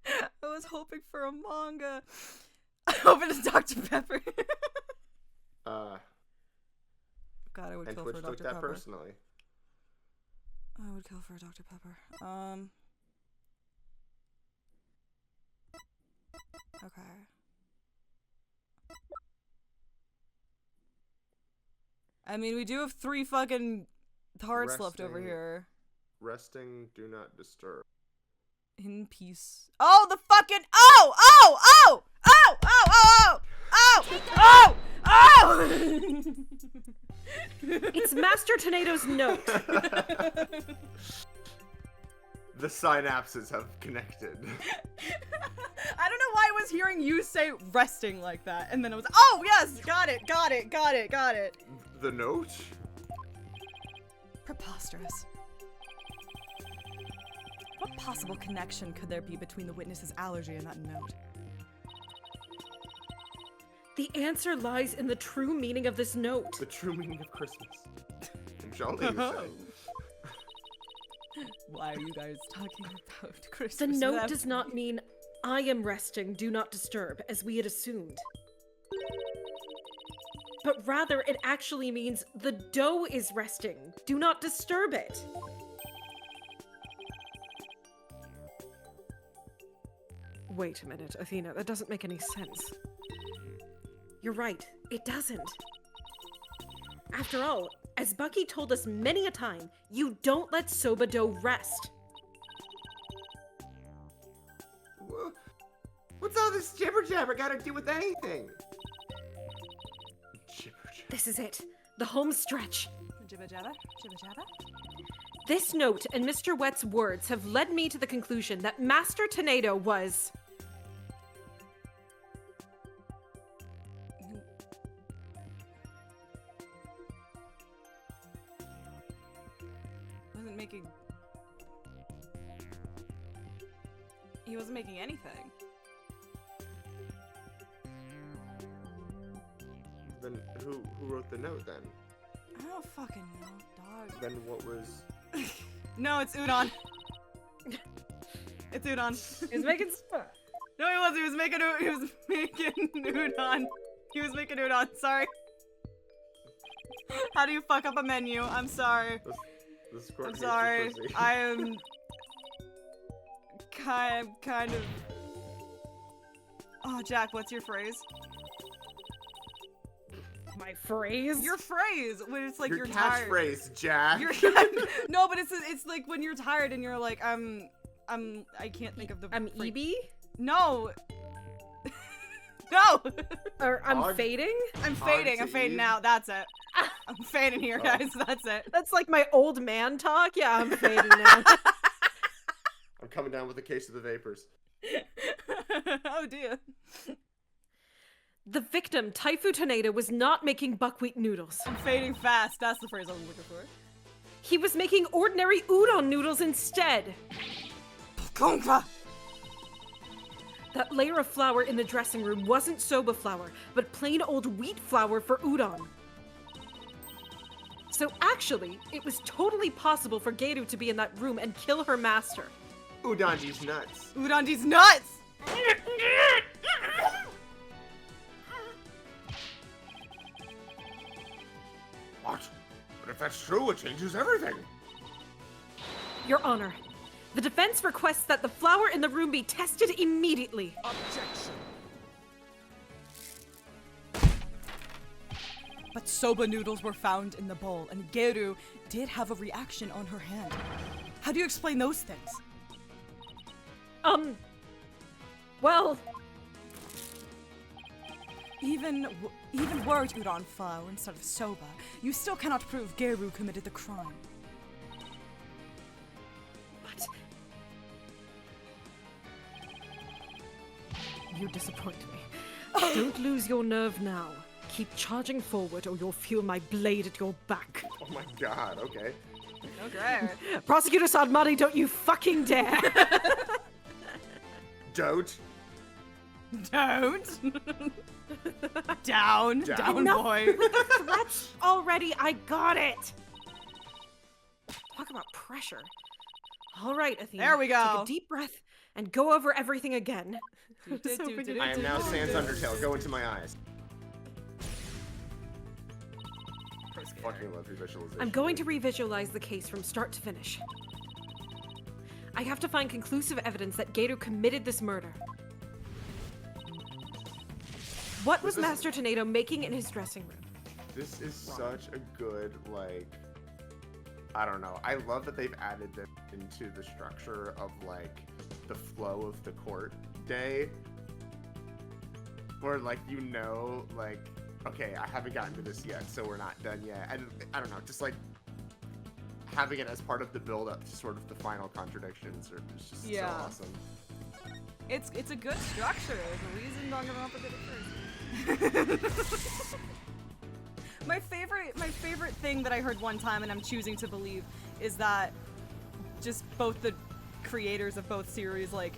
I was hoping for a manga. I hope it's Dr. Pepper. God, I would And kill Twitch for a took Dr. that Pepper. personally. I would kill for a Dr. Pepper. Okay. I mean, we do have 3 fucking hearts left over Resting. here. Resting, do not disturb. in peace. Oh, the fucking oh, oh, oh, oh, oh, oh, oh, oh, oh, oh. It's Master Tornado's note. The synapses have connected. I don't know why I was hearing you say resting like that, and then I was, oh yes, got it. The note? Preposterous. What possible connection could there be between the witness's allergy and that note? The answer lies in the true meaning of this note. The true meaning of Christmas. I'm jolly, you say. Why are you guys talking about Christmas? The note does not mean I am resting, do not disturb, as we had assumed. But rather, it actually means the dough is resting, do not disturb it. Wait a minute, Athena, that doesn't make any sense. You're right, it doesn't. After all, as Bucky told us many a time, you don't let soba dough rest. What's all this jibber jabber got to do with anything? Jibber jabber. This is it, the home stretch. Jibba jabba? Jibba jabba? This note and Mr. Wet's words have led me to the conclusion that Master Tornado was... He wasn't making anything. Then who wrote the note then? I don't fucking know, dog. Then what was... No, it's Udon. It's Udon. He's making stuff. No, he wasn't. He was making udon. He was making udon. Sorry. How do you fuck up a menu? I'm sorry. I'm sorry. I am kind of. Oh, Jack, what's your phrase? My phrase? Your phrase when it's like your you're tired. catchphrase, Jack. No, but it's like when you're tired and you're like I can't think of the. I'm phrase. EB? No. No. Or I'm fading? I'm fading. I'm fading out. That's it. I'm fading here, guys. That's it. That's like my old man talk. Yeah, I'm fading now. I'm coming down with a case of the vapors. Oh dear. The victim, Taifu Tornado, was not making buckwheat noodles. I'm fading fast. That's the phrase I was looking for. He was making ordinary udon noodles instead. Konka. That layer of flour in the dressing room wasn't soba flour, but plain old wheat flour for udon. So actually, it was totally possible for Geiru to be in that room and kill her master. Udonji's nuts. Udonji's nuts! What? But if that's true, it changes everything. Your Honor, the defense requests that the flour in the room be tested immediately. Objection. But soba noodles were found in the bowl, and Geiru did have a reaction on her hand. How do you explain those things? Well... Even were it udon flour instead of soba, you still cannot prove Geiru committed the crime. But... You disappoint me. Don't lose your nerve now. Keep charging forward or you'll feel my blade at your back. Oh my god, okay. Okay. Prosecutor Sadmari, don't you fucking dare! Don't. Don't. Down, Enough boy. with the threats already, I got it! Talk about pressure. All right, Athena. There we go. Take a deep breath and go over everything again. I am now Sans Undertale. Go into my eyes. Fucking love your visualization. I'm going to revisualize the case from start to finish. I have to find conclusive evidence that Geiru committed this murder. What was Master Tornado making in his dressing room? This is such a good, like, I don't know. I love that they've added them into the structure of, like, the flow of the court day, where like like, okay, I haven't gotten to this yet, so we're not done yet. And I don't know, just like having it as part of the build-up to sort of the final contradictions is just so awesome. It's a good structure. There's a reason Danganronpa did it first. My favorite thing that I heard one time, and I'm choosing to believe, is that just both the creators of both series like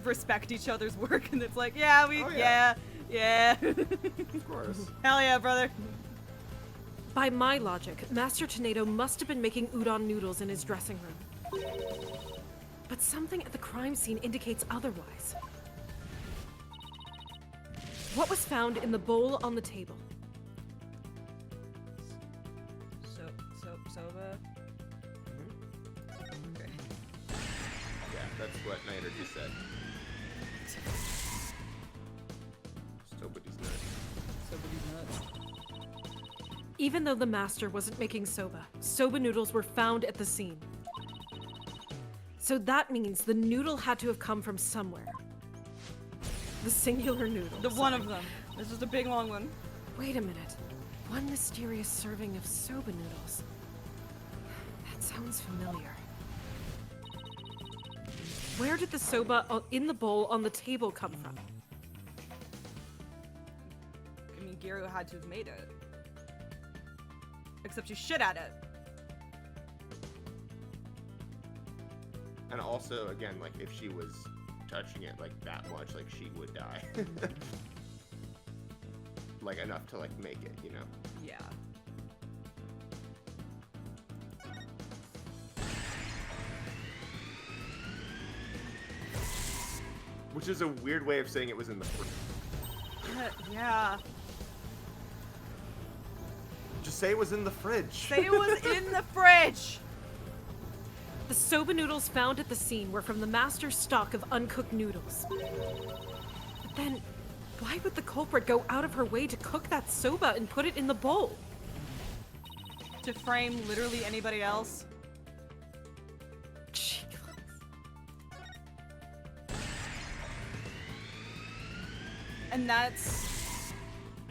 respect each other's work, and it's like, yeah. Of course. Hell yeah, brother. By my logic, Master Tornado must have been making udon noodles in his dressing room. But something at the crime scene indicates otherwise. What was found in the bowl on the table? Soba. Okay. Yeah, that's what Niner just said. Nobody's nuts. Even though the master wasn't making soba noodles were found at the scene. So that means the noodle had to have come from somewhere. The singular noodle. The one of them. This is a big long one. Wait a minute. One mysterious serving of soba noodles. That sounds familiar. Where did the soba in the bowl on the table come from? I mean, Gero had to have made it. Except you shit at it. And also, again, like, if she was touching it, like, that much, like, she would die. Like, enough to, like, make it, you know? Yeah. Which is a weird way of saying it was in the fridge. Yeah. Just say it was in the fridge. Say it was in the fridge! The soba noodles found at the scene were from the master's stock of uncooked noodles. But then, why would the culprit go out of her way to cook that soba and put it in the bowl? To frame literally anybody else? And that's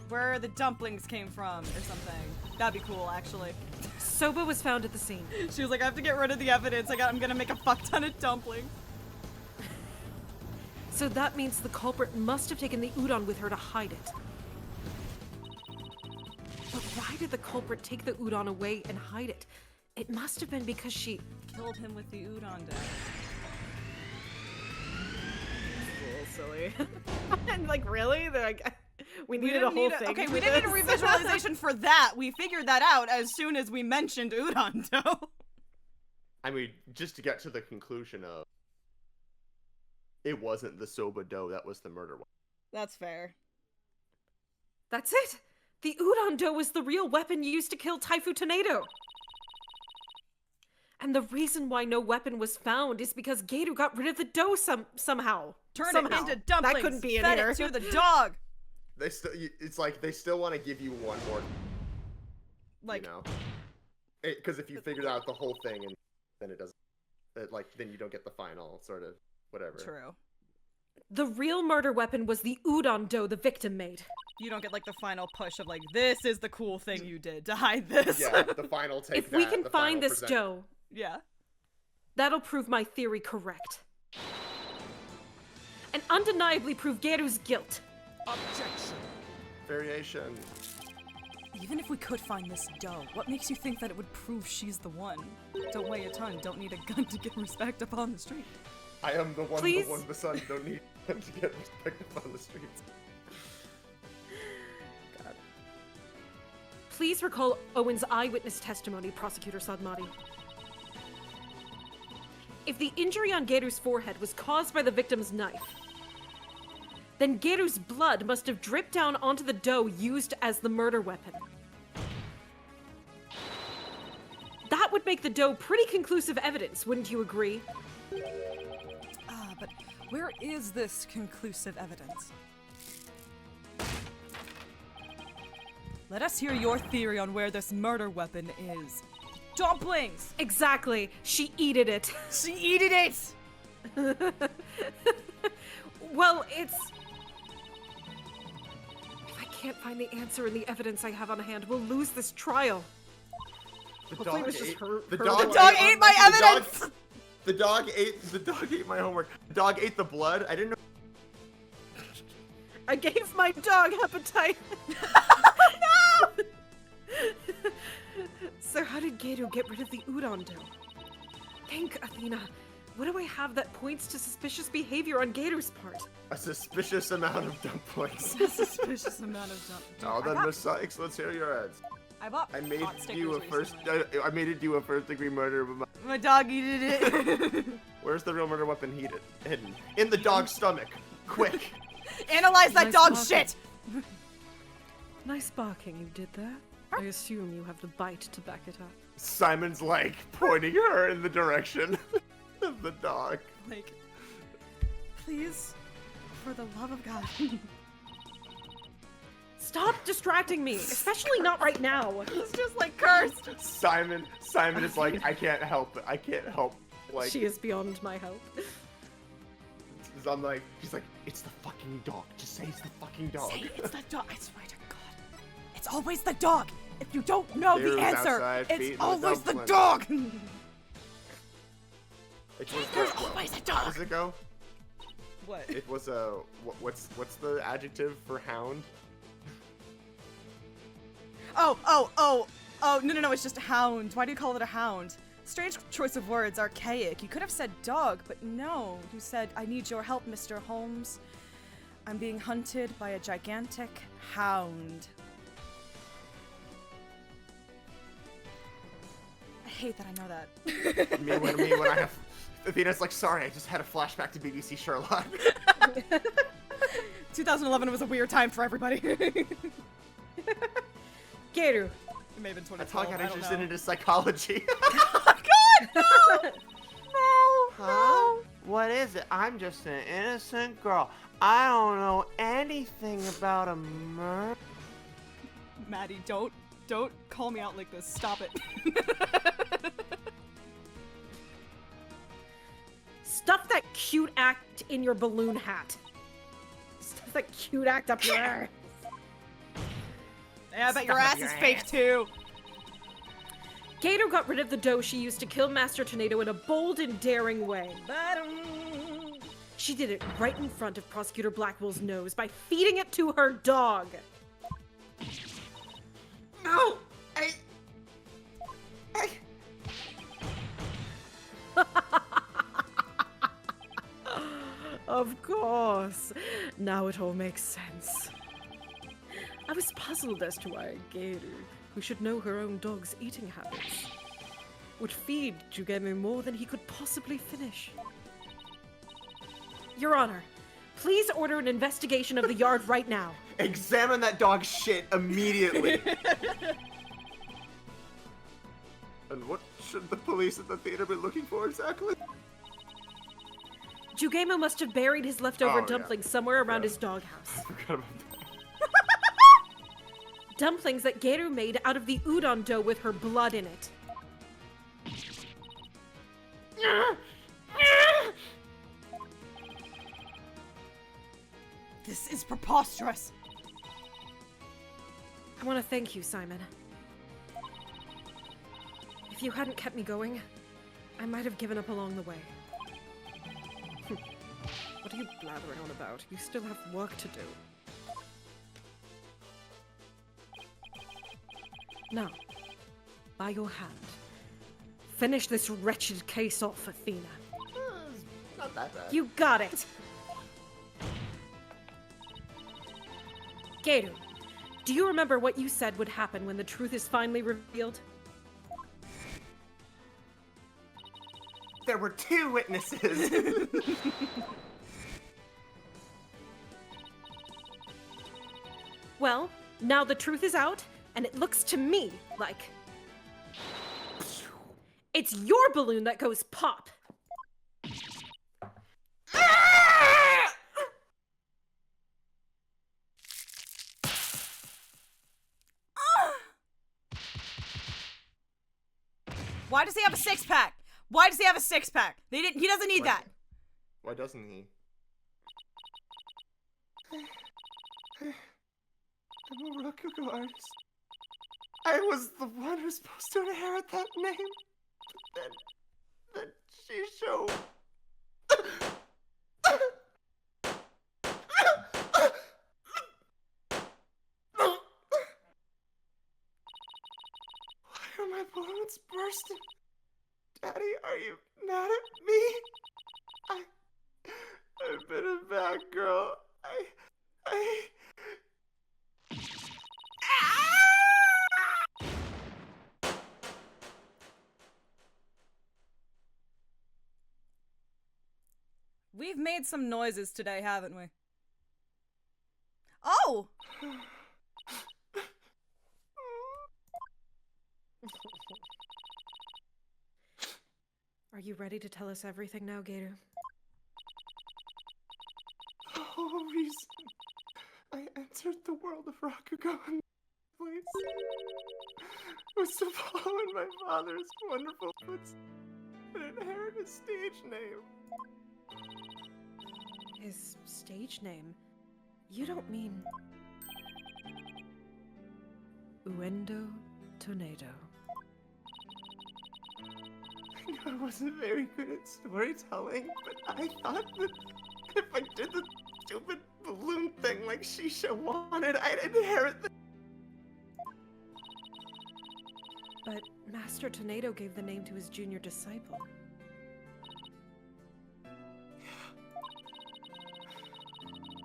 where the dumplings came from, or something. That'd be cool, actually. Soba was found at the scene. She was like, I have to get rid of the evidence. I'm gonna make a fuck ton of dumplings. So that means the culprit must have taken the udon with her to hide it. But why did the culprit take the udon away and hide it? It must have been because she Killed him with the udon dye. It's a little silly. and like really? They're like we needed a didn't whole need thing. Okay, for we didn't this. need a revisualization for that. We figured that out as soon as we mentioned udon dough. I mean, just to get to the conclusion of it wasn't the soba dough that was the murder one. That's fair. That's it. The udon dough was the real weapon used to kill Taifu Tornado. And the reason why no weapon was found is because Geru got rid of the dough somehow. Turn somehow. it into dumplings. That couldn't be in Fed here. it to the dog. They still, it's like they still want to give you one more, Like, you know, because if you figured out the whole thing and then it doesn't, then you don't get the final sort of whatever. true. The real murder weapon was the udon dough the victim made. You don't get like the final push of like, this is the cool thing you did to hide this. Yeah, the final take. If we can find this dough, Yeah. that'll prove my theory correct. And undeniably prove Geru's guilt. Objection. Variation. Even if we could find this dough, what makes you think that it would prove she's the one? Don't weigh a ton, don't need a gun to get respect up on the street. I am the one, Please? the one, the son. Don't need him to get respected on the streets. God. Please recall Owen's eyewitness testimony, Prosecutor Sadmati. If the injury on Geru's forehead was caused by the victim's knife, then Geru's blood must have dripped down onto the dough used as the murder weapon. That would make the dough pretty conclusive evidence, wouldn't you agree? But where is this conclusive evidence? Let us hear your theory on where this murder weapon is. Dumplings! Exactly. She eated it. She eated it! Well, it's... If I can't find the answer in the evidence I have on hand, we'll lose this trial. The Hopefully it dog was just ate. her- The her dog blood. The dog ate my the dog- evidence! The dog ate my homework. The dog ate the blood. I didn't know. I gave my dog hepatitis. No! So how did Gedo get rid of the udon dough? Think, Athena. What do I have that points to suspicious behavior on Gedo's part? A suspicious amount of dumplings. A suspicious amount of dump. All then, Miss Sykes, let's hear your ads. I bought I made pot stickers you a first. recently. I made it do a first-degree murder. But My dog eated it. where's the real murder weapon hidden? In the dog's stomach. Quick. Analyze that Nice dog's barking. shit! Nice barking you did there. I assume you have the bite to back it up. Simon's like pointing her in the direction of the dog. Like, please, for the love of God. Stop distracting me, especially not right now. It's just like cursed. Simon is like, I can't help it. I can't help. Like, She is beyond my help. I'm like, he's like, it's the fucking dog. Just say it's the fucking dog. Say it's the dog. I swear to God. It's always the dog. If you don't know the There's answer, outside feet it's in the always the dumpling. dog. It was There's always a How dog. does it go? What? It was a what's the adjective for hound? Oh, no, it's just a hound. Why do you call it a hound? Strange choice of words, archaic. You could have said dog, but no. You said, I need your help, Mr. Holmes. I'm being hunted by a gigantic hound. I hate that I know that. me when I have Athena's like, sorry, I just had a flashback to BBC Sherlock. 2011 was a weird time for everybody. It Gedo. may have been 2012. That's how I got don't interested know. into psychology. Oh, God, no! No! Huh? What is it? I'm just an innocent girl. I don't know anything about a murder. Maddie, don't call me out like this. Stop it. Stuff that cute act in your balloon hat. Stuff that cute act up your ass. Yeah, I bet your Stuff up ass your is fake ass. too. Gato got rid of the dough she used to kill Master Tornado in a bold and daring way. She did it right in front of Prosecutor Blackwell's nose by feeding it to her dog. No! I... Of course. Now it all makes sense. I was puzzled as to why Gato, who should know her own dog's eating habits, would feed Jugeme more than he could possibly finish. Your Honor, please order an investigation of the yard right now. Examine that dog's shit immediately. And what should the police at the theater be looking for exactly? Jugema must have buried his leftover Oh, yeah. dumplings somewhere around Yeah. his doghouse. I forgot about that. Dumplings that Geru made out of the udon dough with her blood in it. This is preposterous. I want to thank you, Simon. If you hadn't kept me going, I might have given up along the way. What are you blathering on about? You still have work to do. Now, by your hand, finish this wretched case off, Athena. Not that bad. You got it! Geru, do you remember what you said would happen when the truth is finally revealed? There were 2 witnesses. Well, now the truth is out, and it looks to me like it's your balloon that goes pop. Why does he have a six-pack? Why does he have a six-pack? He doesn't need that. Why doesn't he? I'm a Rokugo artist. I was the one who's supposed to inherit that name. But then Shisho. Why are my balloons bursting? Daddy, are you mad at me? I've been a bad girl. We've made some noises today, haven't we? Oh! Are you ready to tell us everything now, Gator? The whole reason I entered the world of Rakugo in the place was to follow in my father's wonderful footsteps and inherit his stage name. His stage name? You don't mean... Uendo Tornado. I knew I wasn't very good at storytelling, but I thought that if I did the stupid balloon thing like Shisha wanted, I'd inherit the... But Master Tornado gave the name to his junior disciple.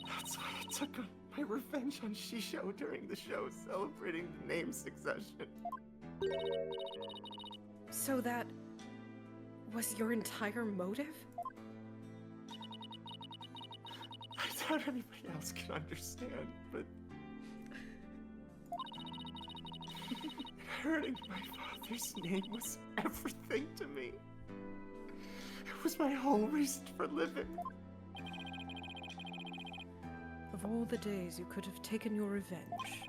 That's why I took my revenge on Shisho during the show, celebrating the name succession. So that was your entire motive? I doubt anybody else can understand, but... inheriting my father's name was everything to me. It was my whole reason for living. Of all the days you could have taken your revenge,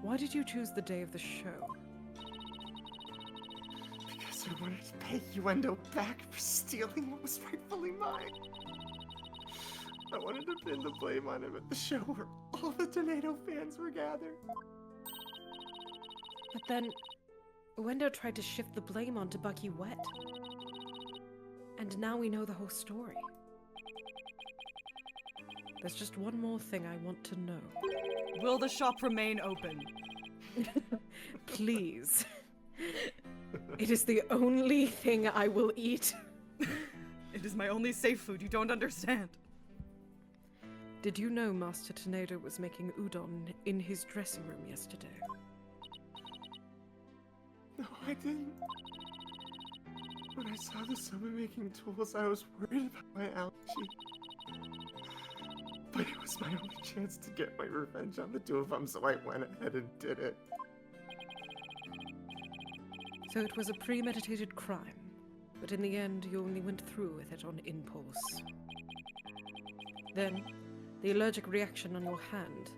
why did you choose the day of the show? Because I wanted to pay Uendo back for stealing what was rightfully mine. I wanted to pin the blame on him at the show where all the Tornado fans were gathered. But then, Uendo tried to shift the blame onto Bucky Wet. And now we know the whole story. There's just one more thing I want to know. Will the shop remain open? Please. It is the only thing I will eat. It is my only safe food, you don't understand. Did you know Master Tornado was making udon in his dressing room yesterday? No, I didn't. When I saw the someone making tools, I was worried about my allergy. But it was my only chance to get my revenge on the two of them, so I went ahead and did it. So it was a premeditated crime, but in the end you only went through with it on impulse. Then, the allergic reaction on your hand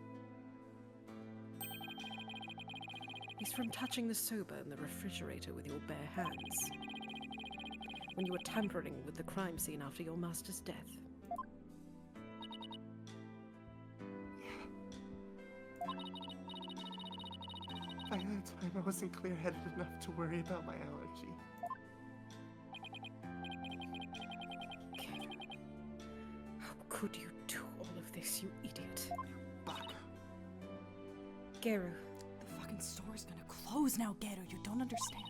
is from touching the soba in the refrigerator with your bare hands, when you were tampering with the crime scene after your master's death. By that time, I wasn't clear-headed enough to worry about my allergy. How could you do all of this, you idiot? Baka. Geru, The fucking store's gonna close now, Geto. You don't understand.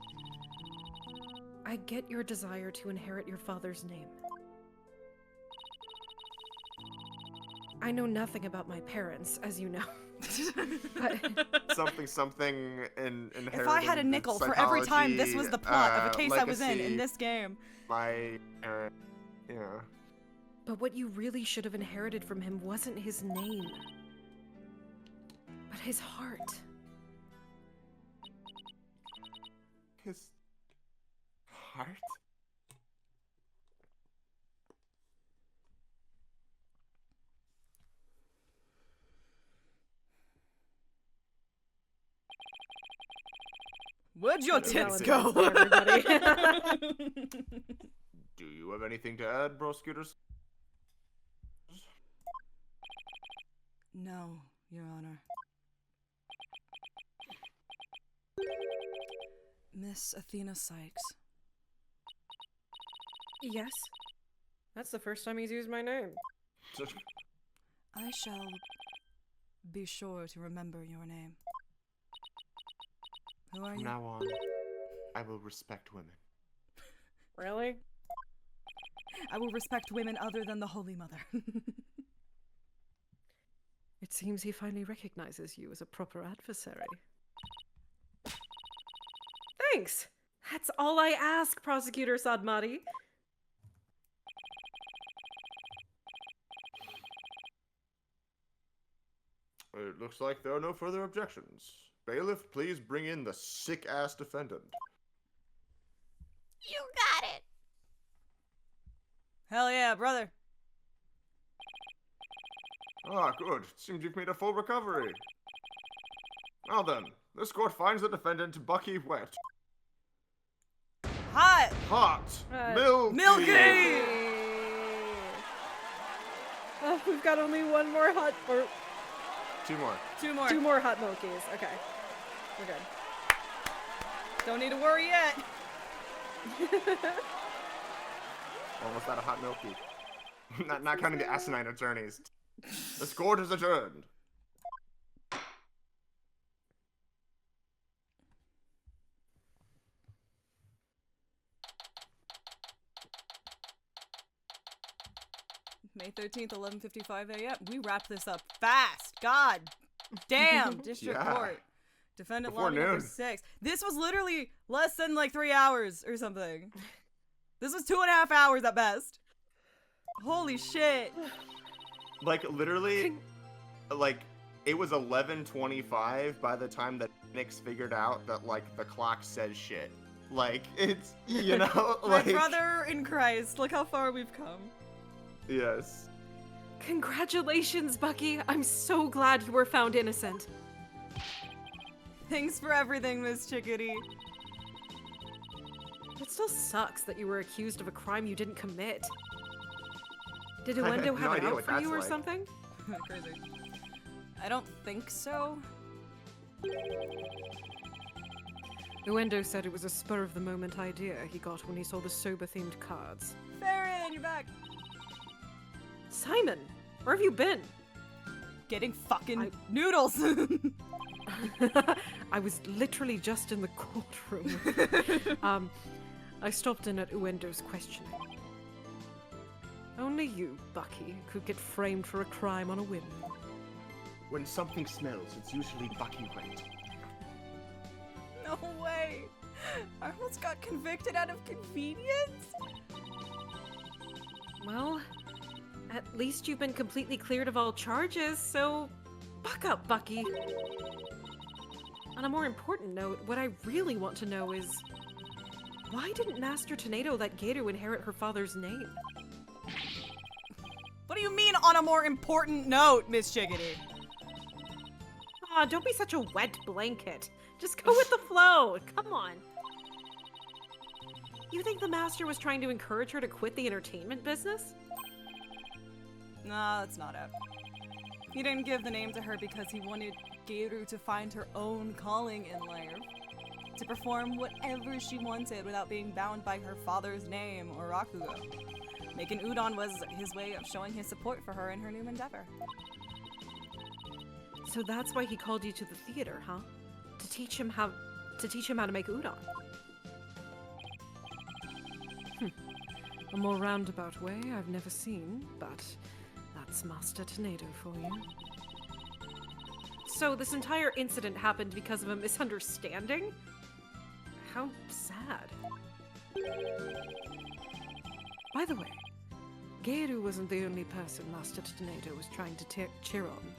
I get your desire to inherit your father's name. I know nothing about my parents, as you know. But Something in inheriting If I had a nickel for every time this was the plot of a case I was in legacy, this game. My parent, yeah. But what you really should have inherited from him wasn't his name, but his heart. His heart? Where'd your That tits was go? everybody. Do you you have anything to add, prosecutors? No, Your Honor. Miss Athena Sykes. Yes. That's the first time he's used my name. I shall be sure to remember your name. Who are From you? now on, I will respect women. Really? I will respect women other than the Holy Mother. It seems he finally recognizes you as a proper adversary. Thanks! That's all I ask, Prosecutor Sadmati. It looks like there are no further objections. Bailiff, please bring in the sick-ass defendant. You got it. Hell yeah, brother. Ah, good. Seems you've made a full recovery. Now then, this court finds the defendant Bucky wet. Hot! Hot! Milky! Milky! Oh, we've got only one more hot, or Two more. Two more. hot milkies. Okay, we're good. Don't need to worry yet. Almost out of hot milky. not counting the asinine attorneys. This court is adjourned. May 13th, 11:55 a.m. We wrapped this up fast. God damn, District Yeah. Court. Defendant Before lobby number noon. 6. This was literally less than like 3 hours or something. This was 2.5 hours at best. Holy shit. Like, literally, like, it was 11:25 by the time that Nix figured out that, like, the clock says shit. Like, it's, you know, My like... brother in Christ, look how far we've come. Yes. Congratulations, Bucky. I'm so glad you were found innocent. Thanks for everything, Miss Chickadee. It still sucks that you were accused of a crime you didn't commit. Did I have Uendo no have it idea out what for that's you or like. something? Crazy. I don't think so. Uendo said it was a spur-of-the-moment idea he got when he saw the sober-themed cards. Farron, you're back. Simon, where have you been? Getting fucking noodles. I was literally just in the courtroom. I stopped in at Uendo's questioning. Only you, Bucky, could get framed for a crime on a whim. When something smells, it's usually Bucky wet. No way. I almost got convicted out of convenience. Well, at least you've been completely cleared of all charges, so buck up, Bucky. On a more important note, what I really want to know is, why didn't Master Tornado let Gato inherit her father's name? What do you mean on a more important note, Miss Chickadee? Aw, don't be such a wet blanket. Just go with the flow. Come on. You think the Master was trying to encourage her to quit the entertainment business? Nah, that's not it. He didn't give the name to her because he wanted Gato to find her own calling in life. To perform whatever she wanted without being bound by her father's name or Rakugo. Making udon was his way of showing his support for her in her new endeavor. So that's why he called you to the theater, huh? To teach him how to make udon. A more roundabout way I've never seen, but that's Master Tornado for you. So this entire incident happened because of a misunderstanding? How sad. By the way, Geiru wasn't the only person Master Tornado was trying to cheer on.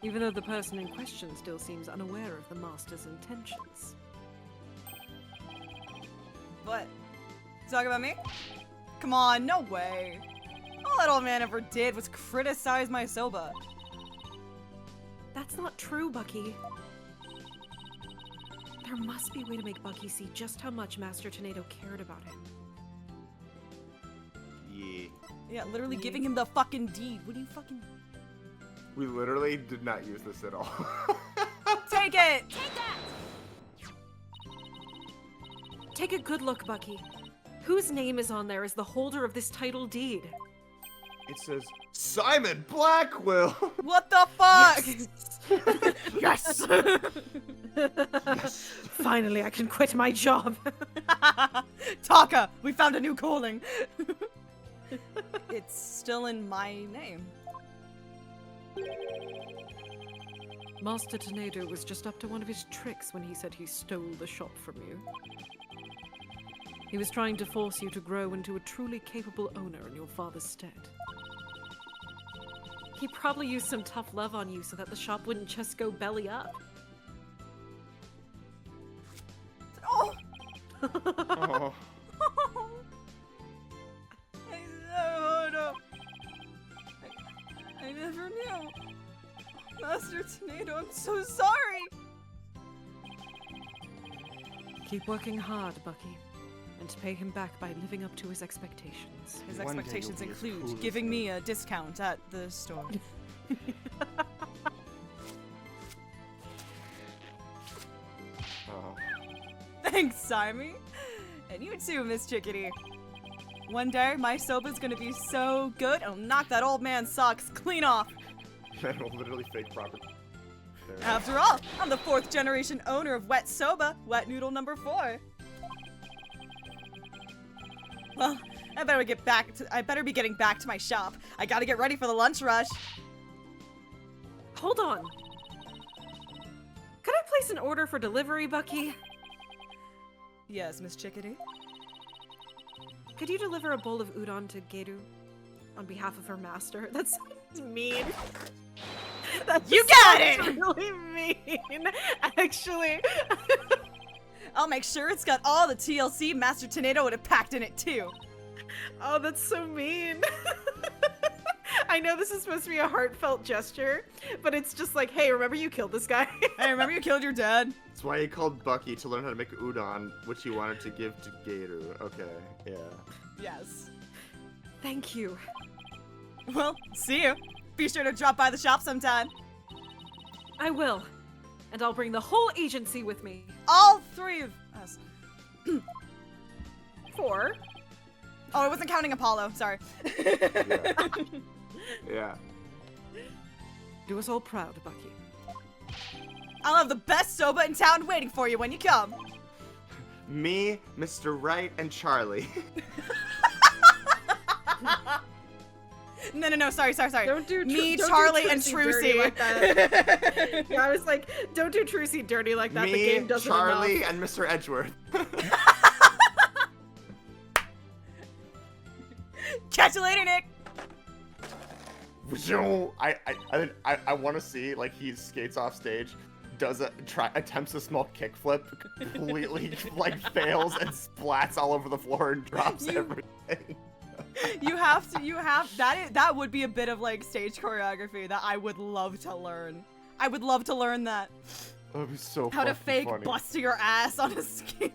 Even though the person in question still seems unaware of the Master's intentions. What? Talk about me? Come on, no way. All that old man ever did was criticize my soba. That's not true, Bucky. There must be a way to make Bucky see just how much Master Tornado cared about him. Yeah, literally giving him the fucking deed. What do you fucking... We literally did not use this at all. Take it! Take a good look, Bucky. Whose name is on there as the holder of this title deed? It says Simon Blackwell. What the fuck? Yes! Finally, I can quit my job. Taka, we found a new calling. It's still in my name. Master Tornado was just up to one of his tricks when he said he stole the shop from you. He was trying to force you to grow into a truly capable owner in your father's stead. He probably used some tough love on you so that the shop wouldn't just go belly up. Oh! Oh. Oh no! I never knew. Master Tornado, I'm so sorry! Keep working hard, Bucky, and pay him back by living up to his expectations. His One day expectations you'll be as include cool as giving him. me a discount at the store. Oh. Thanks, Simon. And you too, Miss Chickadee. One day, my soba's gonna be so good, it'll knock that old man's socks clean off. That will literally fake property. There. After all, I'm the 4th generation owner of Wet Soba, Wet Noodle number 4. Well, I better be getting back to my shop. I gotta get ready for the lunch rush. Hold on. Could I place an order for delivery, Bucky? Yes, Miss Chickadee. Could you deliver a bowl of udon to Geru on behalf of her master? That sounds mean. That You just got sounds it! Really mean, actually. I'll make sure it's got all the TLC Master Tornado would have packed in it too. Oh, that's so mean. I know this is supposed to be a heartfelt gesture, but it's just like, hey, remember you killed this guy? Hey, remember you killed your dad? That's why he called Bucky to learn how to make udon, which he wanted to give to Gator. Okay, yeah. Yes. Thank you. Well, see you. Be sure to drop by the shop sometime. I will. And I'll bring the whole agency with me. All 3 of us. 4. Oh, I wasn't counting Apollo. Sorry. Yeah. Do us all proud, Bucky. I'll have the best soba in town waiting for you when you come. Me, Mr. Wright, and Charlie. No, sorry. Don't do Me, don't do Charlie, and dirty Trucy. like that. Yeah, I was like, don't do Trucy dirty like that. The Me, game doesn't Charlie, enough. and Mr. Edgeworth. Catch you later, Nick. I want to see like he skates off stage, attempts a small kickflip, completely like fails and splats all over the floor and drops everything. You have that would be a bit of like stage choreography that I would love to learn. I would love to learn that. That would be so How to fucking fake funny. bust your ass on a skateboard.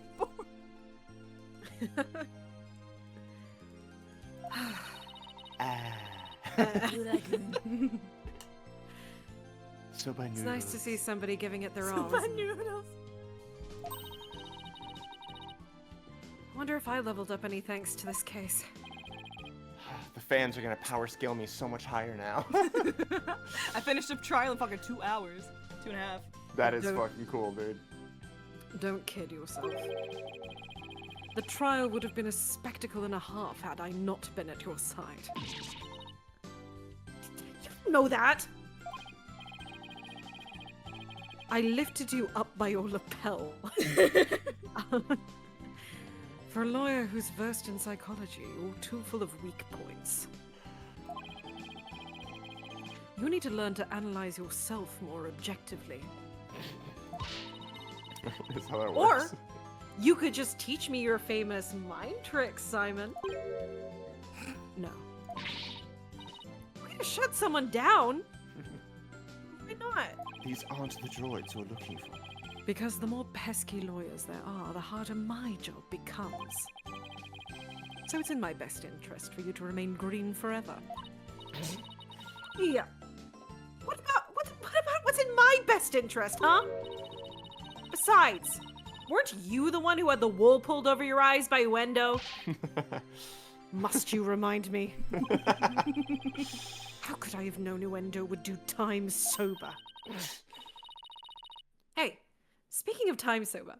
Soba It's noodles. nice to see somebody giving it their all. Soba isn't it? noodles. I wonder if I leveled up any thanks to this case. The fans are gonna power scale me so much higher now. I finished up trial in fucking 2 hours. 2.5. That is Don't- fucking cool, dude. Don't kid yourself. The trial would have been a spectacle and a half had I not been at your side. You know that! I lifted you up by your lapel. For a lawyer who's versed in psychology, you're too full of weak points. You need to learn to analyze yourself more objectively. That's how that Or works. you could just teach me your famous mind tricks, Simon. No. Way to shut someone down. Why not? These aren't the droids you're looking for. Because the more pesky lawyers there are, the harder my job becomes. So it's in my best interest for you to remain green forever. Yeah. What about what's in my best interest, huh? Besides, weren't you the one who had the wool pulled over your eyes by Wendo? Must you remind me? How could I have known Uendo would do time sober? Hey, speaking of time sober,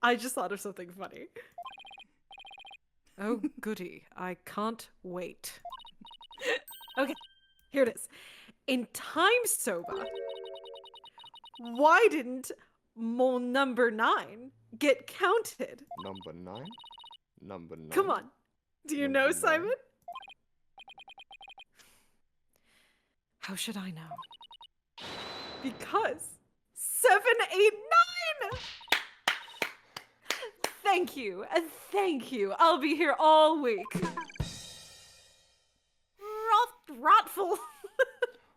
I just thought of something funny. Oh, goody. I can't wait. Okay, here it is. In time sober, why didn't mon number 9 get counted? Number 9? Number 9? Come on. Do you know, Number 9? Simon? How should I know? Because 7, 8, 9! Thank you, and thank you. I'll be here all week. Rotful.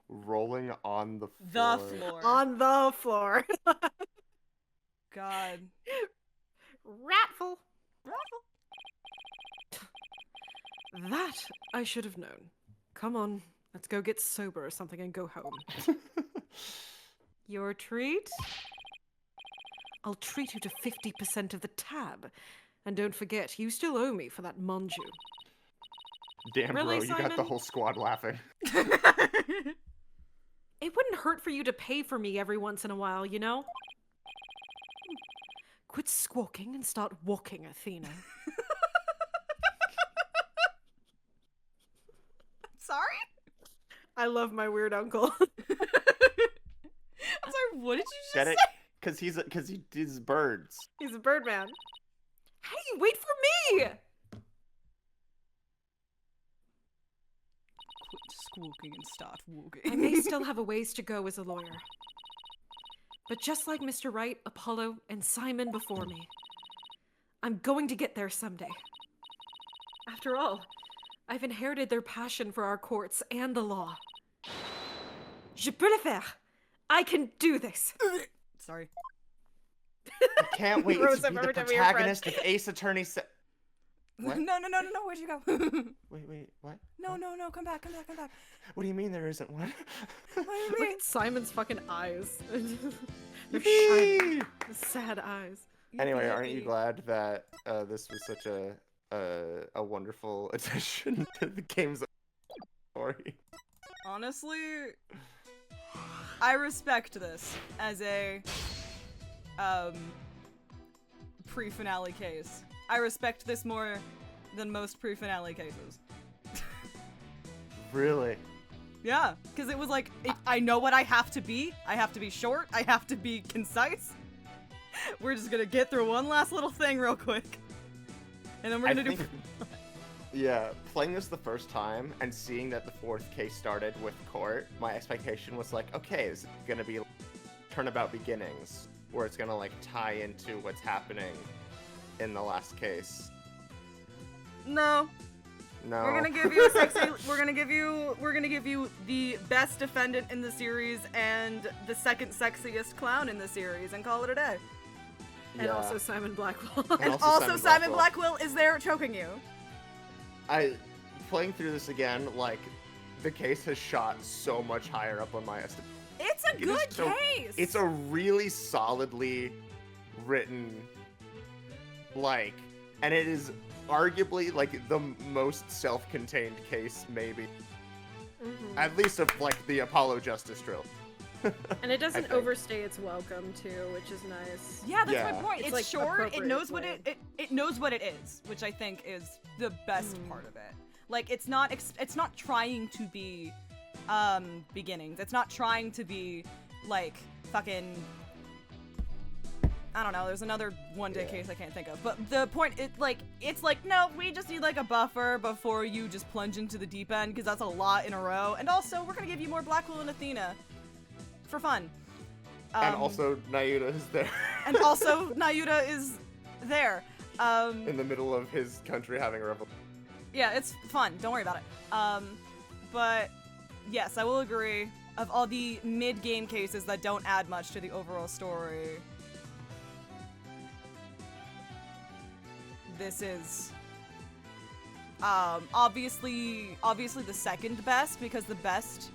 Rolling on the The floor. floor. On the floor. God. Ratful. That I should have known. Come on, let's go get sober or something and go home. Your treat? I'll treat you to 50% of the tab. And don't forget, you still owe me for that manju. Damn, Really, bro, you got the Simon? whole squad laughing. It wouldn't hurt for you to pay for me every once in a while, you know? Quit squawking and start walking, Athena. Sorry? I love my weird uncle. I'm sorry, what did you just Get say? it? Cause he does birds. He's a birdman. Hey, wait for me! Quit squawking and start walking. I may still have a ways to go as a lawyer. But just like Mr. Wright, Apollo, and Simon before me, I'm going to get there someday. After all, I've inherited their passion for our courts and the law. Je peux le faire. I can do this. Sorry. I can't wait Rose, to I've be ever the done with your friend. protagonist of Ace Attorney What? No, where'd you go? Wait, what? No, come back. What do you mean there isn't one? Look at Simon's fucking eyes. They're Yippee! shining. The sad eyes. Anyway, aren't you glad that this was such a wonderful addition to the game's story? Honestly, I respect this as a pre-finale case. I respect this more than most pre-finale cases. Really? Yeah, because it was like, I know what I have to be. I have to be short. I have to be concise. We're just gonna get through one last little thing real quick. And then we're gonna do... Yeah, playing this the first time and seeing that the fourth case started with court, my expectation was like, okay, this is gonna be Turnabout Beginnings, where it's gonna like tie into what's happening in the last case. No. No. We're gonna give you a sexy. We're gonna give you the best defendant in the series and the second sexiest clown in the series, and call it a day. And Yeah. also Simon Blackwell. And And also also, Simon Blackwell. Blackwell is there choking you. Playing through this again, like, the case has shot so much higher up on my estimate. It's a It is good so- case. It's a really solidly written, like, and it is arguably, like, the most self-contained case, maybe. Mhm. At least of, like, the Apollo Justice Trilogy. And it doesn't think. overstay its welcome too, which is nice. Yeah, that's my Yeah. point. It's, It's, like, short. It knows what appropriately it knows what it is, which I think is the best part of it. Like it's not trying to be beginnings. It's not trying to be like fucking I don't know, there's another one-day Yeah. case I can't think of. But the point it's like no, we just need like a buffer before you just plunge into the deep end because that's a lot in a row. And also, we're going to give you more Blackwell and Athena for fun. And also, Nayuta is there. And also, Nayuta is there. in the middle of his country having a revolution. Yeah, it's fun. Don't worry about it. But yes, I will agree. Of all the mid-game cases that don't add much to the overall story, this is Obviously the second best, because the best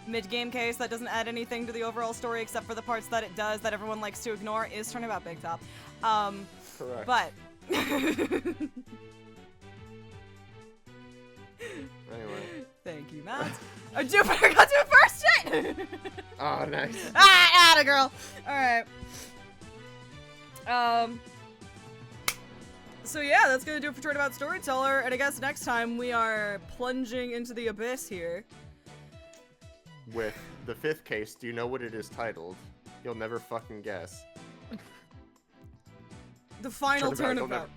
mid-game case that doesn't add anything to the overall story except for the parts that it does that everyone likes to ignore is Turnabout Big Top. Correct. But Anyway. thank you, Matt. Oh, Jupiter got to it first! Shit! Oh, nice. Atta girl! Alright. So yeah, that's gonna do it for Turnabout Storyteller, and I guess next time we are plunging into the abyss here. With the 5th case, do you know what it is titled? You'll never fucking guess. The final Turnabout, Turnabout.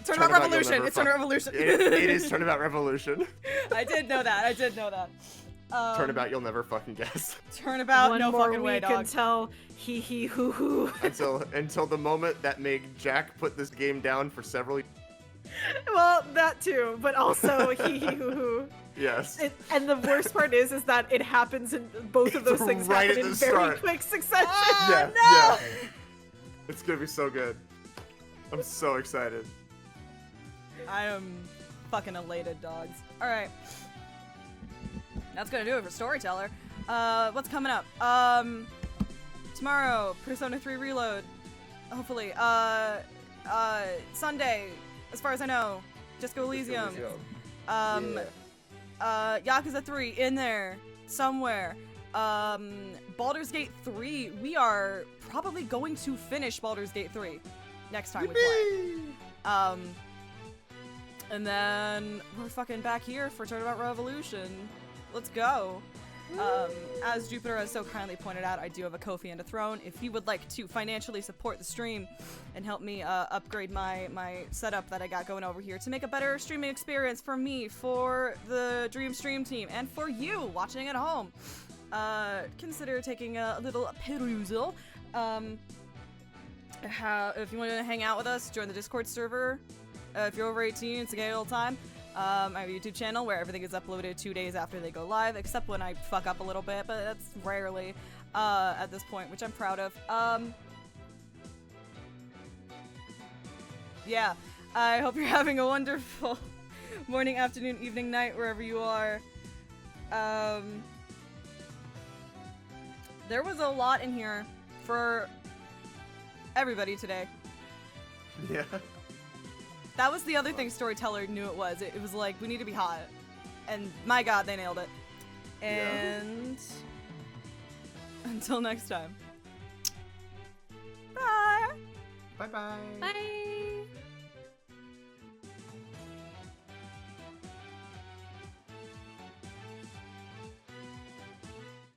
you'll Turnabout Revolution. It's Turnabout Revolution. It is Turnabout Revolution. I did know that. Turnabout, you'll never fucking guess. Turnabout, One no more fucking way, week dog. until hee hee hoo hoo. until the moment that made Jack put this game down for several. Well, that too, but also hee hee hoo hoo. Yes. And the worst part is that it happens in both of those It's things right happen at in the very start. quick succession. Yeah. no! Yeah. It's gonna be so good. I'm so excited. I am fucking elated, dogs. Alright. That's gonna do it for Storyteller. What's coming up? Tomorrow, Persona 3 Reload. Hopefully. Sunday, as far as I know, Disco Elysium. Yakuza 3 in there somewhere. Baldur's Gate 3, we are probably going to finish Baldur's Gate 3 next time we play. And then we're fucking back here for Turnabout Revolution. Let's go. As Jupiter has so kindly pointed out, I do have a Ko-fi and a throne. If you would like to financially support the stream and help me upgrade my setup that I got going over here to make a better streaming experience for me, for the Dream Stream team, and for you watching at home, consider taking a little perusal. If you want to hang out with us, join the Discord server. If you're over 18, it's a gay old time. I have a YouTube channel where everything is uploaded 2 days after they go live, except when I fuck up a little bit, but that's rarely at this point, which I'm proud of. Yeah, I hope you're having a wonderful morning, afternoon, evening, night, wherever you are. There was a lot in here for everybody today. Yeah. That was the other thing Storyteller knew it was. It was like, we need to be hot. And my god, they nailed it. And until next time. Bye! Bye-bye.